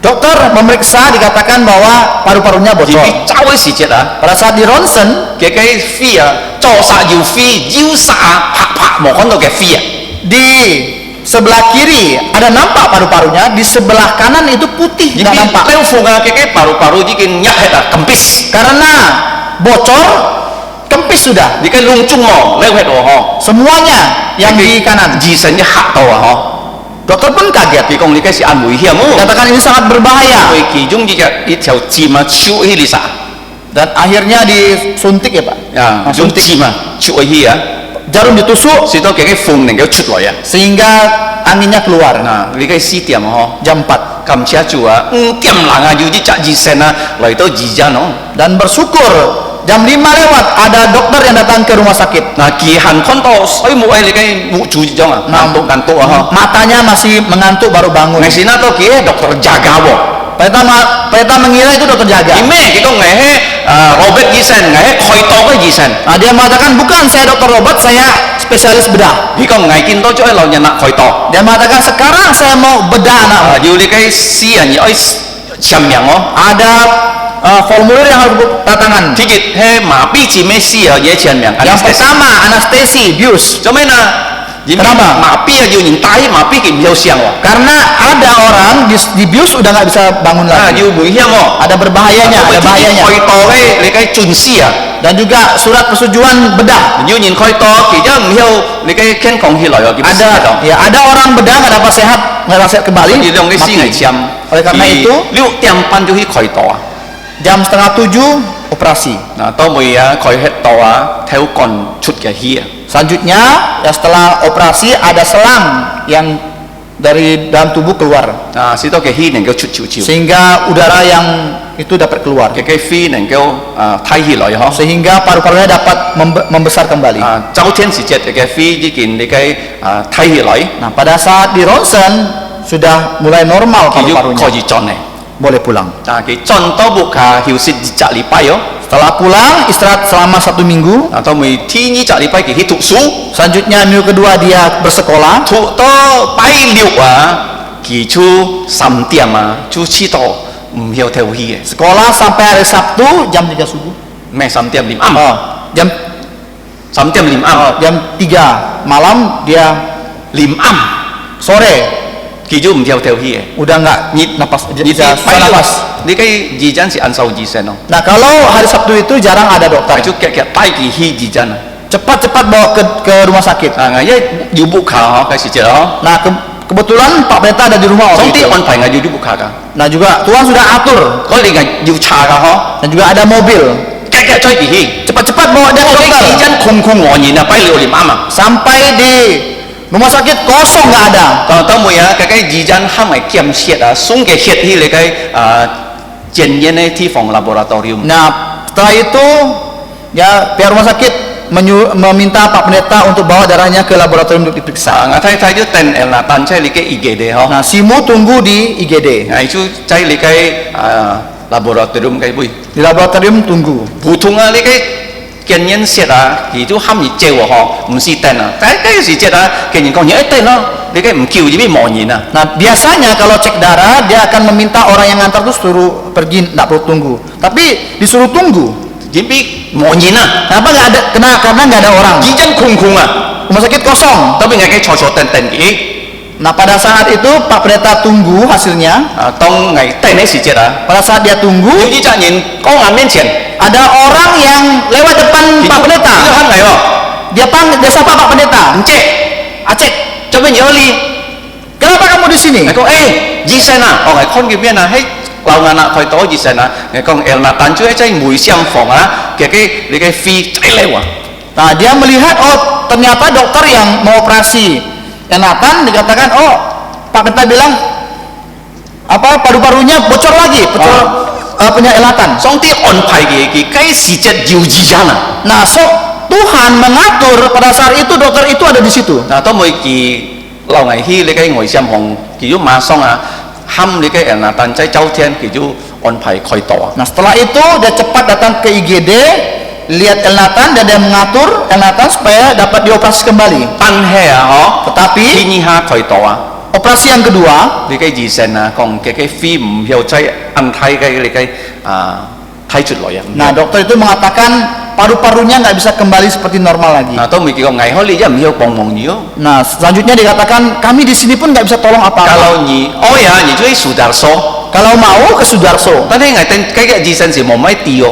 dokter memeriksa dikatakan bahwa paru-parunya 而 bocor. 佢走嘅時節啊， Pada saat di ronsen, 佢嘅飛啊，左殺要飛，右殺啊，拍冇看到嘅飛啊。 di sebelah kiri ada nampak paru-parunya, di sebelah kanan itu putih 而 nggak 佢 nampak. 流風啊，佢paru-paru已經一係啊，kempis。 Karena bocor, kempis sudah. 你嘅窿中喎，流血喎嗬。 Semuanya yang di kanan. 耳神一嚇到啊嗬。 Dokter pun kaget. 佢講你嘅是按危險喎。 Katakan ini sangat berbahaya. 佢其中一條箭啊，超起你殺。 Dan akhirnya disuntik ya Pak. 啊， Nah, 用 suntik. 箭啊，超起啊， Jarum ditusuk 使到佢嘅風能夠出來啊。 sehingga anginnya keluar. 嗱，你嘅4點嗬。 Jam 4. 咁車做啊，5點零啊，要啲隻耳神啊嚟到耳針咯。 Dan bersyukur jam 5 lewat ada dokter yang datang ke rumah sakit. 嗱，kỳ hành看到水母喺你嘅目注咗啊，眼督啊嗬。 Matanya masih mengantuk baru bangun. ngay sini tuh kia dokter jaga wo. Pendeta mengira itu dokter jaga. Ime kita ngehe Robert Gisen, ngehe koito ke Gisen. Nah, dia mengatakan bukan saya dokter Robert, saya spesialis bedah. Kita ngekin to coy lo nyenak koito. Dia mengatakan sekarang saya mau bedah anakmu. Yuli kai si ani oi siamyang oh. Ada formulir yang harus tanda tangan. Tikit he ma pi chi me si ya ye siamyang. Yang pertama anestesi bius. Kenapa? Kenapa? Ma pi ya yunin tai ma pi kim hiao siang wo. Karena ada orang di bius udah nggak bisa bangun Ah, lagi. yu bui hiam wo. Ada berbahayanya, ada bahayanya. Koito he le kai chun si ya. Dan juga surat persetujuan bedah. Yunin koito ki jam hiao le kai ken kong hi lo yo. Ada orang bedah nggak dapat sehat, nggak dapat sehat kembali. Di dong si ngai siam. Oleh karena itu 6點半就去開刀啊！ jam 6:30 operasi. 嗱，當每啊開hết刀啊，theo con chút cái hi à. Selanjutnya ya setelah operasi ada selang yang dari dalam tubuh keluar À, si to cái hi neng kêu chút chiu chiu. sehingga udara yang itu dapat keluar Cái phi neng kêu thay hi lại hả? sehingga paru-parunya dapat membesar kembali. À, cháu thiên sử chết cái phi chỉ kiện cái thay hi lại. Nah, pada saat di ronsen sudah mulai normal Thì giúp paru-parunya. coi gì tròn này. Boleh pulang. À, cái tròn to buộc hiểu sinh chả lý bay yo. Setelah pulang istirahat selama 1 minggu. À, tao mới thi như chả lý bay cái thụ sú. Selanjutnya minggu kedua dia bersekolah. Thụ to bay liệu kỳ chu 3 điểm chu chi to hiểu theo hi. Sekolah sampai hari Sabtu jam 3 subuh. Mẹ 3 điểm lim am. Jam 3 điểm lim am. jam 3 malam dia Lim am. sore Kỳ chu theo theo hi. udah nggak napas bisa susah napas. Đi cái gì chân si ăn sâu gì sen không? Nah, kalau hari Sabtu itu jarang ada dokter. Tại chú kẹt tay kỳ hi gì chân. Cepat-cepat bawa ke rumah sakit. À ngày ấy yêu bụng khá hả cái gì chứ đó. Nah, kebetulan Pak Pendeta ada di rumah waktu Xong itu. thì on phải ngày yêu bụng khá cả. Nah, juga Tuhan sudah atur Có đi ngày yêu trà cả hả? dan juga ada mobil. Kẹt chơi kỳ hi. Cepat-cepat bawa dia ke Cái gì dokter. chân khung khung ngồi nhìn là bay liều liềm am à. Sampai di rumah sakit kosong nggak ada. Tao mày cái gì chân ham mày kiểm xét xuống cái xét hi cái检验này thi phòng laboratorium. Nah, setelah itu ya pihak rumah sakit meminta Pak Pendeta untuk bawa darahnya ke laboratorium untuk diperiksa. Ngã thay chứ tên là tan chơi lý cái IGD hả? Nah, Simu tunggu di IGD. Ngài chú chơi lý cái laboratorium cái bui. Di laboratorium tunggu.普通啊，你cái检验室啊，佢都喊你借喎嗬，唔是tên啊。cái時節啊，竟然講嘢一tên咯，你cái唔叫gì biết mò nhìn à. Nah, biasanya kalau cek darah dia akan meminta orang yang ngantar tuh suruh pergi, nggak perlu tunggu. Tapi disuruh tunggu. Chỉ biết mò nhìn à. Kenapa nggak ada? Karena nggak ada orang. Chỉ chân khung khung à. rumah sakit kosong. Tapi ngai cái cho ten gi. Nah pada saat itu Pak Pendeta tunggu hasilnya. Tong ngai ten ấy時節 Pada saat dia tunggu, 要醫責人公眼面前， ada orang yang lewat depan Pak Pendeta. 呢個係咪喎？ Dia sapa Pak Pendeta. 唔知， Acek, 做乜嘢你？ kenapa kamu di sini? 你講醫生啊，我係看見邊啊？喺樓眼啊，佢多醫生啊，你講但係喺梅香房啊，你嘅飛仔嚟喎。 Nah dia melihat, oh ternyata dokter yang mau operasi Nathan, dikatakan, oh Pak Pendeta bilang apa paru-parunya bocor lagi, punya Nathan. 上帝安排嘅該時節要醫生啊。 Nah Tuhan mengatur pada saat itu dokter itu ada di situ. 嗱，當每期樓危險，你嘅梅香房，佢要馬上啊，喊你嘅但在周天，佢要安排開刀啊。 Nah setelah itu dia cepat datang ke IGD, lihat Nathan dan dia mengatur Nathan supaya dapat dioperasi kembali. 但係啊， Tetapi 天醫下開刀啊。 operasi yang kedua, 你嘅醫生啊，講嘅飛唔要再按睇嘅你嘅睇出來啊。 nah dokter itu mengatakan paru-parunya nggak bisa kembali seperti normal lagi. 嗱，都未見過危可你一唔要幫忙你哦。 Nah selanjutnya dikatakan kami di sini pun nggak bisa tolong apa-apa. Kalau你ya，你就去Sudarso， Kalau mau ke Sudarso. 但係危等嗰個醫生是冇咩地哦。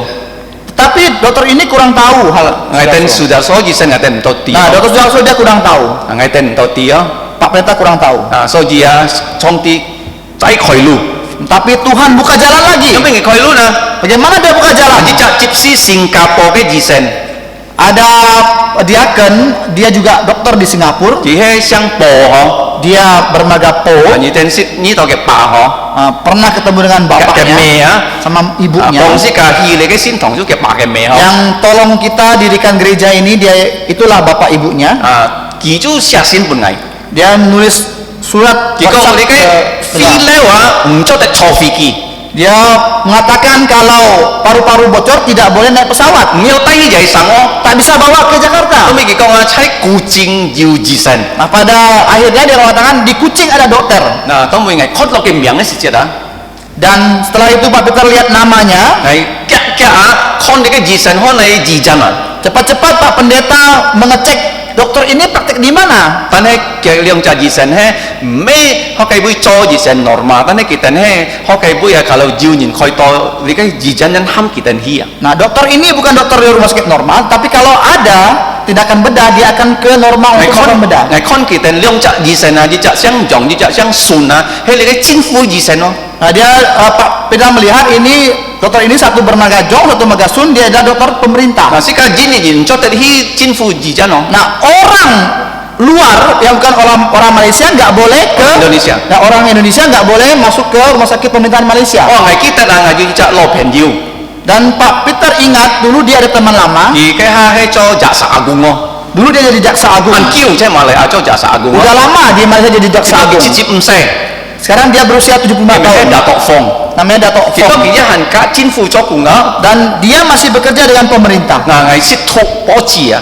Tapi dokter ini kurang tahu hal. 危等 Sudarso 醫生危等唔到地。 Nah dokter Sudarso dia kurang tahu. 危等唔到地哦。 Pak Pendeta kurang tahu. 所以啊，上帝仔開路。 Tapi Tuhan buka jalan lagi. 咁邊個開路呢？ Bagaimana dia buka jalan? 你就接施新加坡嘅醫生， Ada diaken, dia juga dokter di Singapura. 佢係想報嗬， Dia bermaga po. 你等識呢度嘅爸嗬， Pernah ketemu dengan 嘅 bapaknya 咩啊？ sama ibunya. 幫識架戲你嘅先堂主嘅爸嘅咩嗬？ Yang tolong kita dirikan gereja ini, dia itulah bapak ibunya. 佢就寫信本嚟， Dia nulis surat 結果 WhatsApp 你嘅 ke 飛咧話唔出得坐飛機， Dia mengatakan kalau paru-paru bocor tidak boleh naik pesawat, 唔要低曳上哦。 tak bisa bawa ke 咁 Jakarta. 你講啊，喺古正要醫生， Nah pada akhirnya dia mengatakan di Kucing ada dokter. 嗱，當每日 cut 落嘅名嘅時節啊， Dan setelah itu Pak Peter lihat namanya, 係夾啊，看你嘅醫生看你醫生啊， cepat-cepat Pak Pendeta mengecek dokter ini praktek di mana. 但係嘅兩隻醫生咧，唔咩學計會做醫生 normal， 但係佢哋咧學計會啊，kalau 要人開刀，你嘅醫生人喊佢哋去啊。 Nah dokter ini bukan dokter di rumah sakit normal, tapi kalau ada tindakan bedah dia akan ke normal 係 untuk 看 melakukan bedah. 係看佢哋兩隻醫生啊，一隻想用，一隻想順啊，係你嘅政府醫生咯。 Nah dia Pak Peter melihat ini dokter ini satu bernaga jong, satu magasun, dia adalah dokter pemerintah. 嗱，即係呢人做得去政府醫生咯。 Nah orang luar yang bukan orang Malaysia nggak boleh ke Indonesia. Nah, orang Indonesia nggak boleh masuk ke rumah sakit pemerintahan Malaysia. 哦，係記得啊，係要隻羅平耀， Dan Pak Peter ingat dulu dia ada teman lama, 而家係做jaksa agung哦， dulu dia jadi jaksa agung. 按叫即係馬來亞做jaksa agung Udah 哦。 lama di Malaysia jadi jaksa agung. 直接唔使， Sekarang dia berusia 75 係咪 tahun. 大獨方？ Namanya Dato' 結果 Fong. 佢一行家政府做工啊， Dan dia masih bekerja dengan pemerintah. 嗱係識讀報紙啊，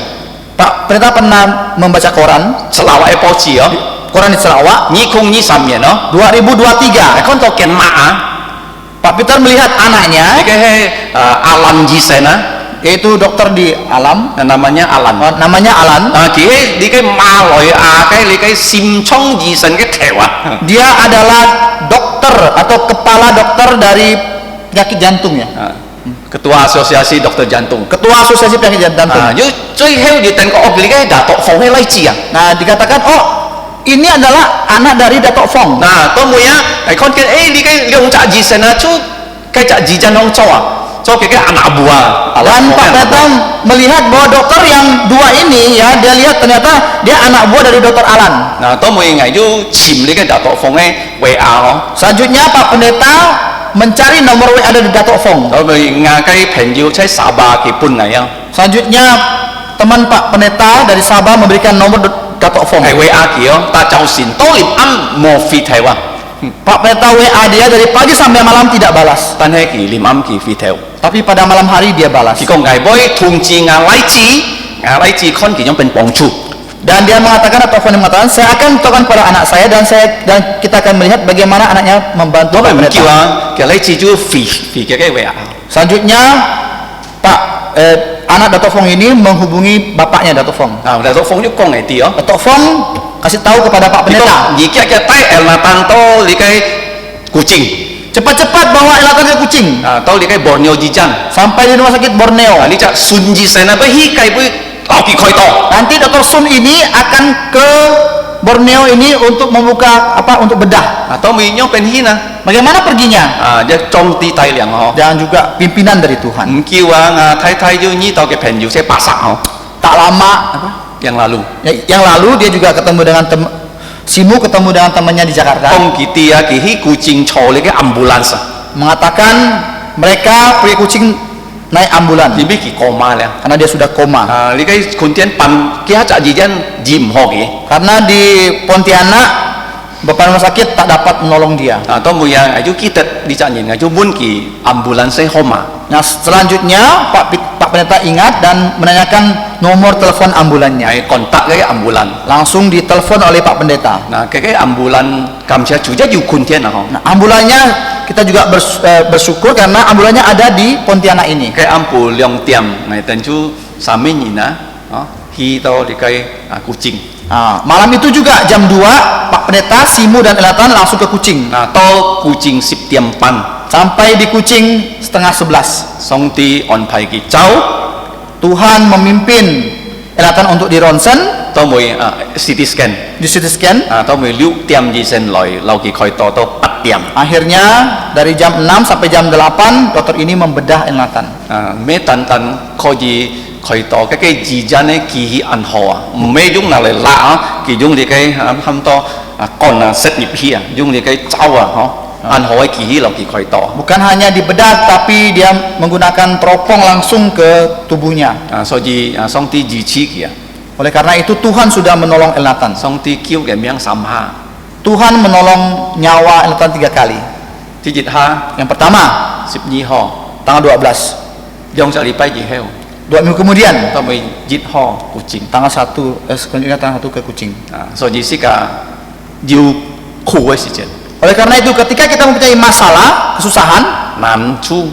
Pak Pendeta pernah membaca koran, 實鬧係報紙哦， koran di Sarawak 2023年哦， 2023. 係看到見馬啊， Pak Peter melihat 呢 anaknya, 個係Alan醫生啊， yaitu dokter di Alam, namanya Alan。 namanya Alan. 佢係你嘅馬來亞嘅你嘅심총醫生嘅頭啊， Dia adalah dokter atau kepala dokter dari penyakit jantung ya. Ketua Asosiasi Dokter Jantung。 Ketua Asosiasi Penyakit Jantung. 要最後你等個屋企嘅大獨放喺嚟治啊。 Nah, dikatakan, oh ini adalah anak dari Dato' Fong. 嗱，當每啊係看見你嘅兩隻醫生啊，做嘅隻醫生好做啊，做嘅anak buah。 Dan Pak Pendeta melihat bahwa dokter yang dua ini ya, dia lihat ternyata dia anak buah dari Dokter Alan. 嗱，當每係要潛你嘅大獨放嘅 WA 咯， Selanjutnya Pak Pendeta mencari nomor WA dari Dato' Fong. 咁咪亞雞朋友喺沙巴嘅搬嚟啊， Selanjutnya teman Pak Pendeta dari Sabah memberikan nomor Dato' Fong. 係 WA 嘅咯，但就算多年啱冇 fit 係話， Pak Pendeta WA dia dari pagi sampai malam tidak balas. 但係佢年啱佢 fit 係， Tapi pada malam hari dia balas. 佢講係會通知亞禮治，亞禮治看佢種เป็น幫助。 Dan dia mengatakan atau Fong mengatakan, saya akan tokan kepada anak saya dan kita akan melihat bagaimana anaknya membantu 我 Pak 咪唔叫 Pendeta. 啊，其實禮治就 fit 嘅 WA。 Selanjutnya Pak anak Datuk Fong ini menghubungi bapaknya Datuk Fong. 大咗風咗講嚟啲哦。 Datuk Fong kasih tahu kepada Pak 你講 Pendeta, 而家嘅低 Elnatan 到你嘅Kuching cepat-cepat bawa Elnatan ke Kuching 到你嘅 Borneo Jijan sampai di rumah sakit Borneo. 你就順治成啊，不希計會留結佢多。 Nanti Dr. Sun ini akan ke Borneo ini untuk membuka untuk bedah. 到每樣變顯啊， Bagaimana perginya? 一裝啲大量嗬， Dan juga pimpinan dari Tuhan. 唔叫太要呢度嘅朋友先80嗬， Tak lama yang lalu yang lalu dia juga ketemu dengan Simu ketemu dengan temannya di Jakarta, 當佢哋啊，佢喺Kuching坐你嘅 ambulance， mengatakan mereka pergi Kuching naik ambulan 你俾佢koma咧。 karena dia sudah koma. 你嘅คน天辦幾下雜事真治唔好嘅。 Karena di Pontianak Bapak rumah sakit tak dapat menolong dia. 當每日係要記得呢責任，係要搬佢 ambulance 好嘛。 Nah, selanjutnya Pak Pendeta ingat dan menanyakan nomor telepon ambulannya. 係 kontak 嘅 ambulance。 Langsung ditelepon oleh Pak Pendeta. 嗱，嘅 ambulance 感謝主，一要คน天啊嗬。 Nah, ambulannya kita juga bersyukur karena ambulannya ada di Pontianak ini. 嘅 ambulance 2點，係等住3名人去到你嘅Kuching。 Nah, malam itu juga jam 2 Pak Pendeta, Simu dan Elnatan langsung ke Kuching. 到Kuching 10點半， Sampai di Kuching setengah 11. 上帝安排佢走， Tuhan memimpin Elnatan untuk di ronsen, 到每CT scan， di CT scan. 到每6點以前來留佢開到8點。 Akhirnya dari jam 6 sampai jam 8 dokter ini membedah Elnatan. 咩等等可以開到嘅時間咧，佢按好啊，唔係用嚟辣啊，佢用你嘅差唔多乾塞入去啊，用你嘅酒啊，按好嘅佢留佢開到。 Bukan hanya dibedah tapi dia menggunakan teropong langsung ke tubuhnya. 所以上帝支持佢啊， Oleh karena itu Tuhan sudah menolong Elnatan. 上帝叫嘅名3下， Tuhan menolong nyawa Elnatan 3 kali. 第一下 Yang pertama 12號， tanggal 12, 2個禮拜以後， 2 minggu kemudian 到每1號Kuching。 tanggal 1 selanjutnya tanggal 1 ke Kuching. 所以是個要苦嘅時間， Oleh karena itu ketika kita mempunyai masalah, kesusahan, 難處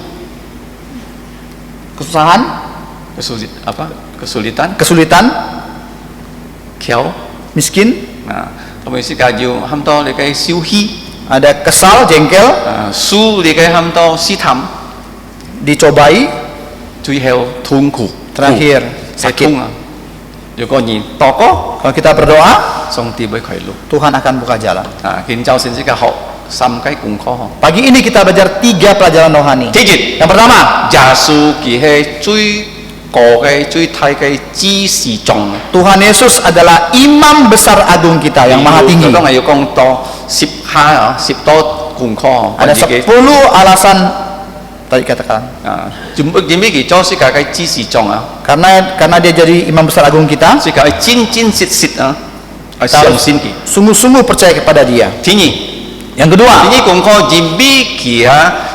kesulitan， kesulitan, 橋。 miskin, 咁意思就要差唔多你嘅消氣， ada kesal, jengkel, 輸你嘅差唔多試探， dicobai, 最後痛苦， terakhir 係 sakit. 痛啊！如果你禱告， Kalau kita berdoa, 上帝會開路。 Tuhan akan buka jalan. 現就先至嘅學3個功課。 Pagi ini kita belajar 3 pelajaran rohani. 第一， Yang pertama, 耶穌佢係最高嘅、最大嘅知識中。 Tuhan Yesus adalah imam besar agung kita yang maha tinggi. 當係要講到10下10多功課。 Ada 10 alasan tadi katakan. 準備佢做世界嘅知識中啊， Karena dia jadi imam besar agung kita, 世界係真實啊，係 kita 相 harus 信佢。 sungguh-sungguh percaya kepada dia. 第二。 Yang kedua, 呢啲功課準備佢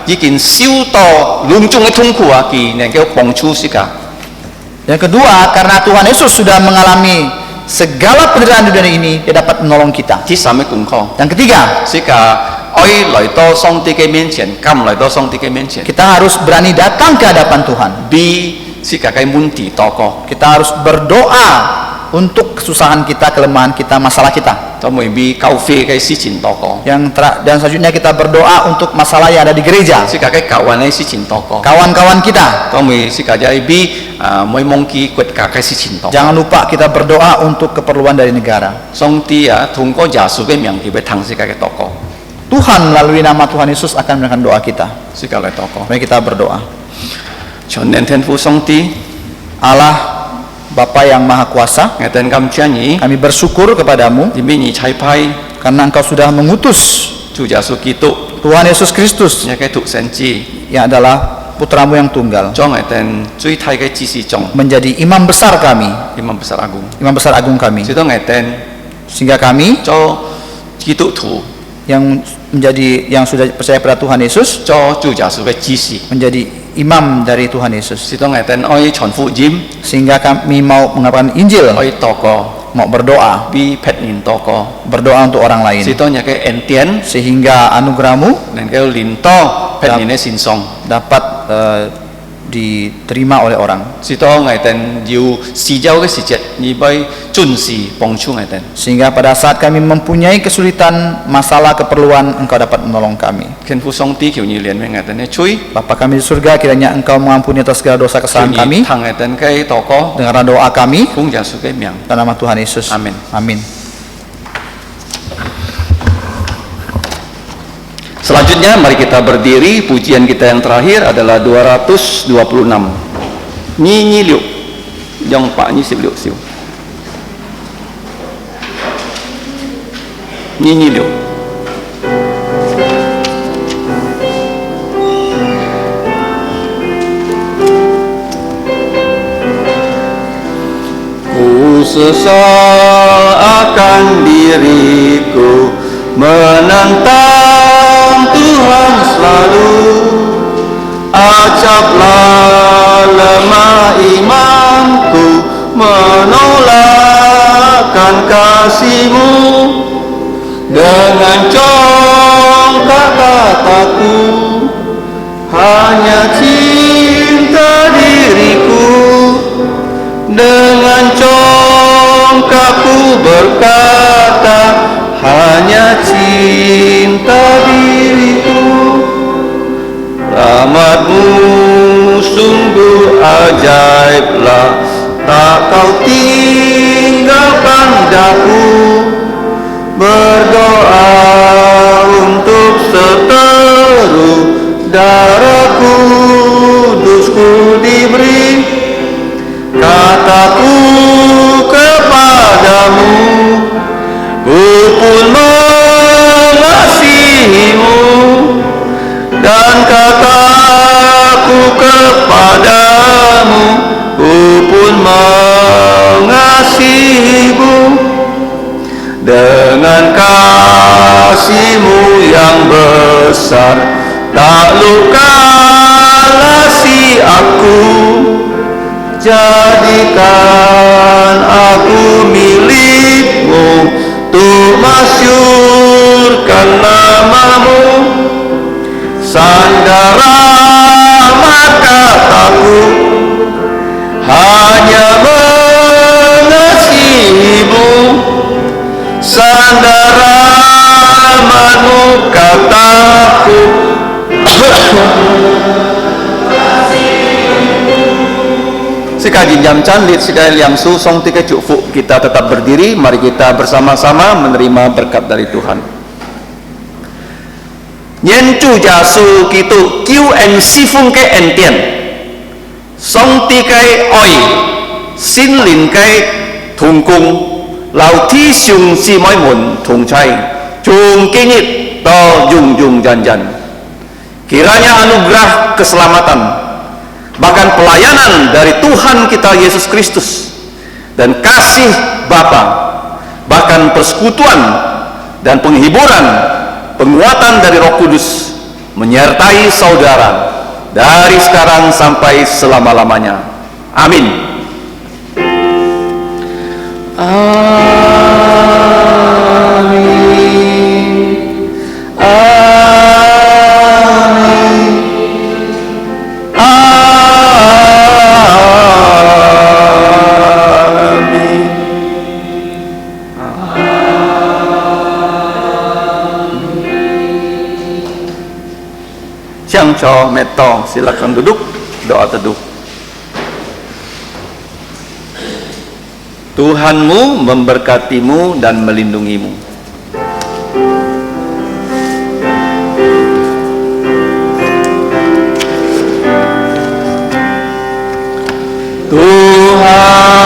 已經受到隆重嘅痛苦佢能夠幫助世界。 yang kedua karena Tuhan Yesus sudah mengalami segala penderitaan di dunia ini, dia dapat menolong kita. 第三個功課， Yang ketiga, 世界愛來到上帝嘅面前，敢來到上帝嘅面前， kita harus berani datang ke hadapan Tuhan. 比世界嘅問題多過， Kita harus berdoa untuk kesusahan kita, kelemahan kita, masalah kita. 都未比教會嘅事情多過， Dan selanjutnya kita berdoa untuk masalah yang ada di gereja, 世界嘅教會嘅事情多過， kawan-kawan kita. 都未世界就係比每忘記國家嘅事情多。 Jangan lupa kita berdoa untuk keperluan dari negara. 上帝通過耶穌嘅名，佢會疼世界嘅多過， Tuhan melalui nama Tuhan Yesus akan mendengarkan doa kita. 世界嚟多過。 Mari kita berdoa. 全能天父上帝， Allah Bapa yang Maha Kuasa, 我哋感謝你， kami bersyukur kepadamu 因為你差派 karena Engkau sudah mengutus 主耶穌基督， Tuhan Yesus Kristus 你嘅獨生子， yang adalah putramu yang tunggal 將我哋最大嘅知識中， menjadi imam besar kami, imam besar agung， imam besar agung kami, 使到我哋 sehingga kami 做基督徒， yang sudah percaya pada Tuhan Yesus 做主耶穌嘅知識， menjadi imam dari Tuhan Yesus, 使到我哋可以傳福音， sehingga kami mau mengabarkan Injil, 可以禱告， mau berdoa 比別人禱告， berdoa untuk orang 使 lain, 到你嘅恩典 sehingga anugerahmu 能夠臨到別人嘅身上， dapat diterima oleh orang. 是當我哋要試州嘅時節，而被盡時幫助我哋。 Sehingga pada saat kami mempunyai kesulitan, masalah, keperluan, Engkau dapat menolong kami. 天父上帝求你憐憫我哋嘅罪， Bapa kami di surga, kiranya Engkau mengampuni atas segala dosa 求 kesalahan 你 kami. 聽我哋嘅禱告， Dengarlah doa kami, 奉耶穌嘅名。 dalam nama Tuhan Yesus. Amin. Amin. Selanjutnya mari kita berdiri. Pujian kita yang terakhir adalah 226. Nyi liu, yang Pak Nyi liu siu. Nyi liu. Ku sesal akan diriku menentang Tuhan selalu, acaplah lemah imanku, menolakkan kasih-Mu. Dengan congkak kataku, hanya cinta diriku. Dengan congkakku berkata, hanya cinta diriku. Rahmat-Mu sungguh ajaiblah, tak Kau tinggalkan daku. Berdoa untuk seteru, darah kudus-Ku diberi. Kataku kepadamu, Ku pun mengasihi-Mu, dan kataku kepadamu, Ku pun mengasihi-Mu. Dengan kasih-Mu yang besar, taklukkanlah si aku. Jadikan aku milik-Mu, untuk masyhurkan nama-Mu. Sandaran kataku, hanya mengasihi-Mu. Sandaran-Mu kataku, Sekali jam canlit, sekali yang susong tiga cukup. Kita tetap berdiri, mari kita bersama-sama menerima berkat dari Tuhan. Nhân chu gia su kitu kiu en si fung ke en tian, song ti kai oi, sin lin kai thung kung, lao thi sung si moi mun thung chai, chung kinyit to jung jung jan jan. Kiranya anugerah keselamatan, bahkan pelayanan dari Tuhan kita Yesus Kristus, dan kasih Bapa, bahkan persekutuan dan penghiburan, penguatan dari Roh Kudus menyertai saudara dari sekarang sampai selama-lamanya. Amin. Amin. Amin. Amin. Siang cho meto, silakan duduk, doa teduh. Tuhanmu memberkatimu dan melindungimu. Tuhan